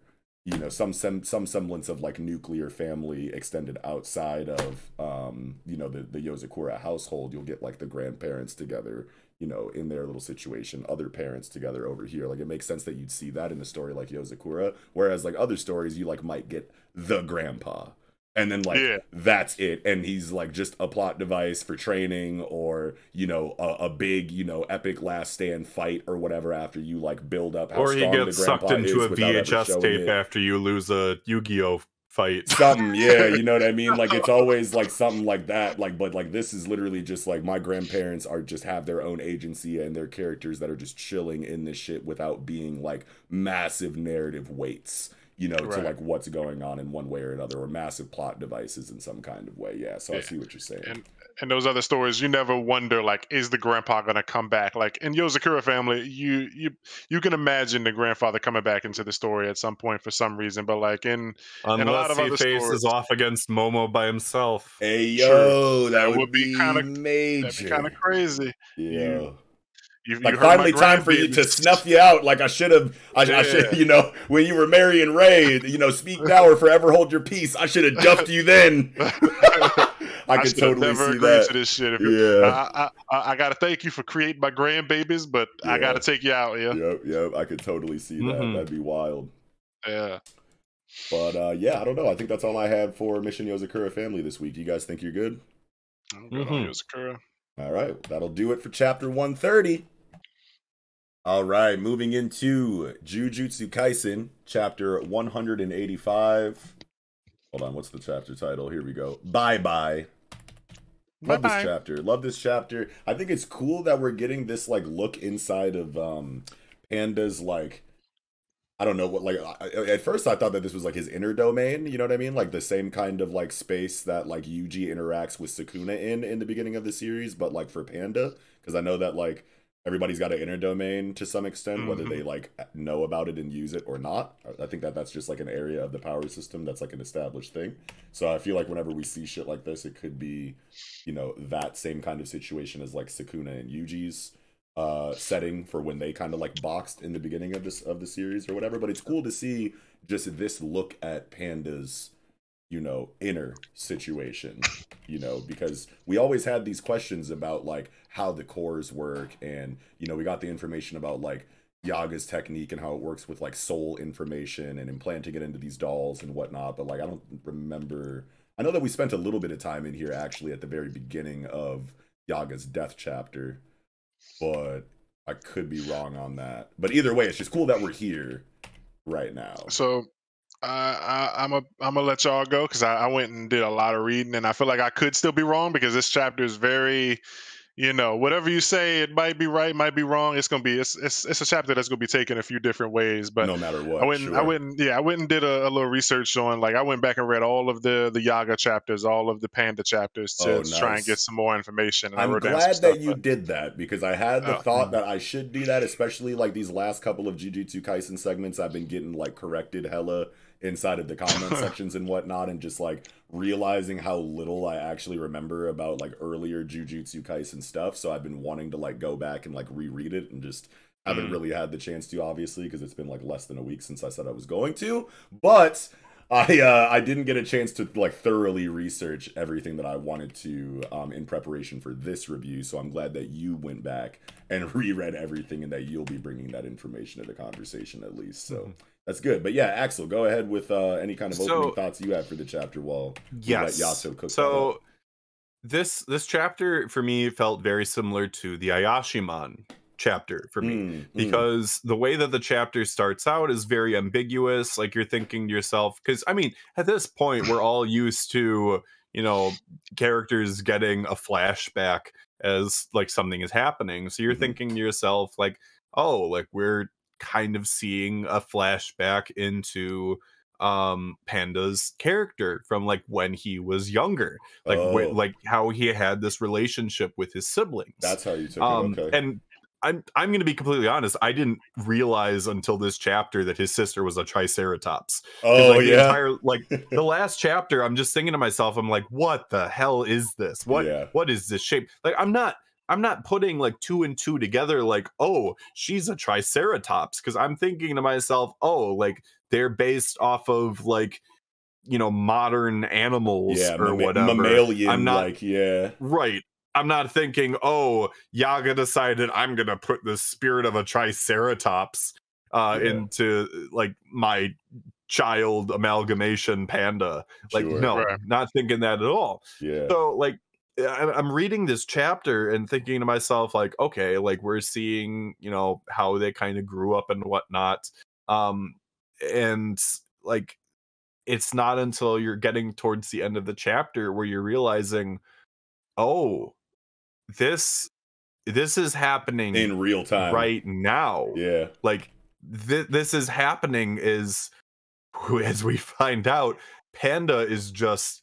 some semblance of like nuclear family extended outside of, the Yozakura household. You'll get like the grandparents together, in their little situation, other parents together over here. Like it makes sense that you'd see that in a story like Yozakura. Whereas like other stories, you like might get the grandpa. And then like that's it, and he's like just a plot device for training, or you know, a big, you know, epic last stand fight or whatever after you like build up how or strong he gets the grandpa sucked into a is VHS tape after you lose a Yu-Gi-Oh fight. Something, yeah, you know what I mean? Like it's always like something like that. Like, but like this is literally just like my grandparents are just have their own agency and their characters that are just chilling in this shit without being like massive narrative weights, you know, to like what's going on in one way or another, or massive plot devices in some kind of way. Yeah, so I see what you're saying. And those other stories, you never wonder like, is the grandpa gonna come back? Like in Yozakura family, you can imagine the grandfather coming back into the story at some point for some reason. But like in a lot of he other faces stories, off against Momo by himself. Hey yo, that would be kind of major. That'd be kind of crazy. Yeah. You like finally time for you to snuff you out. Like I should have, I should, you know, when you were marrying Ray, you know, speak now or forever hold your peace. I should have duffed you then. I could totally never see agreed that. To this shit. I gotta thank you for creating my grandbabies, but I gotta take you out. Yep. I could totally see that. That'd be wild. Yeah. But yeah, I don't know. I think that's all I had for Mission Yozakura Family this week. You guys think you're good? I'm good on Yozakura. All right, that'll do it for chapter 130. All right, moving into Jujutsu Kaisen, chapter 185. Hold on, what's the chapter title? Here we go. Bye-bye. Love this chapter. Love this chapter. I think it's cool that we're getting this like look inside of Panda's like, I don't know what, like at first I thought that this was like his inner domain, you know what I mean? Like the same kind of like space that like Yuji interacts with Sukuna in the beginning of the series, but like for Panda, because I know that like everybody's got an inner domain to some extent, whether they like know about it and use it or not. I think that that's just like an area of the power system that's like an established thing. So I feel like whenever we see shit like this, it could be, you know, that same kind of situation as like Sukuna and Yuji's setting for when they kind of like boxed in the beginning of the series or whatever. But it's cool to see just this look at Panda's, you know, inner situation, you know, because we always had these questions about like how the cores work, and you know, we got the information about like Yaga's technique and how it works with like soul information and implanting it into these dolls and whatnot. But like I don't remember, I know that we spent a little bit of time in here actually at the very beginning of Yaga's death chapter, but I could be wrong on that. But either way, it's just cool that we're here right now. So I'm gonna let y'all go because I went and did a lot of reading, and I feel like I could still be wrong because this chapter is very, you know, whatever you say, it might be right, might be wrong. It's gonna be it's a chapter that's gonna be taken a few different ways. But no matter what, I went and did a little research on, like, I went back and read all of the Yaga chapters, all of the Panda chapters to try and get some more information. And I'm glad that you did that, because I had the thought that I should do that, especially like these last couple of Jujutsu Kaisen segments. I've been getting like corrected hella inside of the comment sections and whatnot, and just like realizing how little I actually remember about like earlier Jujutsu Kaisen stuff. So I've been wanting to like go back and like reread it, and just haven't really had the chance to, obviously, because it's been like less than a week since I said I was going to. But I didn't get a chance to like thoroughly research everything that I wanted to in preparation for this review. So I'm glad that you went back and reread everything, and that you'll be bringing that information to the conversation at least. So that's good. But yeah, Axel, go ahead with any kind of opening thoughts you have for the chapter while you let Yato cook. So this chapter for me felt very similar to the Ayashimon chapter for me, because the way that the chapter starts out is very ambiguous. Like, you're thinking to yourself, because I mean, at this point we're all used to, you know, characters getting a flashback as like something is happening. So you're thinking to yourself like, oh, like we're kind of seeing a flashback into Panda's character from like when he was younger, like like how he had this relationship with his siblings. That's how you took it. Okay. And I'm going to be completely honest, I didn't realize until this chapter that his sister was a Triceratops. Oh, like the last chapter, I'm just thinking to myself, I'm like, what the hell is this? What is this shape? Like, I'm not putting like 2 and 2 together, like, oh, she's a Triceratops, because I'm thinking to myself, oh, like they're based off of like, you know, modern animals or whatever. Mammalian, I'm not, like, right. I'm not thinking, oh, Yaga decided I'm gonna put the spirit of a Triceratops into like my child amalgamation panda. Like, Sure. no, Right. not thinking that at all. Yeah. So like I'm reading this chapter and thinking to myself, like, okay, like we're seeing, you know, how they kind of grew up and whatnot. And like it's not until you're getting towards the end of the chapter where you're realizing, oh, this is happening in real time right now. Yeah. Like this is happening is, as we find out, Panda is just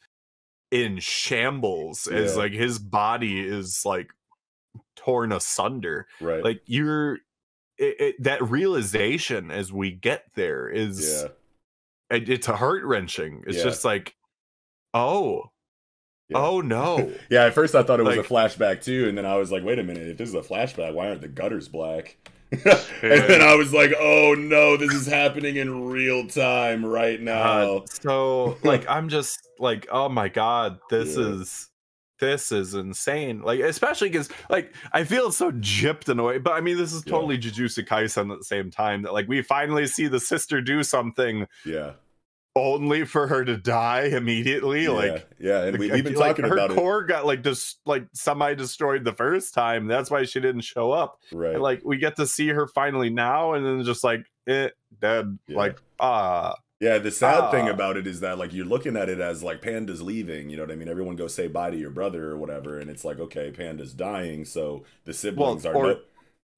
in shambles, as like his body is like torn asunder. Right. Like that realization as we get there is it's a heart-wrenching. It's just like, oh no. Yeah, at first I thought it was a flashback too, and then I was like, wait a minute, if this is a flashback, why aren't the gutters black? And then I was like, oh no, this is happening in real time right now. So like I'm just like, oh my god, this is insane. Like, especially because like I feel so gypped in a way, but I mean this is totally Jujutsu Kaisen at the same time, that like we finally see the sister do something only for her to die immediately. And we've been talking her about core got like just like semi-destroyed the first time. That's why she didn't show up. Right. And like we get to see her finally now, and then just like dead. Like yeah, the sad thing about it is that like you're looking at it as like Panda's leaving, you know what I mean? Everyone go say bye to your brother or whatever, and it's like, okay, Panda's dying, so the siblings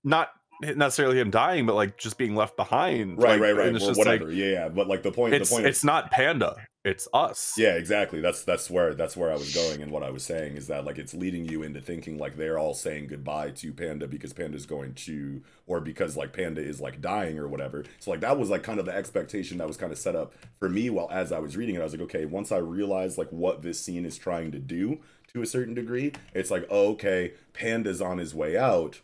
not necessarily him dying, but like just being left behind. Right. And it's or just whatever. Like, But like the point it's not Panda, it's us. Yeah, exactly. That's where I was going, and what I was saying is that like it's leading you into thinking like they're all saying goodbye to Panda because Panda's going to, or because like Panda is like dying or whatever. So like that was like kind of the expectation that was kind of set up for me while as I was reading it. I was like, okay, once I realized like what this scene is trying to do to a certain degree, it's like, oh, okay, Panda's on his way out.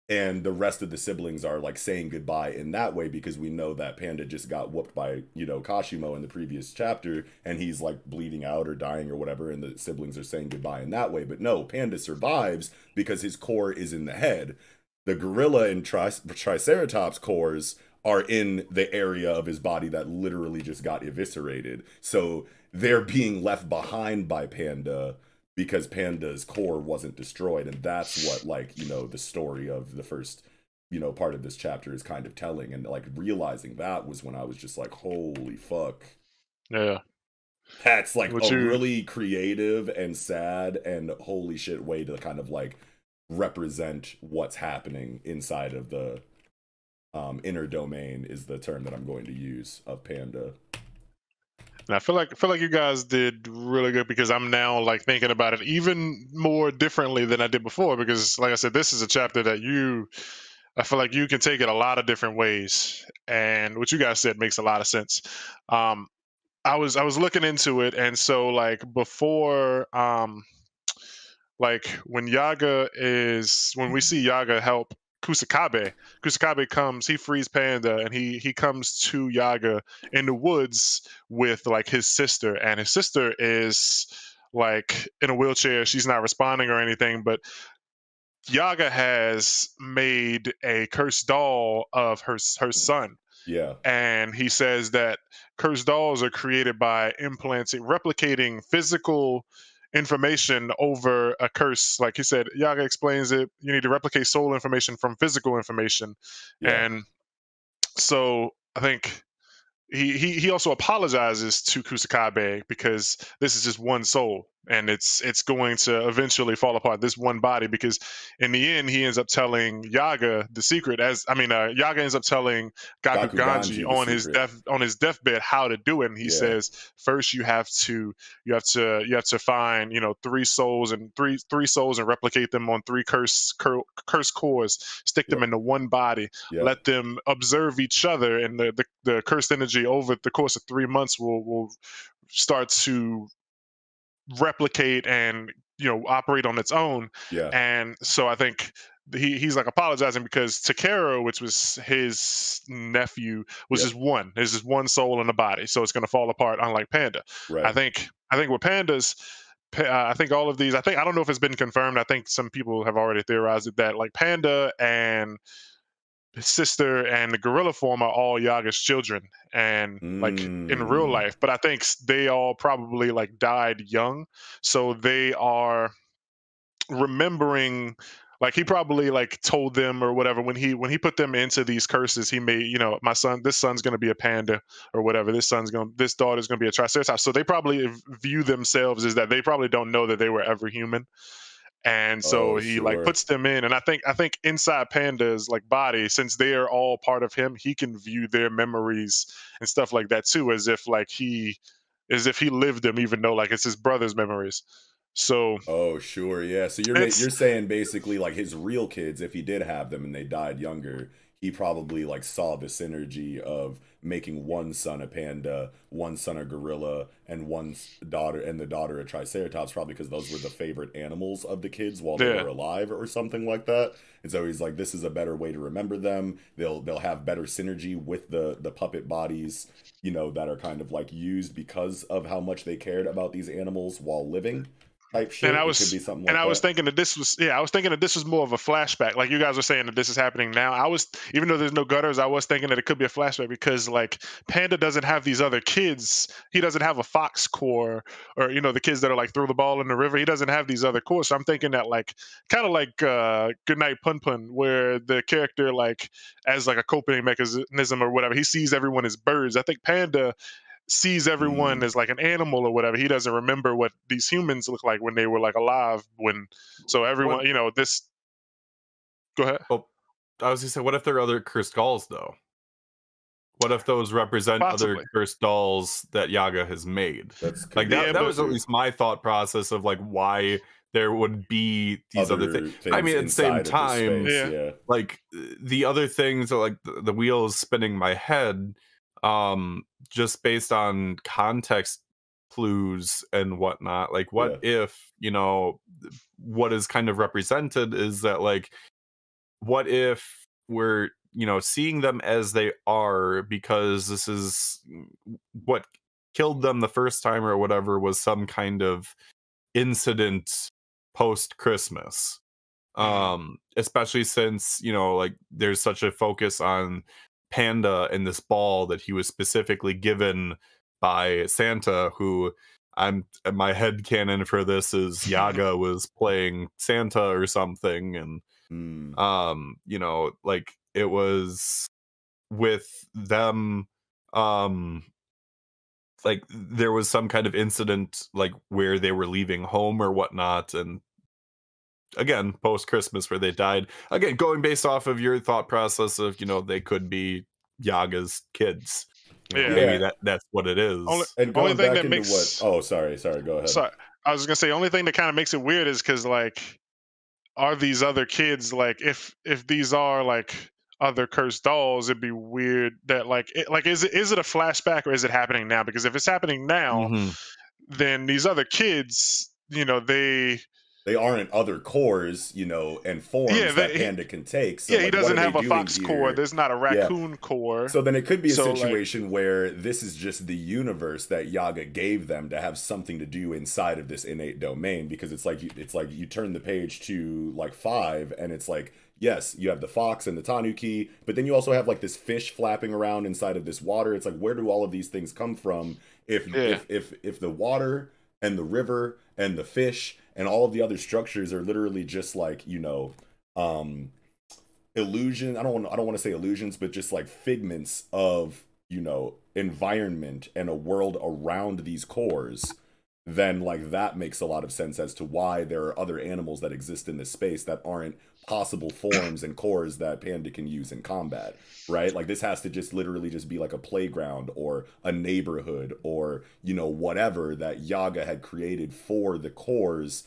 And the rest of the siblings are like saying goodbye in that way, because we know that Panda just got whooped by, you know, Kashimo in the previous chapter, and he's like bleeding out or dying or whatever, and the siblings are saying goodbye in that way. But no, Panda survives because his core is in the head. The gorilla and Triceratops cores are in the area of his body that literally just got eviscerated. So they're being left behind by Panda because Panda's core wasn't destroyed. And that's what, like, you know, the story of the first, you know, part of this chapter is kind of telling. And like realizing that was when I was just like, holy fuck. Yeah. That's like really creative and sad and holy shit way to kind of like represent what's happening inside of the inner domain is the term that I'm going to use of Panda. And I feel like you guys did really good, because I'm now like thinking about it even more differently than I did before, because like I said, this is a chapter that I feel like you can take it a lot of different ways, and what you guys said makes a lot of sense. I was looking into it, and so like before like when we see Yaga help Kusakabe comes, he frees Panda, and he comes to Yaga in the woods with like his sister, and his sister is like in a wheelchair. She's not responding or anything, but Yaga has made a cursed doll of her son. Yeah. And he says that cursed dolls are created by replicating physical information over a curse. Like he said, Yaga explains it, you need to replicate soul information from physical information. Yeah. And so I think he also apologizes to Kusakabe, because this is just one soul, and it's going to eventually fall apart, this one body, because in the end he ends up telling Yaga the secret. Yaga ends up telling Gaku Ganji on his deathbed how to do it, and he says first you have to find, you know, three souls and replicate them on three curse cores, stick them into one body, let them observe each other, and the cursed energy over the course of 3 months will start to replicate and, you know, operate on its own. And so I think he's like apologizing because Takeru, which was his nephew, was just one. There's just one soul in the body, so it's going to fall apart, unlike Panda. I think with Pandas, I think all of these, I don't know if it's been confirmed. I think some people have already theorized it, that like Panda and his sister and the gorilla form are all Yaga's children, and like in real life. But I think they all probably like died young, so they are remembering, like he probably like told them or whatever when he put them into these curses. He made, my son, this son's going to be a panda or whatever, this daughter's going to be a triceratops. So they probably view themselves as that. They probably don't know that they were ever human. And so he like puts them in, and I think inside Panda's like body, since they are all part of him, he can view their memories and stuff like that too, as if he lived them, even though like it's his brother's memories. So sure, yeah. So you're saying basically like his real kids, if he did have them and they died younger, he probably like saw the synergy of making one son a panda, one son a gorilla, and the daughter a triceratops, probably because those were the favorite animals of the kids while they were alive or something like that. And so he's like, this is a better way to remember them. They'll have better synergy with the puppet bodies, that are kind of like used because of how much they cared about these animals while living. Type shit. And I was thinking that this was more of a flashback. Like you guys were saying that this is happening now. Even though there's no gutters, I was thinking that it could be a flashback because like Panda doesn't have these other kids. He doesn't have a fox core, or the kids that are like throw the ball in the river. He doesn't have these other cores. So I'm thinking that like kind of like Goodnight Pun Pun, where the character like as like a coping mechanism or whatever, he sees everyone as birds. I think Panda sees everyone as like an animal or whatever. He doesn't remember what these humans look like when they were like alive. So everyone, this. Go ahead. Oh, I was gonna say, what if there are other cursed dolls though? What if those represent other cursed dolls that Yaga has made? Like that was at least my thought process of like why there would be these other things. I mean, at the same time, like the other things are like the wheels spinning my head. Just based on context clues and whatnot, like what if what is kind of represented is that like what if we're seeing them as they are because this is what killed them the first time or whatever, was some kind of incident post Christmas, especially since like there's such a focus on Panda and this ball that he was specifically given by Santa, who my head canon for this is Yaga was playing Santa or something, and like it was with them, like there was some kind of incident like where they were leaving home or whatnot, and again post Christmas where they died. Again, going based off of your thought process of they could be Yaga's kids. Maybe that's what it is. Only thing that makes what? Oh, sorry. Go ahead. Sorry, I was gonna say only thing that kind of makes it weird is because like, are these other kids like if these are like other cursed dolls, it'd be weird that like is it a flashback or is it happening now? Because if it's happening now, then these other kids, they aren't other cores, and forms that Panda can take. So, he doesn't have a fox core. There's not a raccoon core. So then it could be a situation where this is just the universe that Yaga gave them to have something to do inside of this innate domain. Because it's like you turn the page to like 5, and it's like, yes, you have the fox and the tanuki, but then you also have like this fish flapping around inside of this water. It's like, where do all of these things come from? If the water and the river and the fish and all of the other structures are literally just like illusion. I don't want to say illusions, but just like figments of environment and a world around these cores. Then like that makes a lot of sense as to why there are other animals that exist in this space that aren't possible forms and cores that Panda can use in combat, right? Like this has to just literally just be like a playground or a neighborhood or whatever that Yaga had created for the cores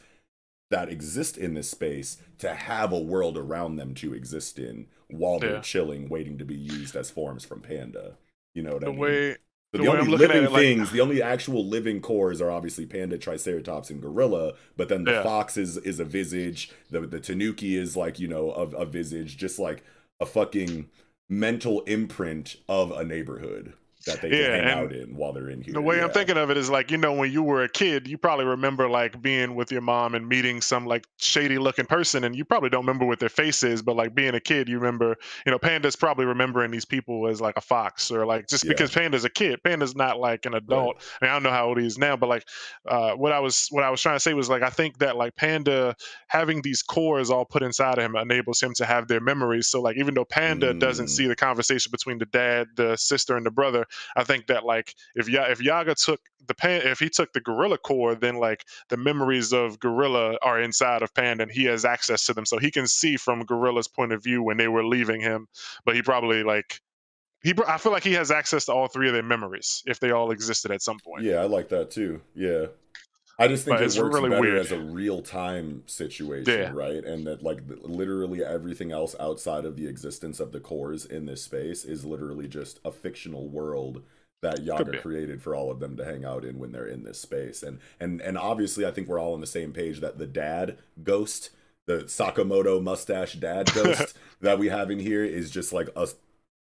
that exist in this space to have a world around them to exist in while they're chilling, waiting to be used as forms from Panda. You know what I mean? So the only living things, the only actual living cores are obviously Panda, Triceratops, and Gorilla. But then the fox is a visage. The Tanuki is like, a visage, just like a fucking mental imprint of a neighborhood. that they can hang out in while they're in here. The way I'm thinking of it is like, you know, when you were a kid, you probably remember like being with your mom and meeting some like shady looking person, and you probably don't remember what their face is, but like being a kid, you remember, you know, Panda's probably remembering these people as like a fox, or like just because Panda's a kid. Panda's not like an adult. Right. I mean, I don't know how old he is now, but like what I was trying to say was like, I think that like Panda having these cores all put inside of him enables him to have their memories. So like even though Panda doesn't see the conversation between the dad, the sister, and the brother, I think that like if Yaga took if he took the gorilla core, then like the memories of gorilla are inside of Panda, and he has access to them, so he can see from gorilla's point of view when they were leaving him. But he probably like I feel like he has access to all three of their memories if they all existed at some point. Yeah, I like that too. Yeah. I just think it works really better as a real-time situation, right? And that, like, literally everything else outside of the existence of the cores in this space is literally just a fictional world that Yaga created for all of them to hang out in when they're in this space. And obviously, I think we're all on the same page that the dad ghost, the Sakamoto mustache dad ghost that we have in here is just, like, a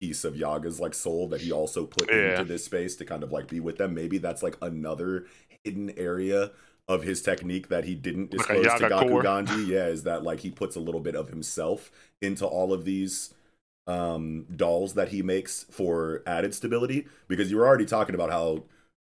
piece of Yaga's, like, soul that he also put into this space to kind of, like, be with them. Maybe that's, like, another hidden area of his technique that he didn't disclose to Gakuganji. Yeah, is that like he puts a little bit of himself into all of these dolls that he makes for added stability, because you were already talking about how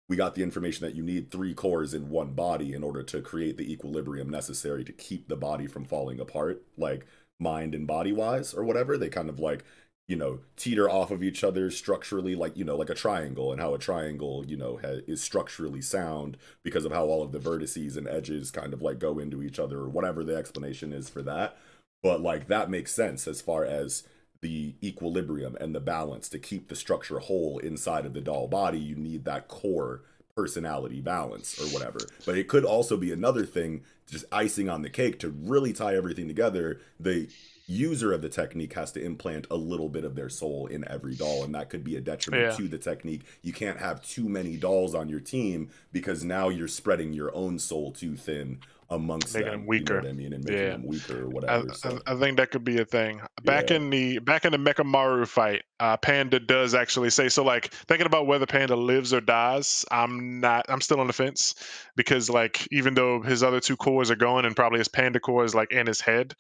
we got the information that you need 3 cores in one body in order to create the equilibrium necessary to keep the body from falling apart, like mind and body wise or whatever. They kind of like, you know, teeter off of each other structurally, like, you know, like a triangle, and how a triangle, you know, is structurally sound because of how all of the vertices and edges kind of like go into each other, or whatever the explanation is for that. But like that makes sense as far as the equilibrium and the balance to keep the structure whole inside of the doll body. You need that core personality balance or whatever. But it could also be another thing, just icing on the cake to really tie everything together. The user of the technique has to implant a little bit of their soul in every doll, and that could be a detriment to the technique. You can't have too many dolls on your team, because now you're spreading your own soul too thin amongst them weaker. You know what I mean? And making them weaker or whatever. I think that could be a thing. Back in the Mechamaru fight, Panda does actually say, so like thinking about whether Panda lives or dies, I'm still on the fence, because like even though his other 2 cores are going and probably his Panda core is like in his head,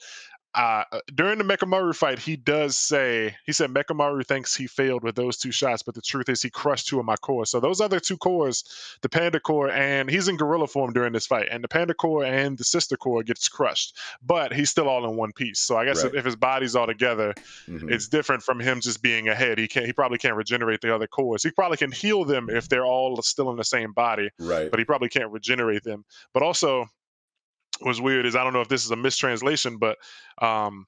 during the Mechamaru fight, he said Mechamaru thinks he failed with those 2 shots, but the truth is he crushed 2 of my cores. So those other 2 cores, the Panda core, and he's in gorilla form during this fight, and the Panda core and the sister core gets crushed, but he's still all in one piece. So I guess if his body's all together, it's different from him just being a head. He probably can't regenerate the other cores. He probably can heal them if they're all still in the same body, but he probably can't regenerate them. But also, what's weird is, I don't know if this is a mistranslation, but when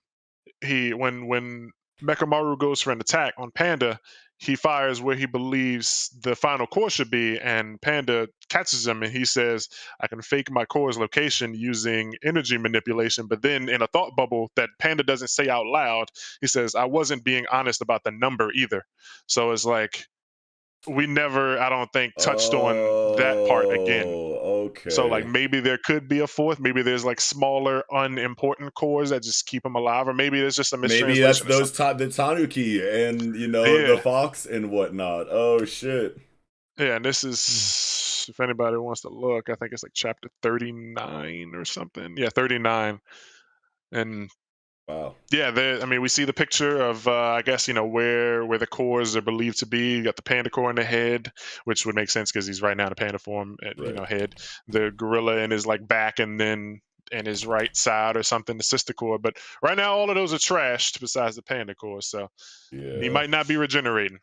Mechamaru goes for an attack on Panda, he fires where he believes the final core should be, and Panda catches him, and he says, I can fake my core's location using energy manipulation. But then in a thought bubble that Panda doesn't say out loud, he says, I wasn't being honest about the number either. So it's like, we never, I don't think, touched on that part again. Okay. So like maybe there could be a 4th. Maybe there's like smaller, unimportant cores that just keep him alive, or maybe there's just a mistranslation. Maybe that's the Tanuki and, you know, the fox and whatnot. Oh shit. Yeah, and this is, if anybody wants to look, I think it's like chapter 39 or something. Yeah, 39. And wow. Yeah, I mean, we see the picture of, I guess, you know, where the cores are believed to be. You got the Panda core in the head, which would make sense because he's right now in a Panda form, you know, head. The gorilla in his like back, and then in his right side or something, the sister core. But right now, all of those are trashed besides the Panda core, so he might not be regenerating.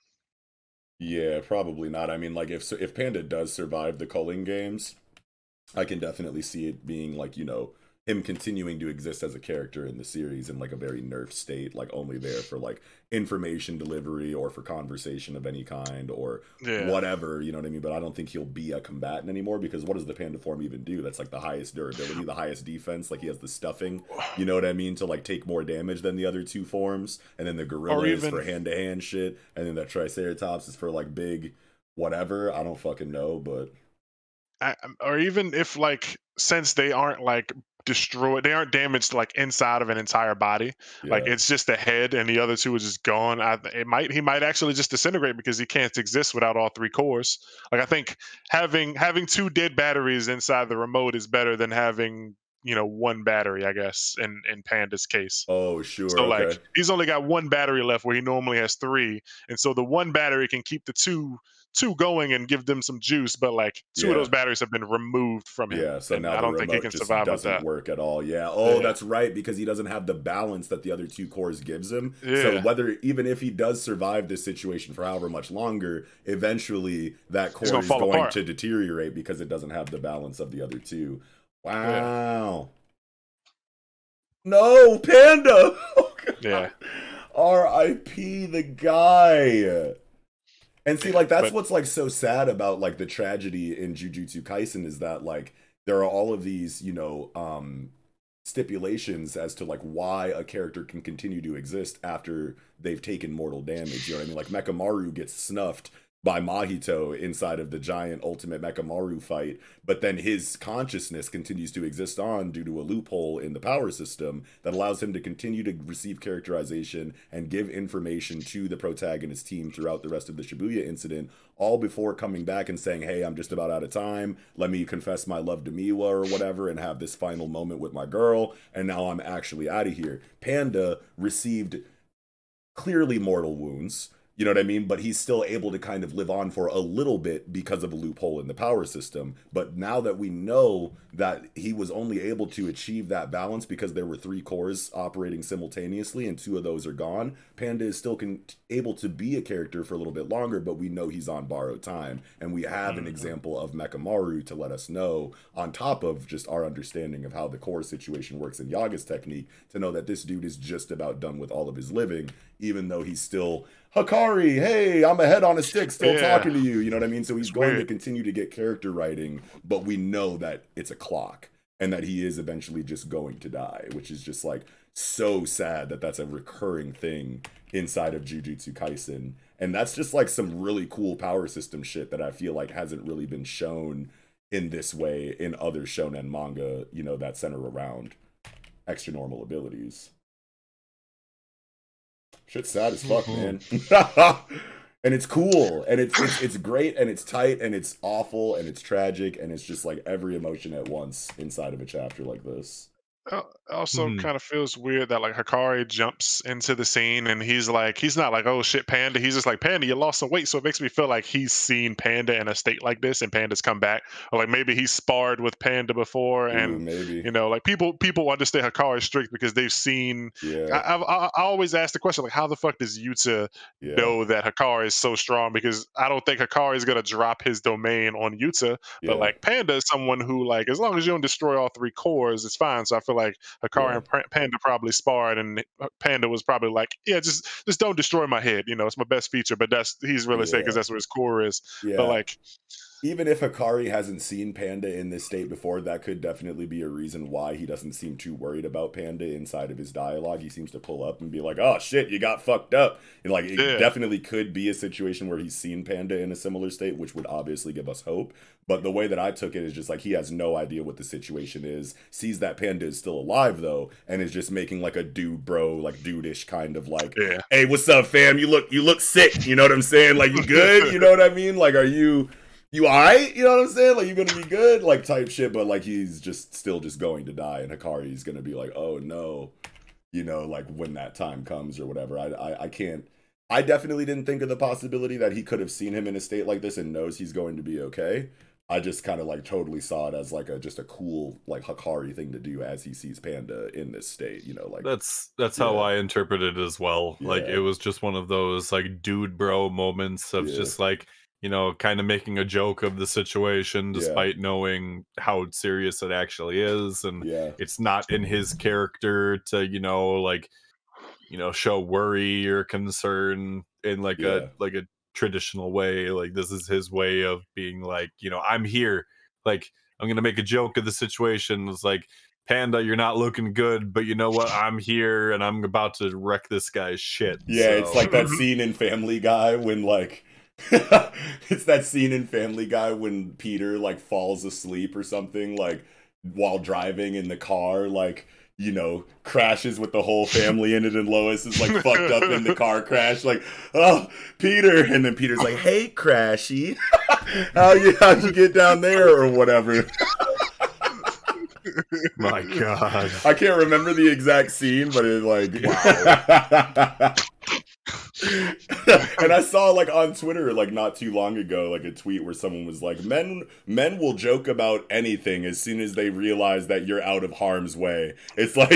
Yeah, probably not. I mean, like if Panda does survive the culling games, I can definitely see it being like, you know, him continuing to exist as a character in the series in like a very nerfed state, like only there for like information delivery or for conversation of any kind or whatever, you know what I mean? But I don't think he'll be a combatant anymore, because what does the Panda form even do? That's like the highest durability, the highest defense. Like he has the stuffing, you know what I mean, to like take more damage than the other 2 forms. And then the gorilla is for hand-to-hand shit, and then that Triceratops is for like big whatever. I don't fucking know, but or even if like since they aren't like destroyed, they aren't damaged like inside of an entire body, like Yeah. it's just the head and the other two are just gone. He might actually just disintegrate because he can't exist without all three cores. Like I think having two dead batteries inside the remote is better than having, you know, one battery, I guess, in Panda's case. Oh, sure. So Okay. like he's only got one battery left where he normally has three, and so the one battery can keep the two going and give them some juice, but like two of Yeah. those batteries have been removed from him, Yeah, so and now I the don't think he remote can just survive with doesn't that. work at all. Yeah. Oh, Yeah. that's right, because he doesn't have the balance that the other two cores gives him. Yeah. So whether even if he does survive this situation for however much longer, eventually that core is going apart. to deteriorate because it doesn't have the balance of the other two. Wow. No, Panda. Oh, God. Yeah. R.I.P. the guy. And see, like, that's But what's, like, so sad about, like, the tragedy in Jujutsu Kaisen is that, like, there are all of these, you know, stipulations as to, like, why a character can continue to exist after they've taken mortal damage. You know what I mean? Like, Mechamaru gets snuffed by Mahito inside of the giant ultimate Mechamaru fight, but then his consciousness continues to exist on due to a loophole in the power system that allows him to continue to receive characterization and give information to the protagonist team throughout the rest of the Shibuya incident, all before coming back and saying, hey, I'm just about out of time, let me confess my love to Miwa or whatever and have this final moment with my girl, and now I'm actually out of here. Panda received clearly mortal wounds, you know what I mean? But he's still able to kind of live on for a little bit because of a loophole in the power system. But now that we know that he was only able to achieve that balance because there were three cores operating simultaneously and two of those are gone, Panda is still able to be a character for a little bit longer, but we know he's on borrowed time. And we have an example of Mechamaru to let us know, on top of just our understanding of how the core situation works in Yaga's technique, to know that this dude is just about done with all of his living, even though he's still Hikari, hey, I'm a head on a stick, still talking to you. You know what I mean? So he's going to continue to get character writing, but we know that it's a clock and that he is eventually just going to die, which is just like so sad that that's a recurring thing inside of Jujutsu Kaisen. And that's just like some really cool power system shit that I feel like hasn't really been shown in this way in other shonen manga, you know, that center around extra normal abilities. Shit's sad as fuck, man. And it's cool, and it's great, and it's tight, and it's awful, and it's tragic, and it's just like every emotion at once inside of a chapter like this. Also kind of feels weird that like Hikari jumps into the scene and he's not like, oh shit, Panda. He's just like, Panda, you lost some weight. So it makes me feel like he's seen Panda in a state like this and Panda's come back. Or like maybe he's sparred with Panda before and maybe, you know, like people understand Hikari's strict because they've seen. I always ask the question, like, how the fuck does Yuta know that Hikari is so strong? Because I don't think Hikari is gonna drop his domain on Yuta. But like Panda is someone who, like, as long as you don't destroy all three cores, it's fine. So I feel like Hikari and Panda probably sparred, and Panda was probably like, yeah, just don't destroy my head. You know, it's my best feature, but he's really saying because that's where his core is. But like, even if Hikari hasn't seen Panda in this state before, that could definitely be a reason why he doesn't seem too worried about Panda inside of his dialogue. He seems to pull up and be like, oh shit, you got fucked up. And like, it definitely could be a situation where he's seen Panda in a similar state, which would obviously give us hope. But the way that I took it is just like, he has no idea what the situation is, sees that Panda is still alive though, and is just making like a dude bro, like dude-ish kind of like, hey, what's up fam? You look sick. You know what I'm saying? Like, you good? You know what I mean? Like, are you alright? You know what I'm saying? Like, you gonna be good? Like, type shit, but like, he's just still just going to die, and Hikari's gonna be like, oh no, you know, like when that time comes or whatever. I definitely didn't think of the possibility that he could have seen him in a state like this and knows he's going to be okay. I just kind of like totally saw it as like just a cool like Hikari thing to do as he sees Panda in this state, you know, like that's how I interpreted it as well. Like, it was just one of those like dude bro moments of just like, you know, kind of making a joke of the situation despite knowing how serious it actually is. And it's not in his character to, you know, like, you know, show worry or concern in like a traditional way. Like, this is his way of being like, you know, I'm here. Like, I'm gonna make a joke of the situation. It's like, Panda, you're not looking good, but you know what? I'm here and I'm about to wreck this guy's shit. It's like that scene in Family Guy when like It's that scene in Family Guy when Peter like falls asleep or something, like while driving in the car, like, you know, crashes with the whole family in it, and Lois is like fucked up in the car crash, like, oh, Peter, and then Peter's like, hey, Crashy, how'd you get down there or whatever. My God, I can't remember the exact scene, but it like, wow. And I saw like on Twitter like not too long ago like a tweet where someone was like, men will joke about anything as soon as they realize that you're out of harm's way. It's like,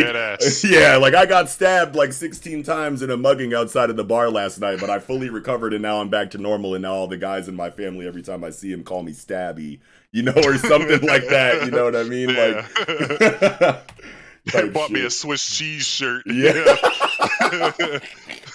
yeah, like I got stabbed like 16 times in a mugging outside of the bar last night, but I fully recovered and now I'm back to normal, and now all the guys in my family, every time I see him, call me Stabby, you know, or something like that, you know what I mean? Yeah. Like they bought me a Swiss cheese shirt. Yeah.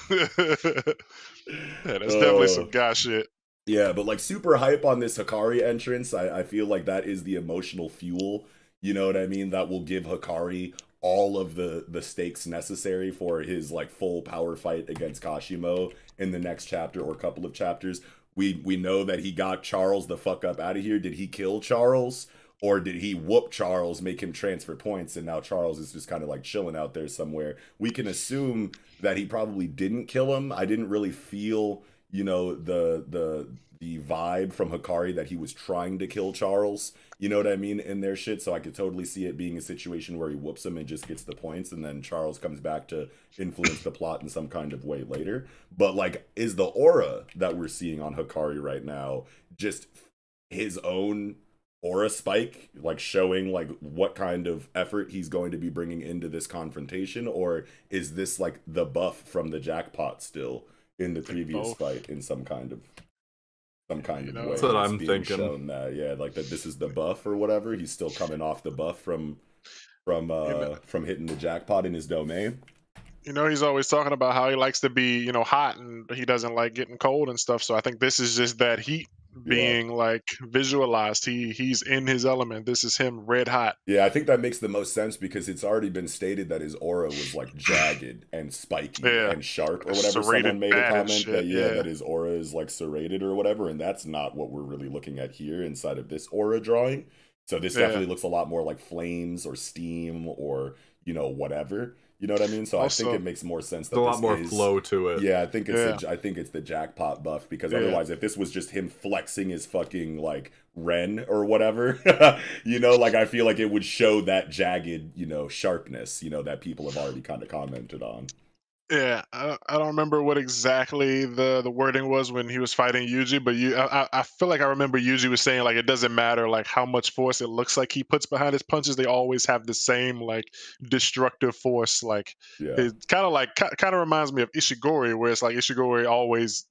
Yeah, that's definitely some guy shit. Yeah, but like super hype on this Hikari entrance. I feel like that is the emotional fuel, you know what I mean, that will give Hikari all of the stakes necessary for his like full power fight against Kashimo in the next chapter or couple of chapters. We know that he got Charles the fuck up out of here. Did he kill Charles? Or did he whoop Charles, make him transfer points, and now Charles is just kind of like chilling out there somewhere? We can assume that he probably didn't kill him. I didn't really feel, you know, the vibe from Hikari that he was trying to kill Charles, you know what I mean, in their shit. So I could totally see it being a situation where he whoops him and just gets the points, and then Charles comes back to influence the plot in some kind of way later. But like, is the aura that we're seeing on Hikari right now just his own aura spike, like showing like what kind of effort he's going to be bringing into this confrontation, or is this like the buff from the jackpot still in the previous fight in some kind of way? That's what I'm thinking. Shown that, yeah, like that this is the buff or whatever. He's still coming off the buff from hitting the jackpot in his domain. You know, he's always talking about how he likes to be, you know, hot, and he doesn't like getting cold and stuff. So I think this is just that heat being like visualized. He's in his element. This is him red hot. Yeah, I think that makes the most sense because it's already been stated that his aura was like jagged and spiky and sharp or whatever. Serrated, someone made a comment that that his aura is like serrated or whatever, and that's not what we're really looking at here inside of this aura drawing. So this definitely looks a lot more like flames or steam or, you know, whatever. You know what I mean? So also, I think it makes more sense that there's a lot more flow to it. Yeah, I think it's the jackpot buff, because otherwise if this was just him flexing his fucking like Ren or whatever, you know, like I feel like it would show that jagged, you know, sharpness, you know, that people have already kind of commented on. Yeah, I don't remember what exactly the wording was when he was fighting Yuji, but I feel like I remember Yuji was saying like it doesn't matter like how much force it looks like he puts behind his punches, they always have the same like destructive force. Like it kind of reminds me of Ishigori, where it's like Ishigori always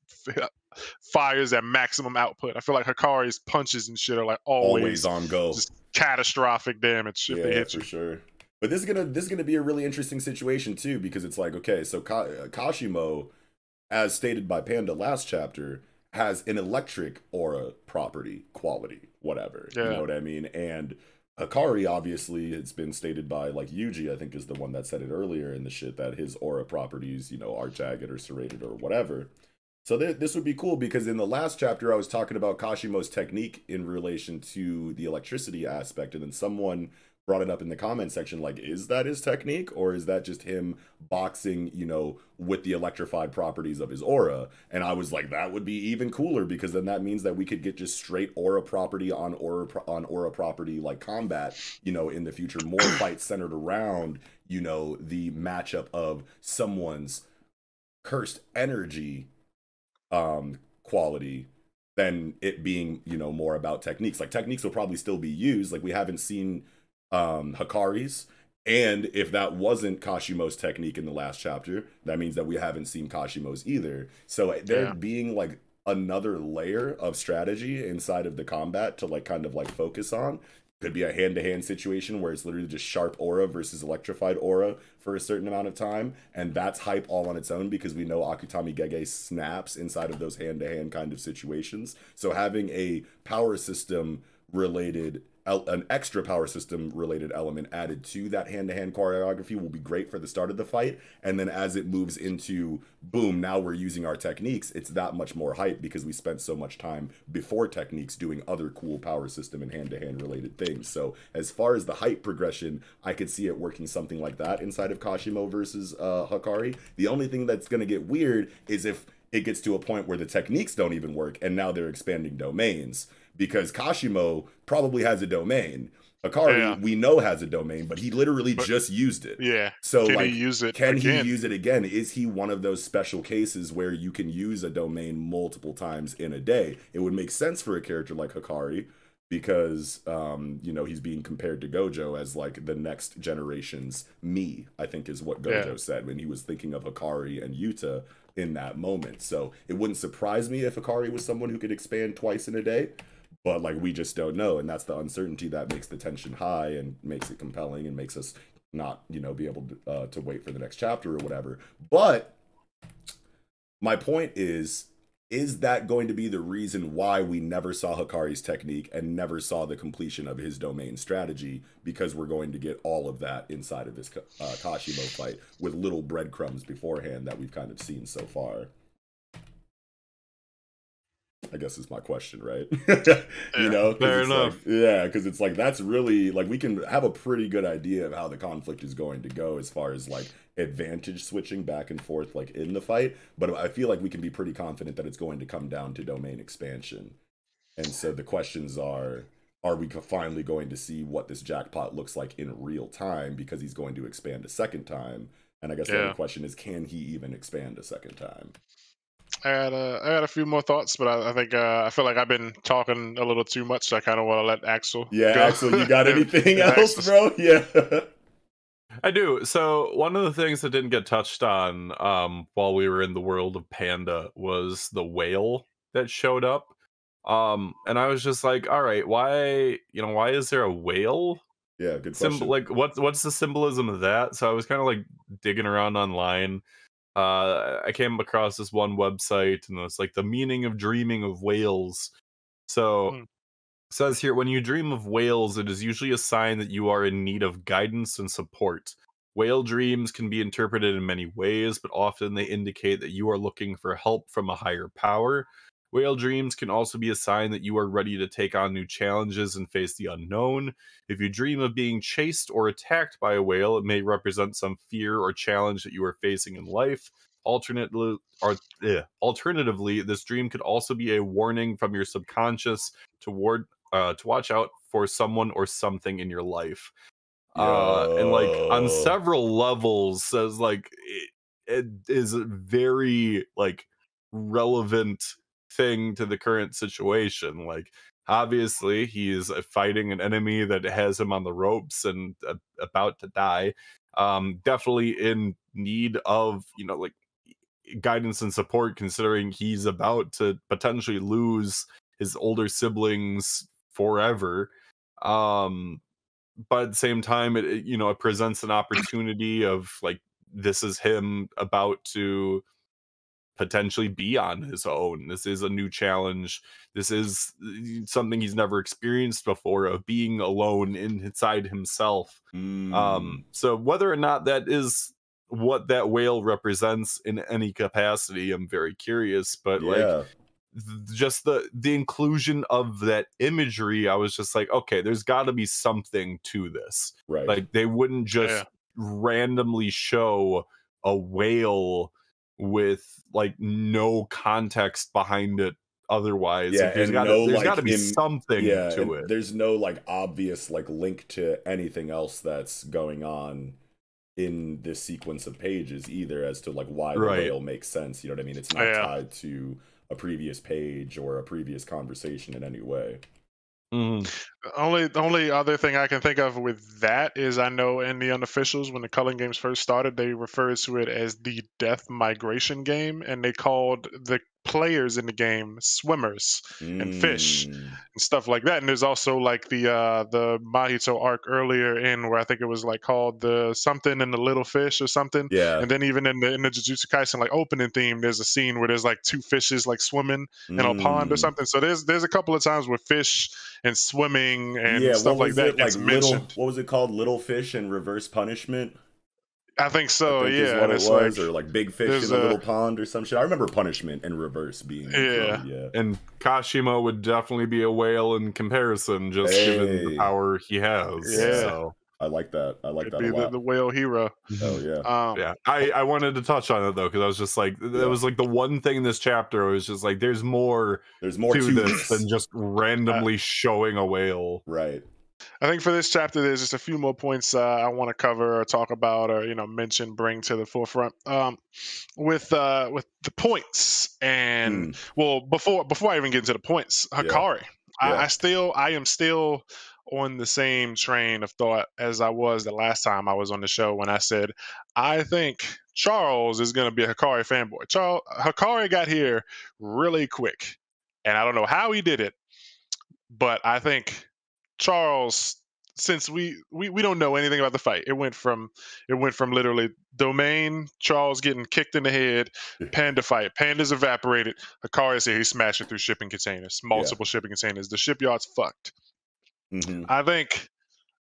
fires at maximum output. I feel like Hikari's punches and shit are like always on go, just catastrophic damage if they hit you. For sure. But this is gonna be a really interesting situation too, because it's like, okay, so Kashimo, as stated by Panda last chapter, has an electric aura property, quality, whatever. You know what I mean? And Hikari, obviously, it's been stated by like Yuji, I think is the one that said it earlier in the shit, that his aura properties, you know, are jagged or serrated or whatever. So this would be cool, because in the last chapter I was talking about Kashimo's technique in relation to the electricity aspect, and then someone brought it up in the comment section, like, is that his technique, or is that just him boxing, you know, with the electrified properties of his aura? And I was like, that would be even cooler, because then that means that we could get just straight aura property on aura property like combat, you know, in the future. More fights centered around, you know, the matchup of someone's cursed energy quality than it being, you know, more about techniques. Like, techniques will probably still be used. Like, we haven't seen Hikari's, and if that wasn't Kashimo's technique in the last chapter, that means that we haven't seen Kashimo's either. So there being like another layer of strategy inside of the combat to like kind of like focus on. Could be a hand-to-hand situation where it's literally just sharp aura versus electrified aura for a certain amount of time, and that's hype all on its own, because we know Akutami Gege snaps inside of those hand-to-hand kind of situations. So having a power system related an extra power system related element added to that hand-to-hand choreography will be great for the start of the fight, and then as it moves into boom, now we're using our techniques, it's that much more hype because we spent so much time before techniques doing other cool power system and hand-to-hand related things. So as far as the hype progression, I could see it working something like that inside of Kashimo versus Hikari. The only thing that's going to get weird is if it gets to a point where the techniques don't even work and now they're expanding domains, because Kashimo probably has a domain. Hikari, we know, has a domain, but he literally just used it. Yeah. So can like, he use it can again? he use it again? Is he one of those special cases where you can use a domain multiple times in a day? It would make sense for a character like Hikari because, you know, he's being compared to Gojo as like the next generation's me, I think is what Gojo said when he was thinking of Hikari and Yuta in that moment. So it wouldn't surprise me if Hikari was someone who could expand twice in a day. But like, we just don't know, and that's the uncertainty that makes the tension high and makes it compelling and makes us not, you know, be able to wait for the next chapter or whatever. But my point is that going to be the reason why we never saw Hikari's technique and never saw the completion of his domain strategy? Because we're going to get all of that inside of this Kashimo fight with little breadcrumbs beforehand that we've kind of seen so far. I guess is my question, right? You know, fair enough. Like, yeah, because it's like, that's really like, we can have a pretty good idea of how the conflict is going to go as far as like advantage switching back and forth like in the fight, but I feel like we can be pretty confident that it's going to come down to domain expansion. And so the questions are we finally going to see what this jackpot looks like in real time, because he's going to expand a second time? And I guess the other question is, can he even expand a second time? I got a few more thoughts, but I think I feel like I've been talking a little too much, so I kind of want to let Axel go. Axel, you got anything else, bro? Yeah. I do. So one of the things that didn't get touched on while we were in the world of Panda was the whale that showed up. And I was just like, all right, why is there a whale? Yeah, good question. Like, what's the symbolism of that? So I was kind of like digging around online. I came across this one website, and it's like the meaning of dreaming of whales. So it says here, when you dream of whales, it is usually a sign that you are in need of guidance and support. Whale dreams can be interpreted in many ways, but often they indicate that you are looking for help from a higher power. Whale dreams can also be a sign that you are ready to take on new challenges and face the unknown. If you dream of being chased or attacked by a whale, it may represent some fear or challenge that you are facing in life. Alternatively, this dream could also be a warning from your subconscious to watch out for someone or something in your life. And like on several levels, says like it is a very like relevant thing to the current situation. Like, obviously he's fighting an enemy that has him on the ropes and about to die, definitely in need of, you know, like guidance and support, considering he's about to potentially lose his older siblings forever. But at the same time, it presents an opportunity of like, this is him about to potentially be on his own. This is a new challenge. This is something he's never experienced before, of being alone inside himself. So whether or not that is what that whale represents in any capacity, I'm very curious. But like, just the inclusion of that imagery, I was just like, okay, there's got to be something to this. Right. Like, they wouldn't just randomly show a whale with like no context behind it otherwise. There's got to be something to it. There's no like obvious like link to anything else that's going on in this sequence of pages either, as to like why the whale makes sense. You know what I mean? It's not tied to a previous page or a previous conversation in any way. The only other thing I can think of with that is, I know in the unofficials, when the Culling games first started, they referred to it as the Death Migration game, and they called the players in the game, swimmers and fish and stuff like that. And there's also like the Mahito arc earlier in where I think it was like called the something and the little fish or something. Yeah. And then even in the Jujutsu Kaisen like opening theme, there's a scene where there's like two fishes like swimming in a pond or something. So there's a couple of times where fish and swimming and stuff like that gets mentioned. What was it called? Little Fish and Reverse Punishment? I think so, Is what it was, or like big fish in a little pond or some shit. I remember punishment and reverse being yeah. And Kashima would definitely be a whale in comparison, just given the power he has. Yeah. So I like that. I like that a lot. lot. The whale hero. Oh yeah. Yeah. I wanted to touch on it though, because I was just like, that was like the one thing in this chapter. I was just like, there's more to this than just randomly showing a whale. Right. I think for this chapter, there's just a few more points I want to cover or talk about or mention, bring to the forefront. With the points and well, before I even get into the points, Hikari. Yeah. I am still on the same train of thought as I was the last time I was on the show when I said I think Charles is going to be a Hikari fanboy. Hikari got here really quick, and I don't know how he did it, but I think Charles, since we don't know anything about the fight, it went from literally domain, Charles getting kicked in the head, Panda fight, Panda's evaporated, Hikari's here, he's smashing through shipping containers, multiple shipping containers, the shipyard's fucked. I think,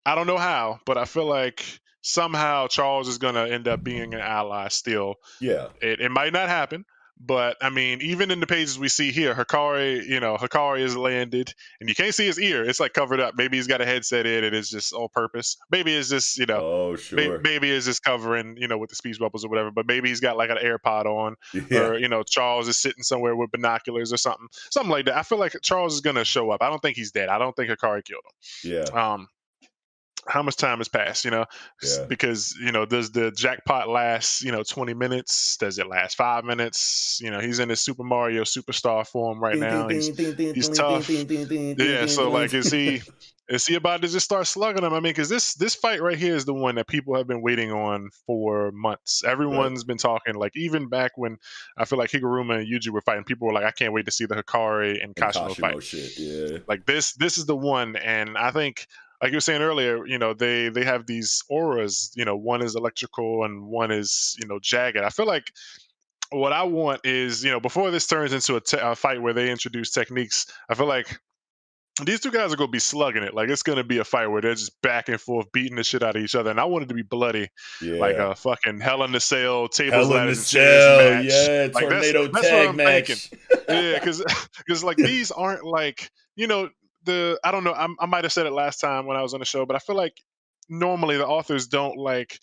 I don't know how, but I feel like somehow Charles is gonna end up being an ally still. Yeah, it might not happen. But I mean, even in the pages we see here, Hikari is landed, and you can't see his ear; it's like covered up. Maybe he's got a headset in, and it's just all purpose. Maybe it's just oh sure. Maybe it's just covering with the speech bubbles or whatever. But maybe he's got like an AirPod on, or Charles is sitting somewhere with binoculars or something like that. I feel like Charles is gonna show up. I don't think he's dead. I don't think Hikari killed him. Yeah. How much time has passed, because, does the jackpot last, 20 minutes? Does it last 5 minutes? He's in his Super Mario superstar form right now. He's tough. Yeah. So like, is he about to just start slugging him? I mean, because this fight right here is the one that people have been waiting on for months. Everyone's been talking, like even back when I feel like Higuruma and Yuji were fighting, people were like, I can't wait to see the Hikari and Kashimo fight. Shit. Yeah. Like this is the one. And I think, like you were saying earlier, they have these auras, one is electrical and one is, jagged. I feel like what I want is, before this turns into a fight where they introduce techniques, I feel like these two guys are going to be slugging it. Like, it's going to be a fight where they're just back and forth, beating the shit out of each other. And I want it to be bloody, like a fucking Hell in the Cell, tables, ladders, and chairs match. Yeah, like, tornado tag match. Yeah, because like these aren't like, I don't know, I might have said it last time when I was on the show, but I feel like normally the authors don't like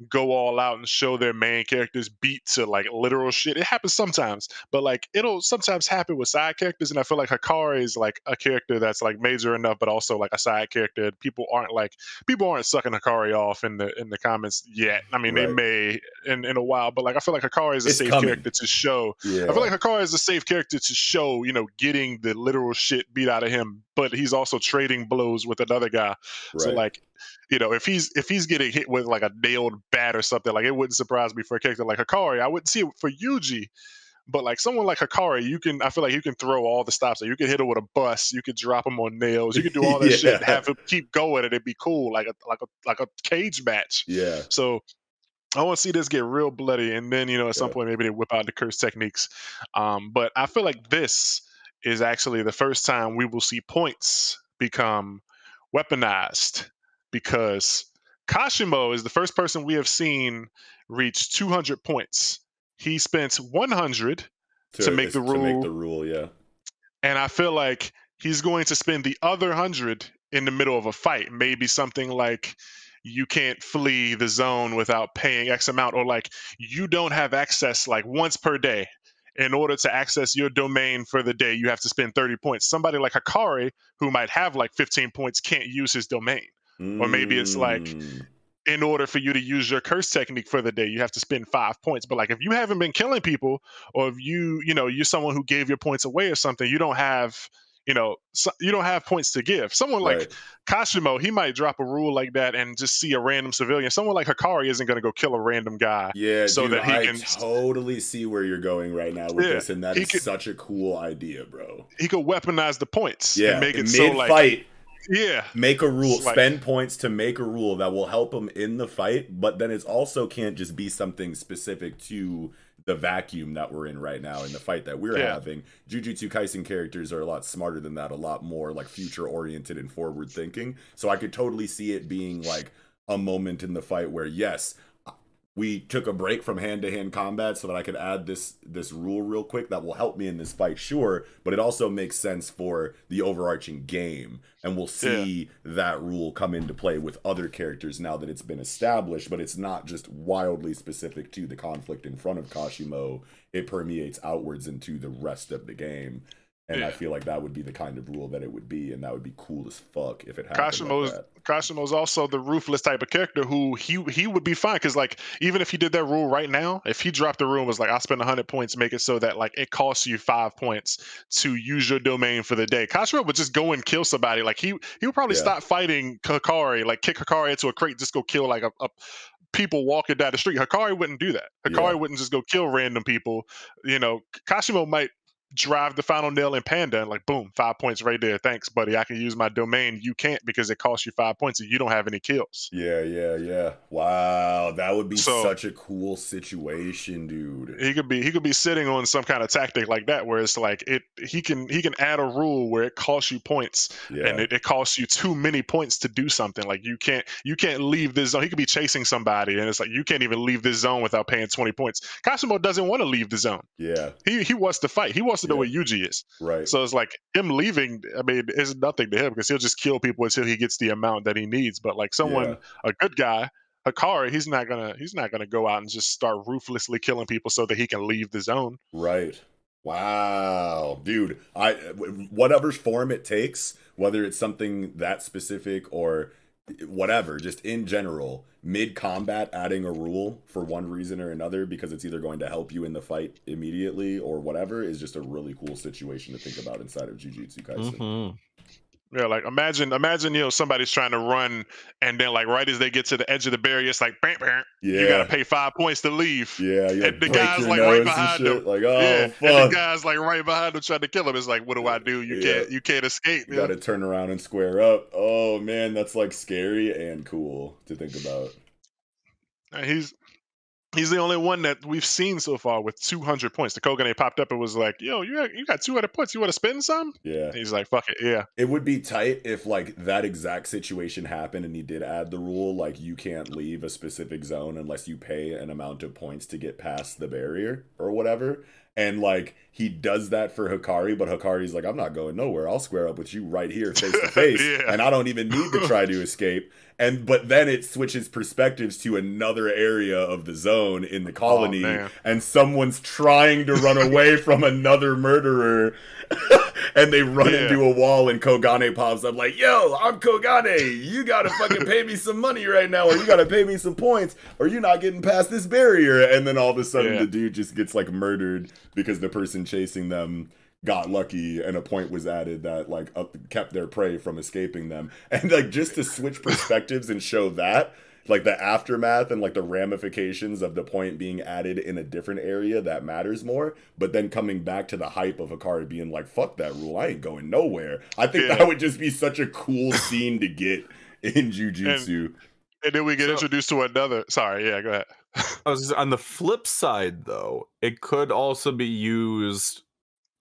go all out and show their main characters beat to like literal shit. It happens sometimes, but like it'll sometimes happen with side characters, and I feel like Hikari is like a character that's like major enough, but also like a side character. People aren't sucking Hikari off in the comments yet. I mean, they may in a while, but like I feel like Hikari is a safe character to show. I feel like Hikari is a safe character to show, getting the literal shit beat out of him, but he's also trading blows with another guy. So like, if he's getting hit with like a nailed bat or something, like it wouldn't surprise me for a character like Hikari. I wouldn't see it for Yuji, but like someone like Hikari, I feel like you can throw all the stops. You can hit him with a bus, you could drop him on nails, you can do all that shit, and have him keep going, and it'd be cool, like a cage match. Yeah. So I want to see this get real bloody, and then at some point maybe they whip out the curse techniques. But I feel like this is actually the first time we will see points become weaponized, because Kashimo is the first person we have seen reach 200 points. He spent 100 to make the rule. To make the rule, yeah. And I feel like he's going to spend the other 100 in the middle of a fight. Maybe something like you can't flee the zone without paying X amount, or like you don't have access like once per day. In order to access your domain for the day, you have to spend 30 points. Somebody like Hikari, who might have like 15 points, can't use his domain. Or maybe it's like, in order for you to use your curse technique for the day, you have to spend 5 points. But like, if you haven't been killing people, or if you're someone who gave your points away or something, you don't have, so you don't have points to give. Someone like Kashimo, he might drop a rule like that and just see a random civilian. Someone like Hikari isn't going to go kill a random guy. Yeah, so dude, that he I can totally see where you're going right now with this, and that is such a cool idea, bro. He could weaponize the points. Yeah, and make it mid-fight. Yeah, make a rule, spend points to make a rule that will help him in the fight, but then it also can't just be something specific to the vacuum that we're in right now in the fight that we're having. Jujutsu Kaisen characters are a lot smarter than that, a lot more like future oriented and forward thinking. So I could totally see it being like a moment in the fight where, yes, we took a break from hand-to-hand combat so that I could add this rule real quick that will help me in this fight, sure, but it also makes sense for the overarching game, and we'll see that rule come into play with other characters now that it's been established, but it's not just wildly specific to the conflict in front of Kashimo. It permeates outwards into the rest of the game. And I feel like that would be the kind of rule that it would be, and that would be cool as fuck if it happened like that. Kashimo's also the ruthless type of character who he would be fine, because like even if he did that rule right now, if he dropped the rule and was like, I'll spend 100 points, make it so that like it costs you 5 points to use your domain for the day, Kashimo would just go and kill somebody. Like he would probably stop fighting Hikari, like kick Hikari into a crate, just go kill like a people walking down the street. Hikari wouldn't do that. Hikari wouldn't just go kill random people. Kashimo might drive the final nail in Panda and like, boom, 5 points right there. Thanks, buddy. I can use my domain. You can't because it costs you 5 points and you don't have any kills. Yeah. Wow, that would be such a cool situation, dude. He could be sitting on some kind of tactic like that where it's like he can add a rule where it costs you points and it costs you too many points to do something. Like you can't leave this zone. He could be chasing somebody and it's like you can't even leave this zone without paying 20 points. Kashimo doesn't want to leave the zone. Yeah. He wants to fight. He wants to know where Yuji is. Right. So it's like him leaving, I mean, it's nothing to him because he'll just kill people until he gets the amount that he needs. But like someone, a good guy, Hikari, he's not gonna go out and just start ruthlessly killing people so that he can leave the zone. Right. Wow, dude. Whatever form it takes, whether it's something that specific or whatever, just in general, mid-combat adding a rule for one reason or another because it's either going to help you in the fight immediately or whatever is just a really cool situation to think about inside of Jujutsu Kaisen. Yeah, like imagine, somebody's trying to run and then like right as they get to the edge of the barrier, it's like bam, bam, you gotta pay 5 points to leave. Yeah, and the guy's like right behind him. Like, oh, fuck. And the guy's like right behind him trying to kill him. It's like, what do I do? You can't escape. You gotta turn around and square up. Oh man, that's like scary and cool to think about. And he's the only one that we've seen so far with 200 points. The Kogane popped up and was like, yo, you got 200 points. You want to spend some? Yeah. And he's like, fuck it, yeah. It would be tight if like that exact situation happened and he did add the rule, like you can't leave a specific zone unless you pay an amount of points to get past the barrier or whatever. And like he does that for Hikari, but Hikari's like, I'm not going nowhere. I'll square up with you right here face to face. And I don't even need to try to escape. But then it switches perspectives to another area of the zone in the colony, and someone's trying to run away from another murderer, and they run into a wall, and Kogane pops up like, yo, I'm Kogane, you gotta fucking pay me some money right now, or you gotta pay me some points, or you're not getting past this barrier. And then all of a sudden the dude just gets like murdered because the person chasing them got lucky and a point was added that like kept their prey from escaping them. And like just to switch perspectives and show that like the aftermath and like the ramifications of the point being added in a different area that matters more, but then coming back to the hype of Hikari being like, fuck that rule, I ain't going nowhere. I think that would just be such a cool scene to get in Jujutsu. And then we get introduced to another. Sorry, yeah, go ahead. On the flip side though, it could also be used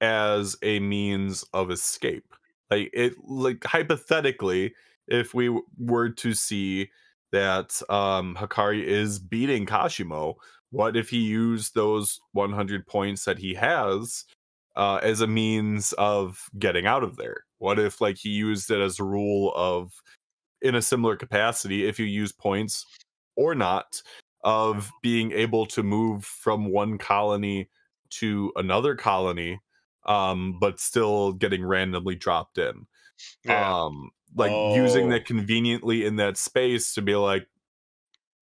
as a means of escape. Like hypothetically, if we were to see that Hikari is beating Kashimo, what if he used those 100 points that he has as a means of getting out of there? What if like he used it as a rule of, in a similar capacity, if you use points or not, of being able to move from one colony to another colony, but still getting randomly dropped in. Using that conveniently in that space to be like,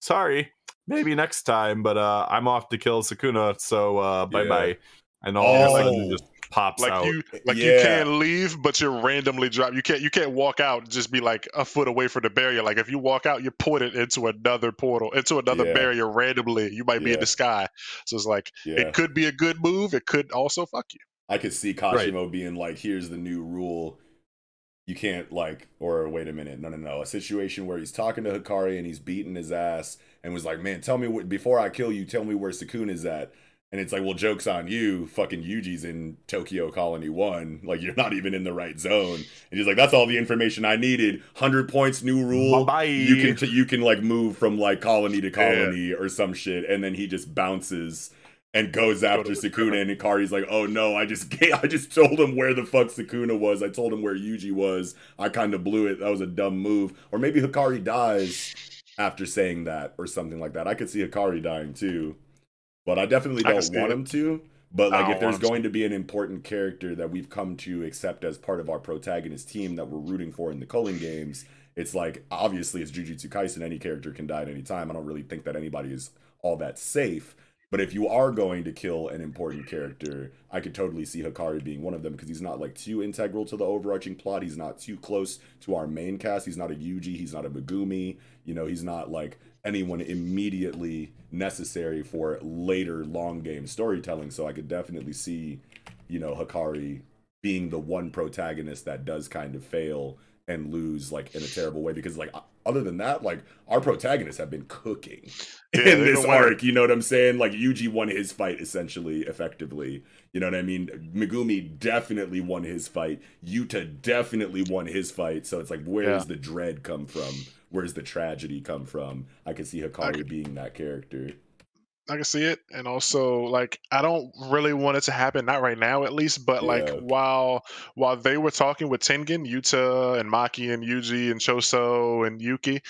sorry, maybe next time, but I'm off to kill Sukuna, so bye-bye. And all of a sudden just pops out. You can't leave, but you're randomly dropped. You can't walk out and just be like a foot away from the barrier. Like if you walk out, you're ported into another portal, into another barrier randomly. You might be in the sky. So it's like it could be a good move. It could also fuck you. I could see Kashimo being like, here's the new rule. You can't or wait a minute. No. A situation where he's talking to Hikari and he's beating his ass and was like, man, tell me before I kill you, tell me where Sukuna is at. And it's like, well, joke's on you. Fucking Yuji's in Tokyo Colony 1. Like, you're not even in the right zone. And he's like, that's all the information I needed. 100 points, new rule. Bye-bye. You can move from colony to colony or some shit. And then he just bounces and goes after Sukuna. And Hikari's like, oh no, I just told him where the fuck Sukuna was. I told him where Yuji was. I kind of blew it. That was a dumb move. Or maybe Hikari dies after saying that or something like that. I could see Hikari dying too. But I definitely don't want him to. But if there's going to be an important character that we've come to accept as part of our protagonist team that we're rooting for in the culling games, it's like, obviously it's Jujutsu Kaisen. Any character can die at any time. I don't really think that anybody is all that safe. But if you are going to kill an important character, I could totally see Hikari being one of them because he's not too integral to the overarching plot. He's not too close to our main cast. He's not a Yuji. He's not a Megumi. He's not anyone immediately necessary for later long game storytelling. So I could definitely see, Hikari being the one protagonist that does kind of fail and lose in a terrible way, because other than that, our protagonists have been cooking in this arc. You know what I'm saying? Yuji won his fight essentially, effectively. You know what I mean? Megumi definitely won his fight. Yuta definitely won his fight. So it's where does the dread come from? Where's the tragedy come from? I could see Hikari being that character. I can see it. And also, I don't really want it to happen, not right now at least, but while they were talking with Tengen, Yuta and Maki and Yuji and Choso and Yuki,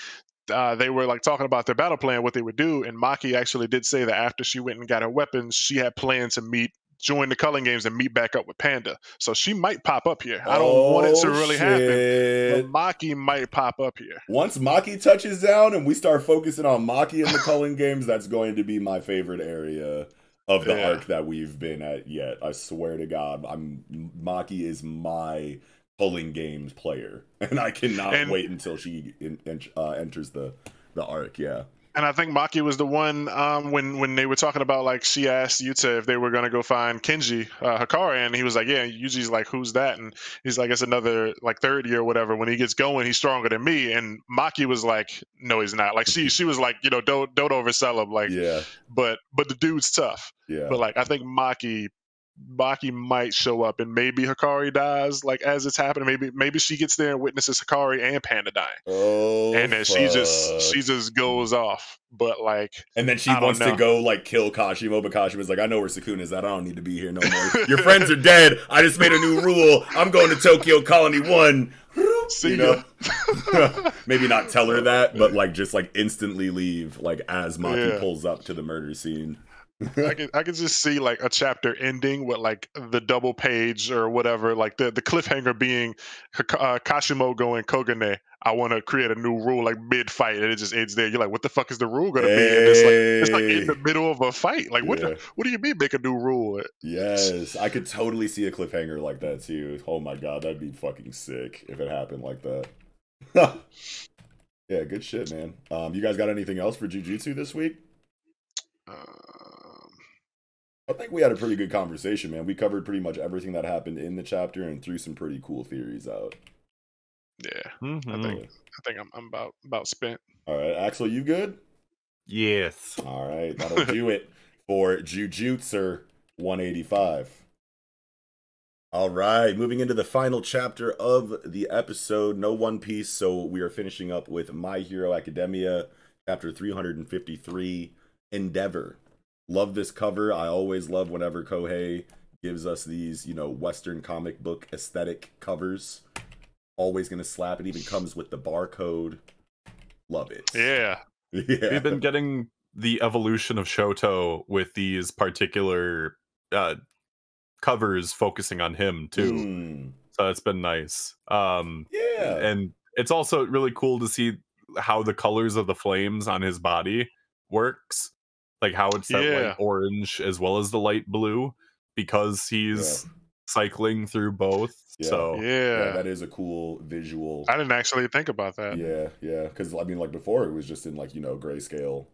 they were talking about their battle plan, what they would do. And Maki actually did say that after she went and got her weapons, she had planned to join the culling games and meet back up with Panda. So she might pop up here. I don't want it to really happen, but Maki might pop up here. Once Maki touches down and we start focusing on Maki in the culling games, that's going to be my favorite area of the arc that we've been at yet. I swear to God, Maki is my culling games player, and I cannot wait until she enters the arc. Yeah. And I think Maki was the one when they were talking about she asked Yuta if they were gonna go find Kenji Hikari, and he was like, yeah. Yuji's like, who's that? And he's like, it's another third year or whatever. When he gets going, he's stronger than me. And Maki was like, no, he's not. She was like, don't oversell him. But the dude's tough. Yeah. But I think Maki might show up, and maybe Hikari dies as it's happening. Maybe she gets there and witnesses Hikari and Panda dying. And then she just goes off. But and then she wants to go kill Kashimo, but Kashima's like, I know where Sukuna is at. I don't need to be here no more. Your friends are dead. I just made a new rule. I'm going to Tokyo Colony 1. See ya. Maybe not tell her that, but just instantly leave as Maki pulls up to the murder scene. I could just see a chapter ending with the double page or whatever, the cliffhanger being Kashimo going, Kogane, I want to create a new rule mid fight, and it just ends there. You're like, what the fuck is the rule gonna be? And it's in the middle of a fight. What do you mean make a new rule? Yes, I could totally see a cliffhanger like that too. Oh my God, that'd be fucking sick if it happened like that. Yeah, good shit, man. You guys got anything else for Jujutsu this week? I think we had a pretty good conversation, man. We covered pretty much everything that happened in the chapter and threw some pretty cool theories out. Yeah, I think I'm about spent. All right, Axel, you good? Yes. All right, that'll do it for Jujutsu 185. All right, moving into the final chapter of the episode. No One Piece, so we are finishing up with My Hero Academia, chapter 353, Endeavor. Love this cover. I always love whenever Kohei gives us these, Western comic book aesthetic covers. Always gonna slap. It even comes with the barcode. Love it. Yeah. We've been getting the evolution of Shoto with these particular covers focusing on him too. So it's been nice. And it's also really cool to see how the colors of the flames on his body works. How it's that light orange as well as the light blue, because he's cycling through both. Yeah. So Yeah, that is a cool visual. I didn't actually think about that. Yeah, because I mean, like before, it was just in like grayscale.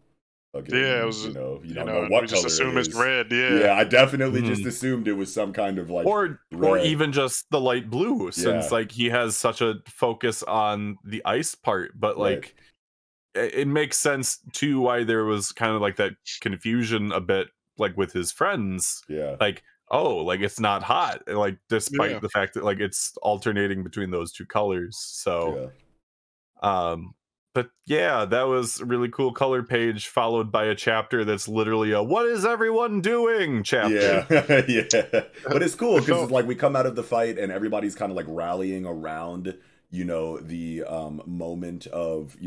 Yeah, it was. You don't know And what we just color assume it it's is. red. Yeah, I definitely Mhm. just assumed it was some kind of like or red. even just the light blue, since like he has such a focus on the ice part, but like it makes sense too why there was kind of like that confusion a bit, like with his friends. Yeah. Like, oh, like it's not hot, like despite the fact that like it's alternating between those two colors. So but yeah, that was a really cool color page, followed by a chapter that's literally a "What is everyone doing?" chapter. Yeah, yeah. But it's cool because it's like we come out of the fight and everybody's kind of like rallying around, the moment of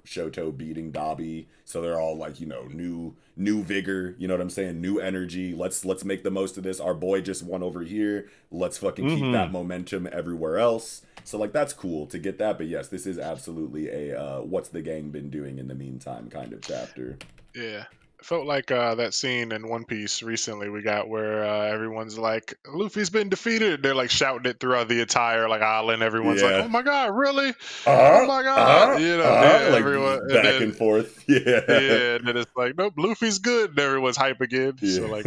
Shoto beating Dabi. So they're all like, new vigor. You know what I'm saying? New energy. Let's make the most of this. Our boy just won over here. Let's fucking keep that momentum everywhere else. So like that's cool to get that. But yes, this is absolutely a what's the gang been doing in the meantime kind of chapter. Yeah. It felt like that scene in One Piece recently we got where everyone's like, Luffy's been defeated. They're like shouting it throughout the entire like island. Everyone's like, oh my God, really? Oh my God. Like everyone back and forth. Yeah. Yeah, and then it's like, nope, Luffy's good. And everyone's hype again. Yeah. So like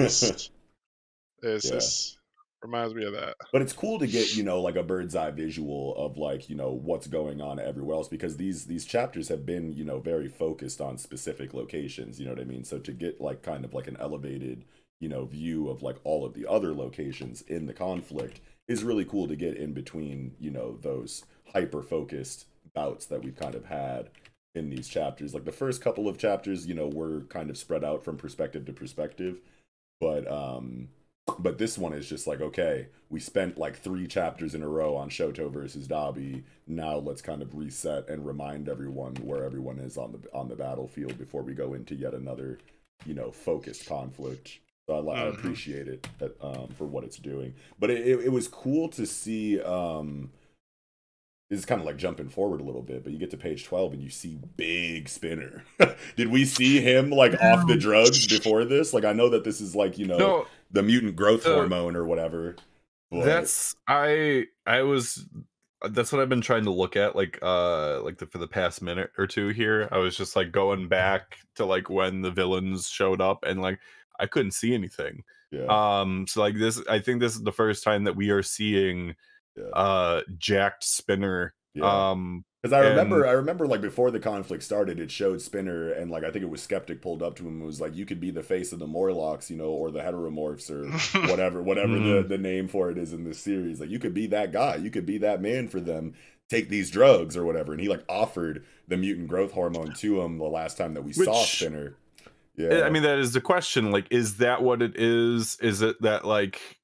it's reminds me of that. But it's cool to get, like a bird's eye visual of like, what's going on everywhere else, because these chapters have been, very focused on specific locations, you know what I mean? So to get like kind of like an elevated, view of like all of the other locations in the conflict is really cool to get in between, those hyper focused bouts that we've kind of had in these chapters. Like the first couple of chapters, were kind of spread out from perspective to perspective, but this one is just like, okay, we spent like 3 chapters in a row on Shoto versus Dabi. Now let's kind of reset and remind everyone where everyone is on the battlefield before we go into yet another, focused conflict. So I appreciate it for what it's doing. But it was cool to see. This is kind of like jumping forward a little bit, but you get to page 12 and you see Big Spinner. Did we see him like off the drugs before this? Like I know that this is like, the mutant growth hormone or whatever. But... That's what I've been trying to look at for the past minute or two here. I was just like going back to like when the villains showed up and like I couldn't see anything. Yeah. So like this, I think this is the first time that we are seeing jacked Spinner. Because I remember like before the conflict started, it showed Spinner and like I think it was Skeptic pulled up to him and was like, you could be the face of the Morlocks, or the Heteromorphs or whatever the name for it is in this series. Like you could be that guy, you could be that man for them. Take these drugs or whatever, and he like offered the mutant growth hormone to him the last time that we saw Spinner. Yeah, I mean that is the question. Like, is that what it is? Is it that like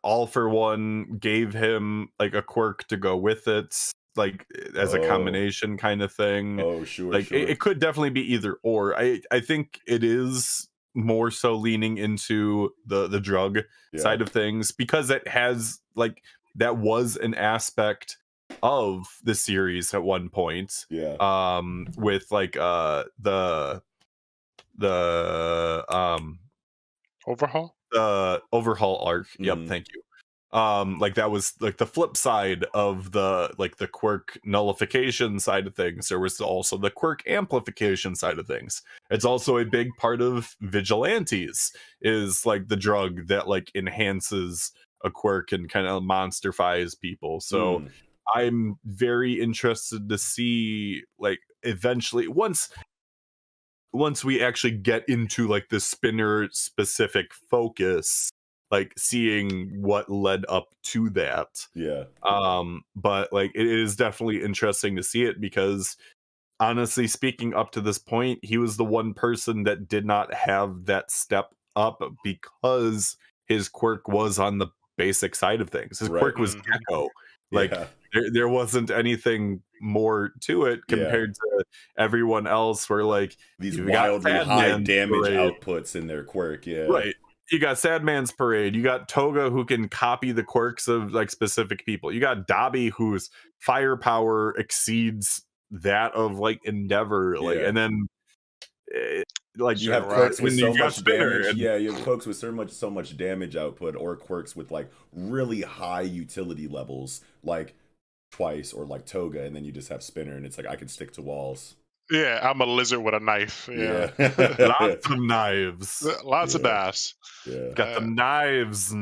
All for One gave him like a quirk to go with it, like as a combination kind of thing? Oh, sure. Like it could definitely be either or. I think it is more so leaning into the drug side of things, because it has like that was an aspect of the series at one point. With like the overhaul arc. Yep, thank you. Like that was like the flip side of the like the quirk nullification side of things. There was also the quirk amplification side of things. It's also a big part of vigilantes, is like the drug that like enhances a quirk and kind of monsterfies people. So I'm very interested to see like eventually once we actually get into like the Spinner specific focus, like seeing what led up to that. But like it is definitely interesting to see it, because honestly speaking, up to this point, he was the one person that did not have that step up, because his quirk was on the basic side of things. His quirk was Gecko. Like there wasn't anything more to it compared to everyone else, where like these wildly high damage outputs in their quirk. Right. You got Sadman's Parade. You got Toga, who can copy the quirks of like specific people. You got Dabi, whose firepower exceeds that of like Endeavor. Like, and then like you have quirks with so much damage. And... yeah, you have quirks with so much damage output, or quirks with like really high utility levels, like Twice or like Toga, and then you just have Spinner, and it's like I can stick to walls. Yeah, I'm a lizard with a knife. Yeah, lots of knives. Lots of knives. Yeah, got the knives.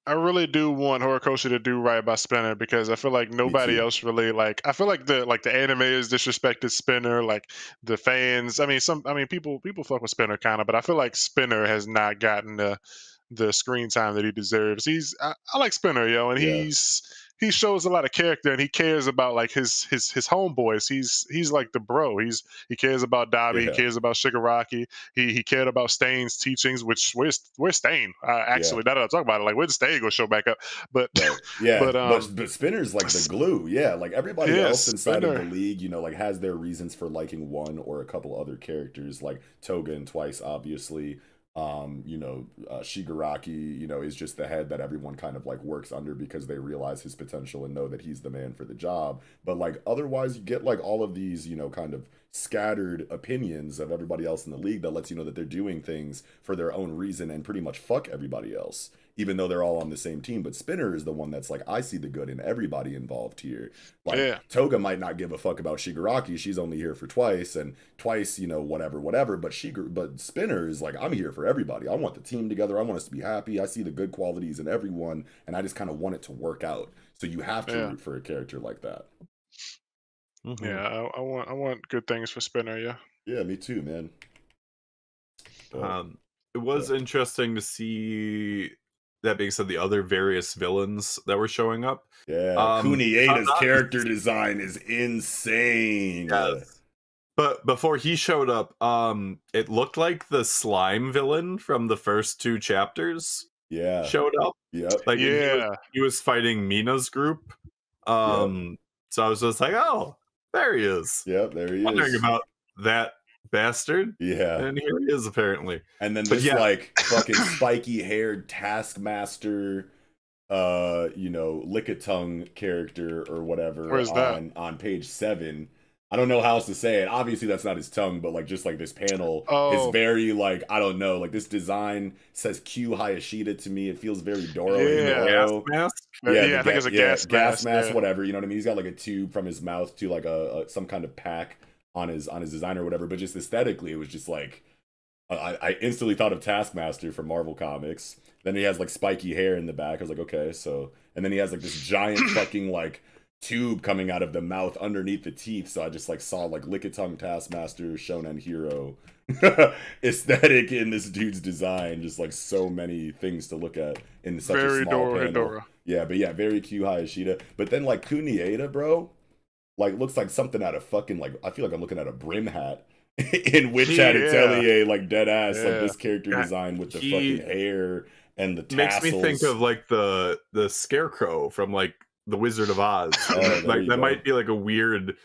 I really do want Horikoshi to do right by Spinner, because I feel like nobody else really like. I feel like the anime is disrespected Spinner, like the fans. I mean, people fuck with Spinner kind of, but I feel like Spinner has not gotten the screen time that he deserves. I like Spinner, yo, and he shows a lot of character, and he cares about like his homeboys. He's like the bro. He cares about Dabi. He cares about Shigaraki. He cared about Stain's teachings. Which where's Stain? Actually, now that I talk about it, like where's Stain gonna show back up? But but Spinner's like the glue. Yeah, like everybody else inside of the league, you know, like has their reasons for liking one or a couple other characters, like Toga and Twice, obviously. You know, Shigaraki, you know, is just the head that everyone kind of like works under because they realize his potential and know that he's the man for the job. But like otherwise, you get like all of these, you know, kind of scattered opinions of everybody else in the league that lets you know that they're doing things for their own reason and pretty much fuck everybody else, even though they're all on the same team. But Spinner is the one that's like, I see the good in everybody involved here. Like Toga might not give a fuck about Shigaraki. She's only here for Twice, and Twice, you know, whatever. But Spinner is like, I'm here for everybody. I want the team together. I want us to be happy. I see the good qualities in everyone, and I just kind of want it to work out. So you have to root for a character like that. Mm-hmm. Yeah, I want good things for Spinner. Yeah, me too, man. It was interesting to see. That being said, the other various villains that were showing up. Yeah, Kunieda's character design is insane. Yes. But before he showed up, it looked like the slime villain from the first 2 chapters. Showed up. Like he was fighting Mina's group. So I was just like, oh, there he is. Yep, there he is. Wondering about that bastard. Yeah. And here he is, apparently. And then this like fucking spiky haired Taskmaster you know, Lickitung character or whatever. Where's that? On page 7. I don't know how else to say it. Obviously that's not his tongue, but like just like this panel is very like, I don't know, like this design says Q Hayashida to me. It feels very Doro. Gas mask? I think it's a gas mask, whatever. You know what I mean? He's got like a tube from his mouth to like some kind of pack on his design or whatever, but just aesthetically it was just like I instantly thought of Taskmaster from Marvel Comics. Then he has like spiky hair in the back. I was like, okay, so, and then he has like this giant fucking like tube coming out of the mouth underneath the teeth. So I just like saw like Lickitung Taskmaster Shonen hero aesthetic in this dude's design. Just like so many things to look at in such a small panel. Yeah, but yeah, very Q Hayashida. But then like Kunieda, bro, like looks like something out of fucking like, I feel like I'm looking at a brim hat in Witch Hat Atelier, like dead ass, like this character design with the fucking hair and the tassels. Makes me think of like the Scarecrow from like the Wizard of Oz. Like that might be like a weird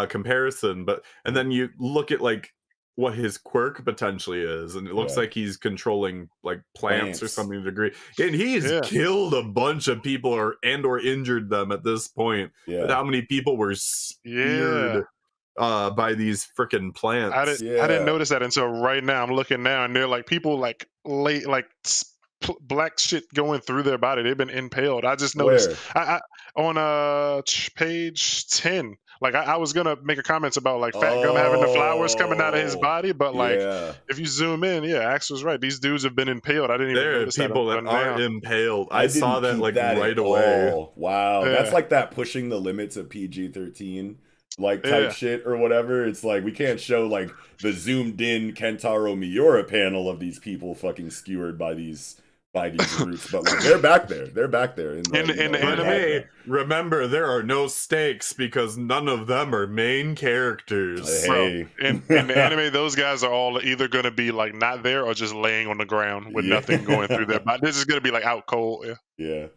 comparison, but and then you look at like what his quirk potentially is, and it looks like he's controlling like plants or something to a degree, and he's killed a bunch of people or injured them at this point. But how many people were speared by these freaking plants? I didn't notice that until right now. I'm looking now, and they're like people like black shit going through their body. They've been impaled. I just noticed I on page 10. Like I was gonna make a comments about like Fat Gum having the flowers coming out of his body, but like if you zoom in, Axe was right. These dudes have been impaled. I didn't even notice that. There are people that are impaled. I saw that like right away. Wow, that's like that pushing the limits of PG-13 like type shit or whatever. It's like we can't show like the zoomed in Kentaro Miura panel of these people fucking skewered by these groups, but like they're back there. They're back there in the anime. Remember, there are no stakes because none of them are main characters. Hey. In the anime, those guys are all either going to be like not there or just laying on the ground with nothing going through their body. This is going to be like out cold. Yeah.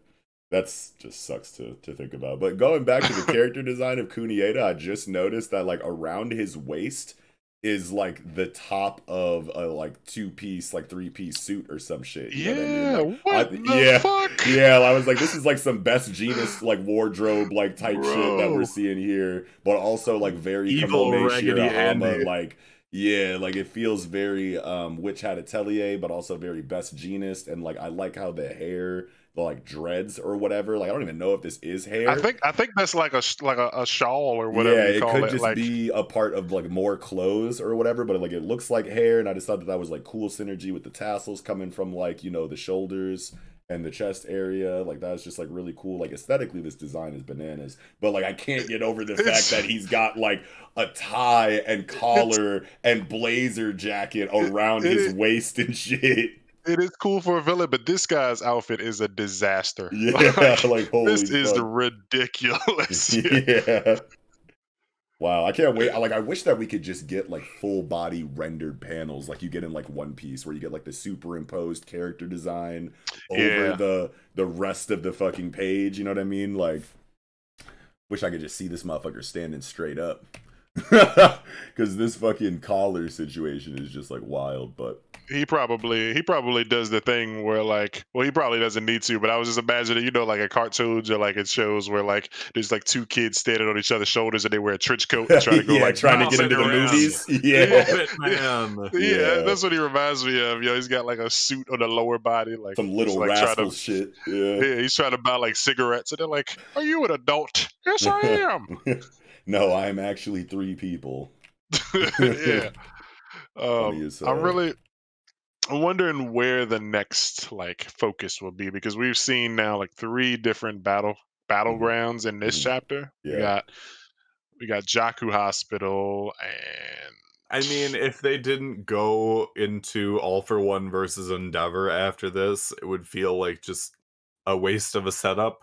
That's just sucks to think about. But going back to the character design of Kunieda, I just noticed that like around his waist is like the top of a like 2-piece, like 3-piece suit or some shit. You know what I mean? Like, fuck? Yeah, I was like, this is like some Best Jeanist like wardrobe like type shit that we're seeing here, but also like very evil Kamome Shirahama, like Yeah, like it feels very Witch Hat Atelier, but also very Best Jeanist, and like I like how the hair, the like dreads or whatever. Like I don't even know if this is hair. I think that's like a shawl or whatever Yeah, you it call could it. just Like be a part of like more clothes or whatever, but like it looks like hair, and I just thought that that was like cool synergy with the tassels coming from like, you know, the shoulders and the chest area. Like that was just like really cool. Like aesthetically, this design is bananas. But like I can't get over the fact that he's got like a tie and collar and blazer jacket around his waist and shit. it is cool for a villain, but this guy's outfit is a disaster. Yeah, like holy This is fuck. ridiculous. Yeah. Wow, I can't wait. Like, I wish that we could just get like full body rendered panels, like you get in like One Piece, where you get like the superimposed character design over the rest of the fucking page. You know what I mean? Like, wish I could just see this motherfucker standing straight up, because this fucking collar situation is just like wild. But He probably does the thing where like, well, he probably doesn't need to, but I was just imagining, you know, like at cartoons or like it shows where like there's like two kids standing on each other's shoulders and they wear a trench coat and try to go yeah, like trying to get into the movies. Yeah. Yeah, that's what he reminds me of. You know, he's got like a suit on the lower body, like Some little like rascal shit. Yeah. he's trying to buy like cigarettes, and they're like, "Are you an adult?" Yes, I am. No, I am actually three people. Yeah. Funny as hell. I'm wondering where the next like focus will be, because we've seen now like 3 different battlegrounds in this chapter. Yeah. We got Jakku Hospital, and I mean, if they didn't go into All for One versus Endeavor after this, it would feel like just a waste of a setup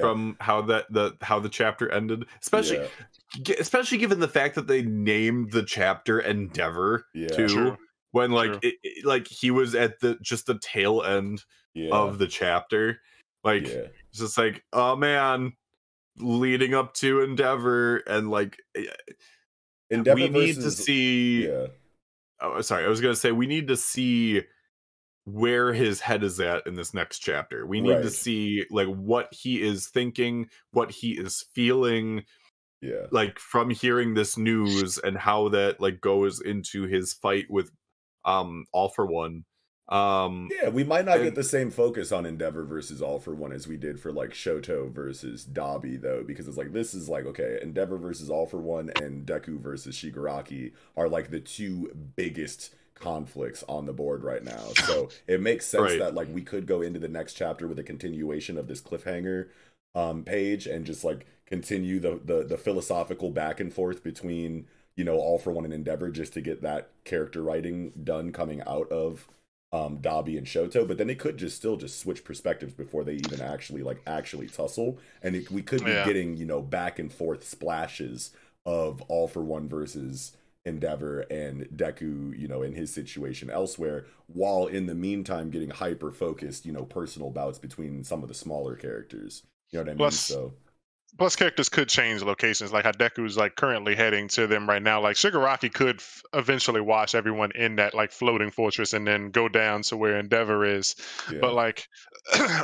from how the chapter ended. Especially given the fact that they named the chapter Endeavor too. True. When like like he was at the tail end of the chapter. Like it's just like, oh man, leading up to Endeavor, and like Endeavor we need to see oh sorry, I was gonna say we need to see where his head is at in this next chapter. We need to see like what he is thinking, what he is feeling, like from hearing this news, and how that like goes into his fight with All for One. We might not get the same focus on Endeavor versus All for One as we did for like Shoto versus Dabi, though, because it's like this is like, okay, Endeavor versus All for One and Deku versus Shigaraki are like the 2 biggest conflicts on the board right now. So it makes sense that like we could go into the next chapter with a continuation of this cliffhanger page, and just like continue the philosophical back and forth between, you know, All for One and Endeavor, just to get that character writing done coming out of Dabi and Shoto. But then they could still switch perspectives before they even actually tussle, and we could be getting, you know, back and forth splashes of All for One versus Endeavor and Deku, you know, in his situation elsewhere, while in the meantime getting hyper focused, you know, personal bouts between some of the smaller characters. You know what I mean? Plus, characters could change locations, like how Deku's like currently heading to them right now. Like Shigaraki could eventually wash everyone in that like floating fortress and then go down to where Endeavor is. But like,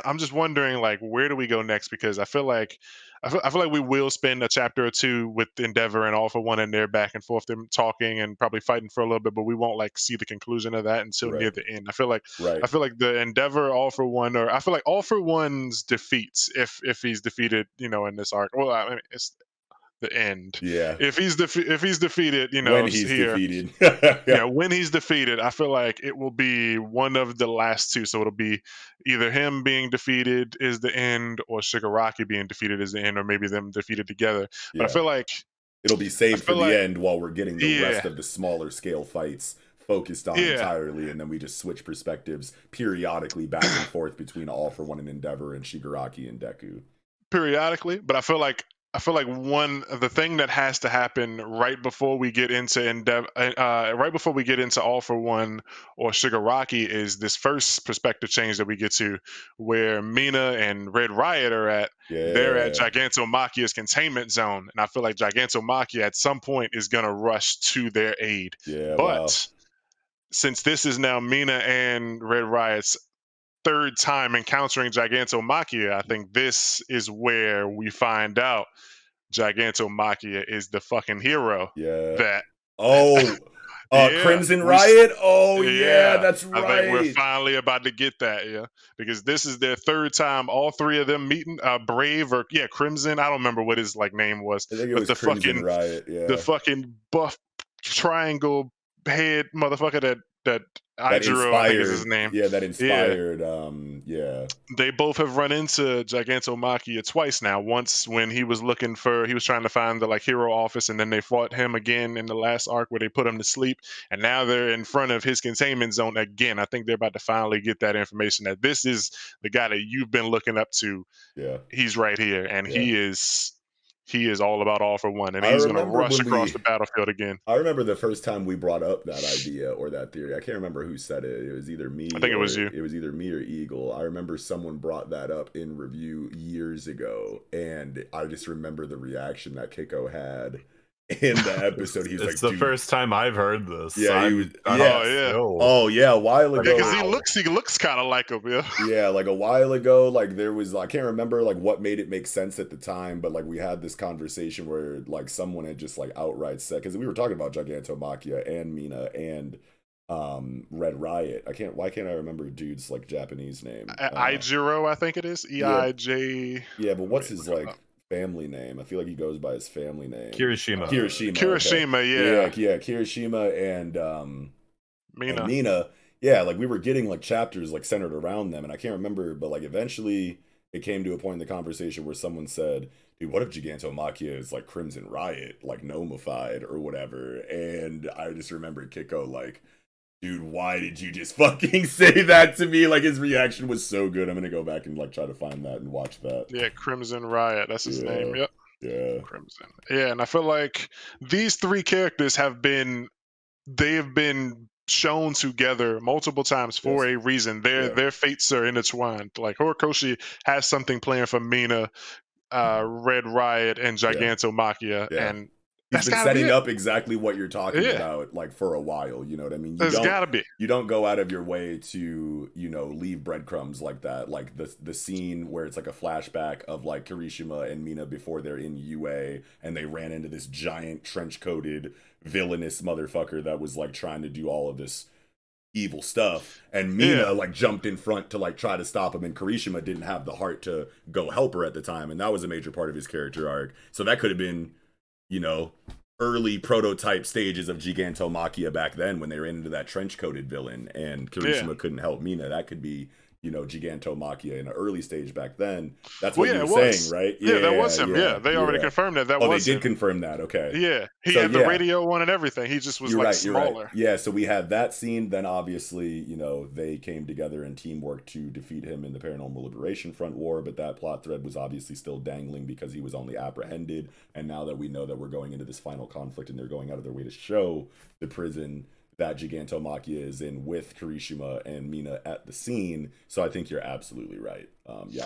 I'm just wondering, like, where do we go next? Because I feel like we will spend a chapter or 2 with Endeavor and All for One in there, back and forth, them talking and probably fighting for a little bit, but we won't like see the conclusion of that until near the end. I feel like the Endeavor All for One, or I feel like All for One's defeats, if he's defeated, you know, in this arc. Well, I mean, it's the end. Yeah. If he's defeated, you know, when he's defeated. When he's defeated, I feel like it will be one of the last 2. So it'll be either him being defeated is the end, or Shigaraki being defeated is the end, or maybe them defeated together. But I feel like it'll be saved for the end, while we're getting the rest of the smaller scale fights focused on entirely, and then we just switch perspectives periodically back and forth between All for One and Endeavor and Shigaraki and Deku. Periodically, but I feel like the thing that has to happen right before we get into All for One or Shigaraki is this first perspective change that we get to, where Mina and Red Riot are at. They're at Gigantomachia's containment zone, and I feel like Gigantomachia at some point is gonna rush to their aid. But since this is now Mina and Red Riot's 3rd time encountering Gigantomachia, I think this is where we find out Gigantomachia is the fucking hero. Crimson Riot? Oh, yeah, that's right. I think we're finally about to get that, because this is their third time, all three of them meeting. Brave or Crimson. I don't remember what his name was. I think it was the Crimson Riot. Yeah, the fucking buff triangle head motherfucker that Ijiro, I think is his name. Yeah, that inspired. They both have run into Gigantomachia twice now. Once when he was trying to find the hero office, and then they fought him again in the last arc where they put him to sleep. And now they're in front of his containment zone again. I think they're about to finally get that information that this is the guy that you've been looking up to. Yeah, he's right here, and he is all about all for one, and he's going to rush across the battlefield again. I remember the first time we brought up that idea or that theory. I can't remember who said it. It was either me. I think it was you. It was either me or Eagle. I remember someone brought that up in review years ago, and I just remember the reaction that Kiko had in the episode. He was it's the first time I've heard this. Yeah, he was. Oh yeah, a while ago. Because he looks kind of like him. Yeah. Yeah, a while ago, there was I can't remember what made it make sense at the time, but we had this conversation where someone had just outright said, because we were talking about Gigantomachia and Mina and Red Riot. Why can't I remember dude's Japanese name? Ijiro, I think it is. EIJ. Yeah, but what's his family name? I feel like he goes by his family name. Kirishima. Kirishima, okay. Yeah, Kirishima and Mina. And Mina. Yeah, we were getting chapters centered around them, and I can't remember, but eventually it came to a point in the conversation where someone said, dude, what if Gigantomachia is Crimson Riot, gnomified or whatever? And I just remember Kiko dude, why did you just fucking say that to me? His reaction was so good. I'm gonna go back and try to find that and watch that. Yeah, Crimson Riot, that's his name. Yep. Yeah. Crimson. Yeah, and I feel like these three characters have been shown together multiple times for a reason. Their fates are intertwined. Horikoshi has something planned for Mina, Red Riot, and Gigantomachia, and he's been setting up exactly what you're talking about, for a while. You know what I mean? There's gotta be. You don't go out of your way to, leave breadcrumbs like that. The scene where it's a flashback of Kirishima and Mina before they're in UA, and they ran into this giant trench-coated villainous motherfucker that was trying to do all of this evil stuff, and Mina jumped in front to try to stop him, and Kirishima didn't have the heart to go help her at the time, and that was a major part of his character arc. So that could have been early prototype stages of Gigantomachia back then when they ran into that trench-coated villain and Kirishima couldn't help Mina. That could be, Gigantomachia in an early stage back then. That's what you were saying, right? Yeah, that was him. Yeah, they already confirmed that. They did confirm that. Okay. Yeah, he had the radio on and everything. He just was smaller. Right. Yeah, so we had that scene. Then obviously, they came together and teamwork to defeat him in the Paranormal Liberation Front War. But that plot thread was obviously still dangling because he was only apprehended. And now that we know that we're going into this final conflict and they're going out of their way to show the prison that Gigantomachia is in with Kirishima and Mina at the scene. So I think you're absolutely right.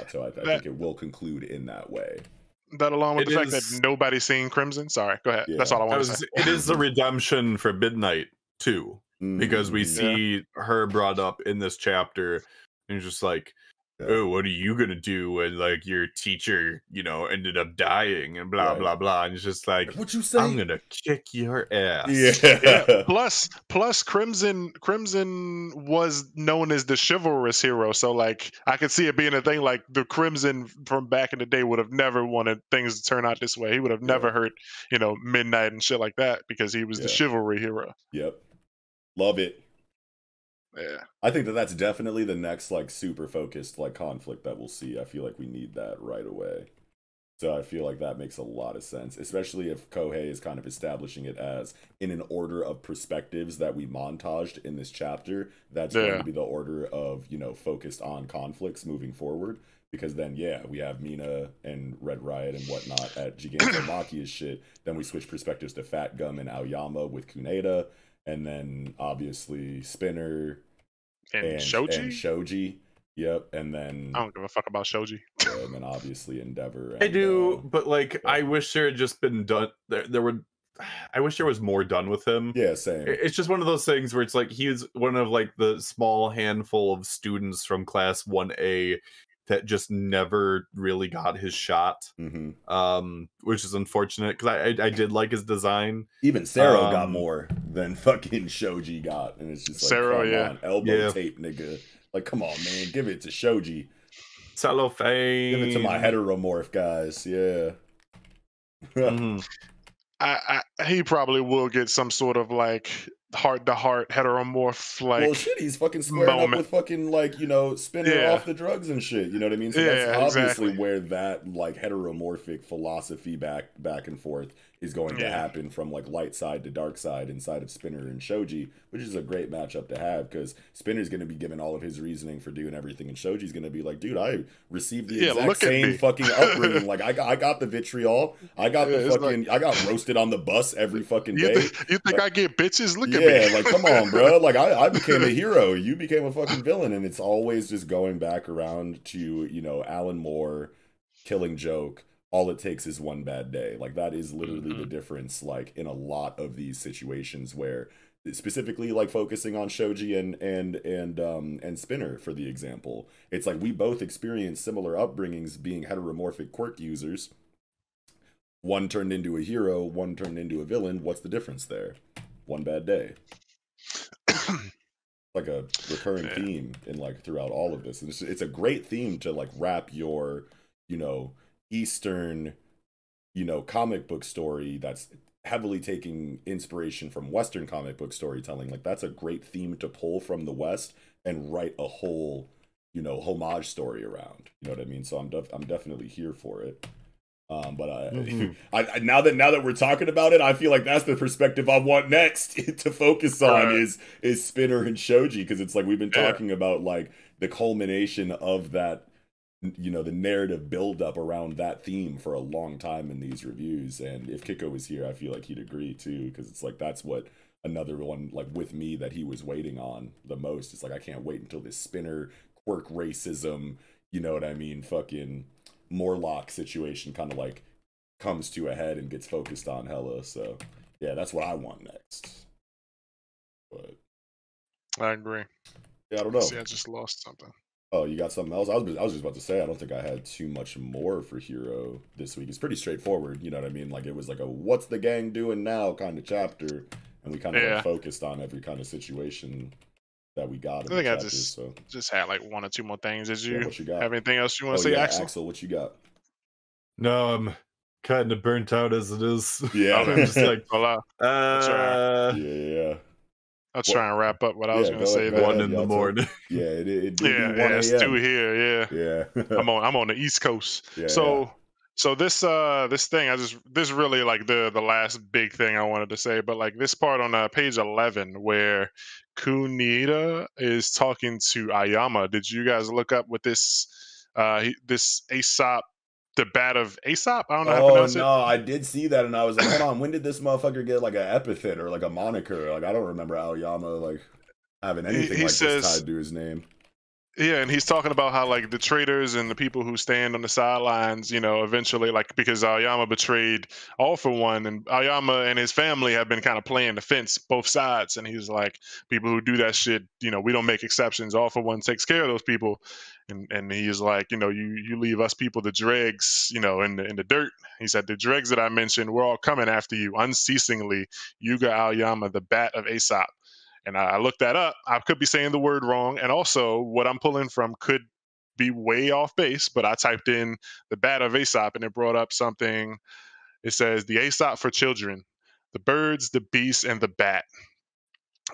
So I think it will conclude in that way. That along with the fact that nobody's seen Crimson. Sorry, go ahead. That's all I want to say. It is the redemption for Midnight too, because we see her brought up in this chapter, and just oh, what are you gonna do when your teacher, ended up dying and blah blah blah, and it's just what you say? I'm gonna kick your ass. Yeah. Plus, Crimson was known as the chivalrous hero, so I could see it being a thing. The Crimson from back in the day would have never wanted things to turn out this way. He would have never hurt, Midnight and shit like that because he was the chivalry hero. Yep, love it. Yeah, I think that's definitely the next super focused conflict that we'll see. I feel like we need that right away. So I feel like that makes a lot of sense, especially if Kohei is kind of establishing it as in an order of perspectives that we montaged in this chapter. That's going to be the order of, focused on conflicts moving forward. Because then, we have Mina and Red Riot and whatnot at Gigantomachia's shit. Then we switch perspectives to Fat Gum and Aoyama with Kuneda. And then obviously Spinner and Shoji. Yep. And then I don't give a fuck about Shoji. Yeah, and then obviously Endeavor. And, I do, but I wish there had just been done. I wish there was more done with him. Yeah, same. It's just one of those things where it's he's one of the small handful of students from class 1A that just never really got his shot, which is unfortunate because I did like his design. Even Sero got more than fucking Shoji got, and it's just like, Sero, come on, elbow tape, nigga. Like, come on, man, give it to Shoji. Cellophane. Give it to my heteromorph guys, yeah. He probably will get some sort of like heart-to-heart heteromorph like. Well, shit, he's fucking squaring up with fucking like, you know, Spinner off the drugs and shit. You know what I mean? So that's obviously where that like heteromorphic philosophy back and forth is going to happen, from like light side to dark side inside of Spinner and Shoji, which is a great matchup to have because Spinner's going to be given all of his reasoning for doing everything, and Shoji's going to be like, dude, I received the exact same fucking upbringing. Like I got the vitriol, I got the fucking, I got roasted on the bus every fucking day. You think I get bitches? Look at me. Yeah, like come on, bro. Like I became a hero, you became a fucking villain, and it's always just going back around to, you know, Alan Moore, Killing Joke. All it takes is one bad day. Like that is literally the difference. Like in a lot of these situations where, specifically like focusing on Shoji and Spinner for the example, it's like we both experienced similar upbringings being heteromorphic quirk users. One turned into a hero, one turned into a villain. What's the difference there? One bad day. Like a recurring theme in like throughout all of this. And it's a great theme to like wrap your, you know, Eastern, you know, comic book story that's heavily taking inspiration from Western comic book storytelling. Like that's a great theme to pull from the West and write a whole, you know, homage story around. You know what I mean? So I'm definitely here for it. But I now that we're talking about it, I feel like that's the perspective I want next to focus on is Spinner and Shoji, because it's like we've been talking about like the culmination of that, you know, the narrative buildup around that theme for a long time in these reviews. And if Kiko was here, I feel like he'd agree too, because it's like that's what another one like with me that he was waiting on the most. It's like I can't wait until this Spinner quirk racism, you know what I mean, fucking Morlock situation kind of like comes to a head and gets focused on hella. So yeah, that's what I want next. But I agree. Yeah, I don't know. See, I just lost something. Oh, you got something else? I was just about to say, I don't think I had too much more for Hero this week. It's pretty straightforward, you know what I mean? Like, it was like a what's the gang doing now kind of chapter, and we kind of like focused on every kind of situation that we got. I think I just had like one or two more things. Did you, what you got? Have anything else you want to say, Axel? Axel, what you got? No, I'm kind of burnt out as it is. Yeah. I'm just like, yeah. I'll try and wrap up what I was going to say. One in the morning. Yeah, it do yeah, be 1 it's 2 here. Yeah. I'm on the East Coast. Yeah, So this thing, this really like the last big thing I wanted to say, but like this part on page 11 where Kunita is talking to Ayama. Did you guys look up what this this Aesop, the bat of Aesop? I don't know how to pronounce it. Oh, no, I did see that, and I was like, hold on, when did this motherfucker get like an epithet or like a moniker? Like, I don't remember Aoyama like having anything this tied to his name. Yeah, and he's talking about how like the traitors and the people who stand on the sidelines, you know, eventually, like because Aoyama betrayed All For One, and Aoyama and his family have been kind of playing the fence both sides, and he's like, people who do that shit, you know, we don't make exceptions. All For One takes care of those people, and he's like, you know, you leave us people the dregs, you know, in the dirt. He said the dregs that I mentioned, we're all coming after you unceasingly. Yuga Aoyama, the bat of Aesop. And I looked that up. I could be saying the word wrong. And also what I'm pulling from could be way off base, but I typed in the bat of Aesop and it brought up something. It says the Aesop for children, the birds, the beast, and the bat.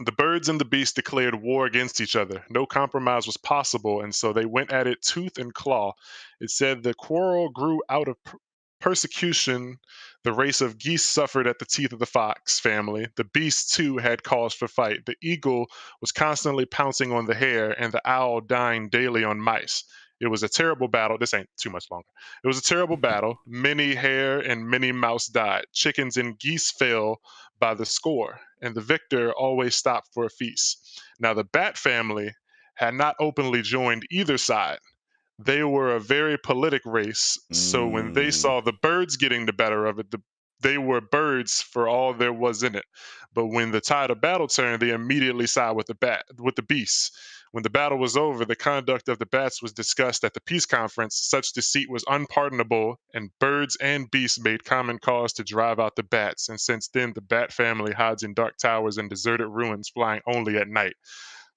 The birds and the beast declared war against each other. No compromise was possible, and so they went at it tooth and claw. It said the quarrel grew out of persecution. The race of geese suffered at the teeth of the fox family. The beast, too, had cause for fight. The eagle was constantly pouncing on the hare, and the owl dying daily on mice. It was a terrible battle. This ain't too much longer. It was a terrible battle. Many hare and many mouse died. Chickens and geese fell by the score, and the victor always stopped for a feast. Now, the bat family had not openly joined either side. They were a very politic race, so when they saw the birds getting the better of it, they were birds for all there was in it. But when the tide of battle turned, they immediately sided with the beast. When the battle was over, the conduct of the bats was discussed at the peace conference. Such deceit was unpardonable, and birds and beasts made common cause to drive out the bats. And since then, the bat family hides in dark towers and deserted ruins, flying only at night.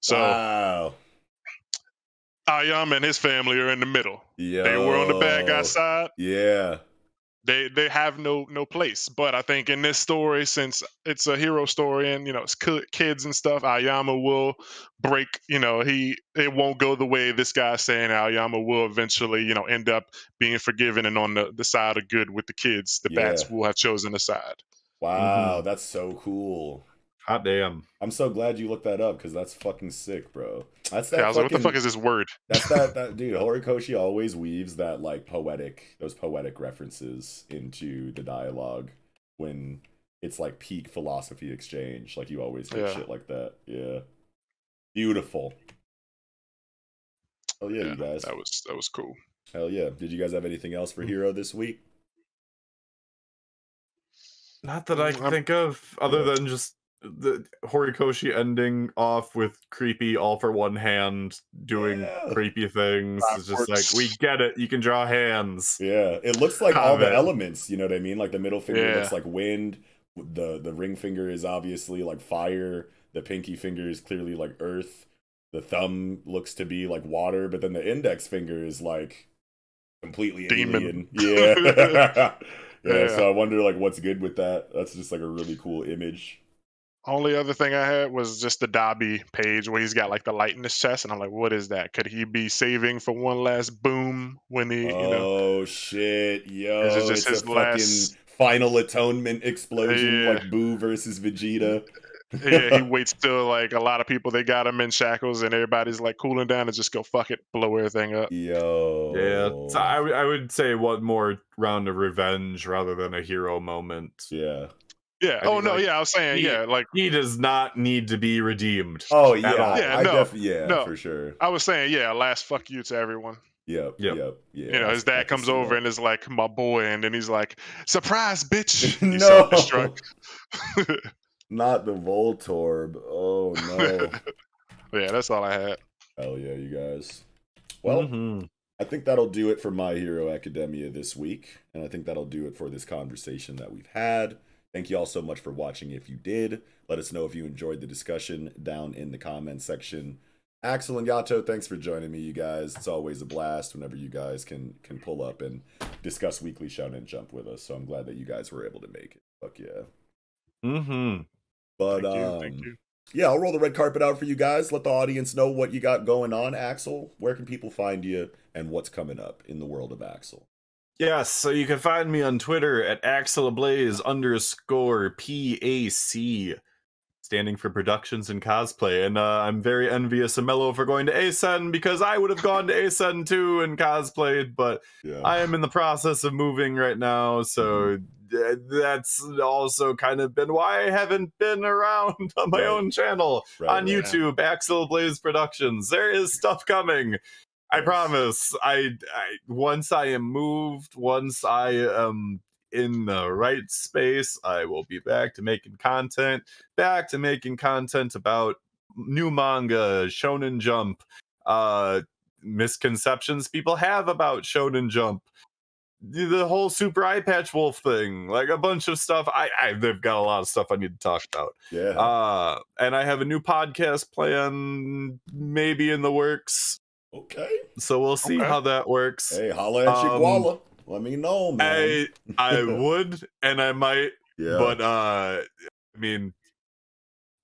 So, wow. Ayama and his family are in the middle. Yo. They were on the bad guy side. Yeah. They have no place. But I think in this story, since it's a hero story and it's kids and stuff, Ayama will break. It won't go the way this guy's saying. Ayama will eventually end up being forgiven and on the side of good with the kids. The bats will have chosen the side. Wow, that's so cool. Hot damn. I'm so glad you looked that up because that's fucking sick, bro. That's that. Yeah, I was like, what the fuck is this word? That's that dude. Horikoshi always weaves that those poetic references into the dialogue when it's like peak philosophy exchange. Like you always get shit like that. Yeah, beautiful. Oh yeah, you guys. That was cool. Hell yeah. Did you guys have anything else for Hero this week? Not that I can think of, other than just the Horikoshi ending off with creepy all for one hand doing creepy things. It's just like, we get it, you can draw hands. Yeah, it looks like all the elements, you know what I mean? Like the middle finger looks like wind, the ring finger is obviously like fire, the pinky finger is clearly like earth, the thumb looks to be like water, but then the index finger is like completely demon. Alien. Yeah. So I wonder like what's good with that. That's just like a really cool image. Only other thing I had was just the Dabi page where he's got like the light in his chest, and I'm like, what is that? Could he be saving for one last boom when he, shit, yo, is it just his fucking final atonement explosion, like Boo versus Vegeta. Yeah, he waits till like a lot of people, they got him in shackles and everybody's like cooling down and just go fuck it, blow everything up. Yo. Yeah, so I would say one more round of revenge rather than a hero moment. Yeah. Yeah. I was saying, he does not need to be redeemed. Oh yeah, for sure. I was saying, last fuck you to everyone. Yep. Yeah. His dad comes over and is like, my boy, and then he's like, surprise, bitch. No. He's self-destruct. Not the Voltorb. Oh no. Yeah, that's all I had. Hell yeah, you guys. Well, I think that'll do it for My Hero Academia this week, and I think that'll do it for this conversation that we've had. Thank you all so much for watching. If you did, let us know if you enjoyed the discussion down in the comments section. Axel and Yato, thanks for joining me, you guys. It's always a blast whenever you guys can pull up and discuss Weekly Shonen Jump with us. So I'm glad that you guys were able to make it. Fuck yeah. But thank you. Yeah, I'll roll the red carpet out for you guys. Let the audience know what you got going on. Axel, where can people find you and what's coming up in the world of Axel? Yes, so you can find me on Twitter at AxelAblaze_PAC, standing for Productions and Cosplay. And I'm very envious of Mello for going to ASEN because I would have gone to ASEN too and cosplayed, but I am in the process of moving right now, so that's also kind of been why I haven't been around on my own channel on YouTube, AxelAblaze Productions. There is stuff coming. I promise. I once I am moved, once I am in the right space, I will be back to making content about new manga, Shonen Jump, misconceptions people have about Shonen Jump, the whole Super Eye Patch Wolf thing, like a bunch of stuff. They've got a lot of stuff I need to talk about. Yeah. And I have a new podcast plan, maybe in the works. Okay. So we'll see how that works. Hey, holla at your koala. Let me know, man. I would, and I might. Yeah. But I mean,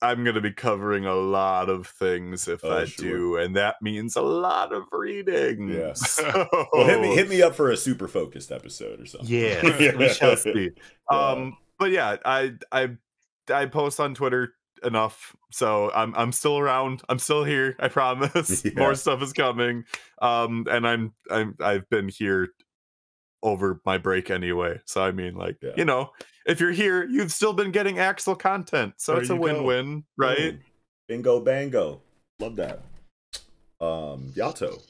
I'm gonna be covering a lot of things if I do, and that means a lot of reading. Yeah. So... Well, hit me up for a super focused episode or something. Yeah, we shall see. But yeah, I post on Twitter enough, so I'm still around. I'm still here. I promise. More stuff is coming. And I've been here over my break anyway. So I mean, like, if you're here, you've still been getting Axel content. So it's a win-win, right? Bingo bango. Love that. Yato,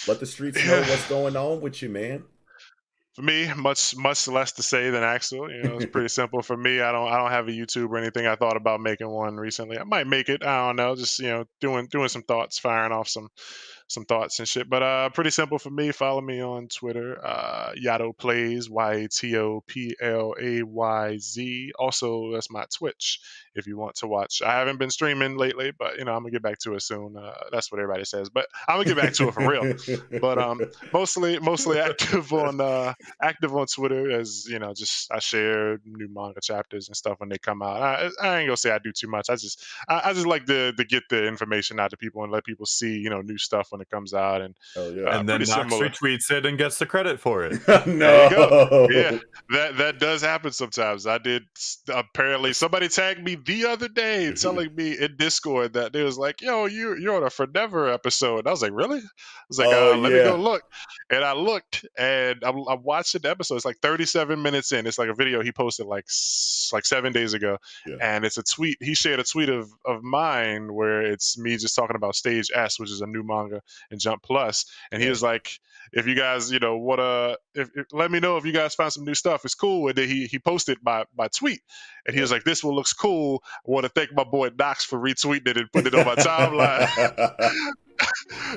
let the streets know what's going on with you, man. for me, much less to say than Axel. You know, it's pretty simple for me. I don't have a YouTube or anything. I thought about making one recently. I might make it. I don't know. Just, you know, doing some thoughts, firing off some thoughts and shit. But pretty simple for me. Follow me on Twitter. Yato Plays, YATOPLAYZ. Also, that's my Twitch if you want to watch. I haven't been streaming lately, but you know, I'm gonna get back to it soon. That's what everybody says, but I'm gonna get back to it for real. But mostly active on Twitter, as you know, just I share new manga chapters and stuff when they come out. I ain't gonna say I do too much. I just like to get the information out to people and let people see, you know, new stuff when it comes out. And and then Knox retweets it and gets the credit for it. No. There you go. Yeah, that does happen sometimes. I did. Apparently, somebody tagged me the other day telling me in Discord that they was like, "Yo, you're on a Forever episode." I was like, "Really?" I was like, "Let me go look." And I looked, and I'm watching the episode. It's like 37 minutes in. It's like a video he posted like 7 days ago, and it's a tweet. He shared a tweet of mine where it's me just talking about Stage S, which is a new manga in Jump Plus, and he was like, if you guys, you know, let me know if you guys find some new stuff. It's cool. And then he posted my tweet, and he was like, "This one looks cool. I want to thank my boy Knox for retweeting it and putting it on my timeline."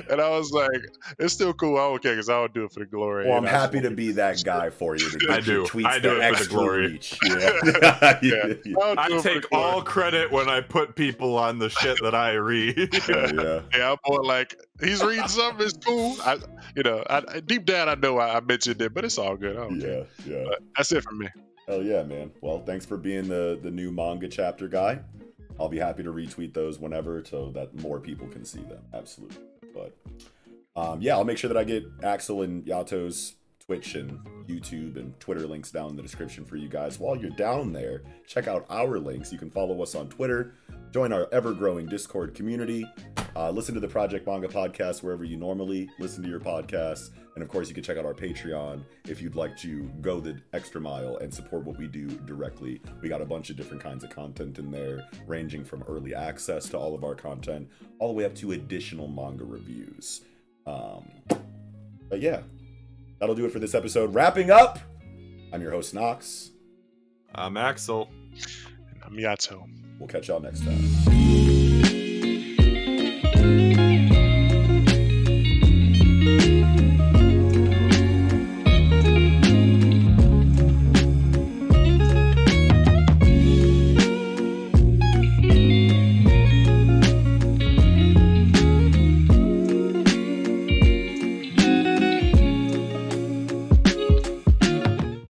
And I was like, "It's still cool. I don't care because I don't do it for the glory." Well, I'm happy to be that guy for you. To get your tweets I do it for the glory. Reach. I take all credit when I put people on the shit that I read. Yeah, I'm more like, he's reading something. It's cool. Deep down, I know I mentioned it, but it's all good. Yeah. But that's it for me. Hell yeah, man. Well, thanks for being the new manga chapter guy. I'll be happy to retweet those whenever so that more people can see them. Absolutely. But I'll make sure that I get Axel and Yato's Twitch and YouTube and Twitter links down in the description for you guys. While you're down there, check out our links. You can follow us on Twitter, join our ever-growing Discord community, listen to the Project Manga podcast wherever you normally listen to your podcasts, and of course you can check out our Patreon if you'd like to go the extra mile and support what we do directly. We got a bunch of different kinds of content in there, ranging from early access to all of our content, all the way up to additional manga reviews. But yeah, that'll do it for this episode. Wrapping up, I'm your host, Knox. I'm Axel. And I'm Yato. We'll catch y'all next time.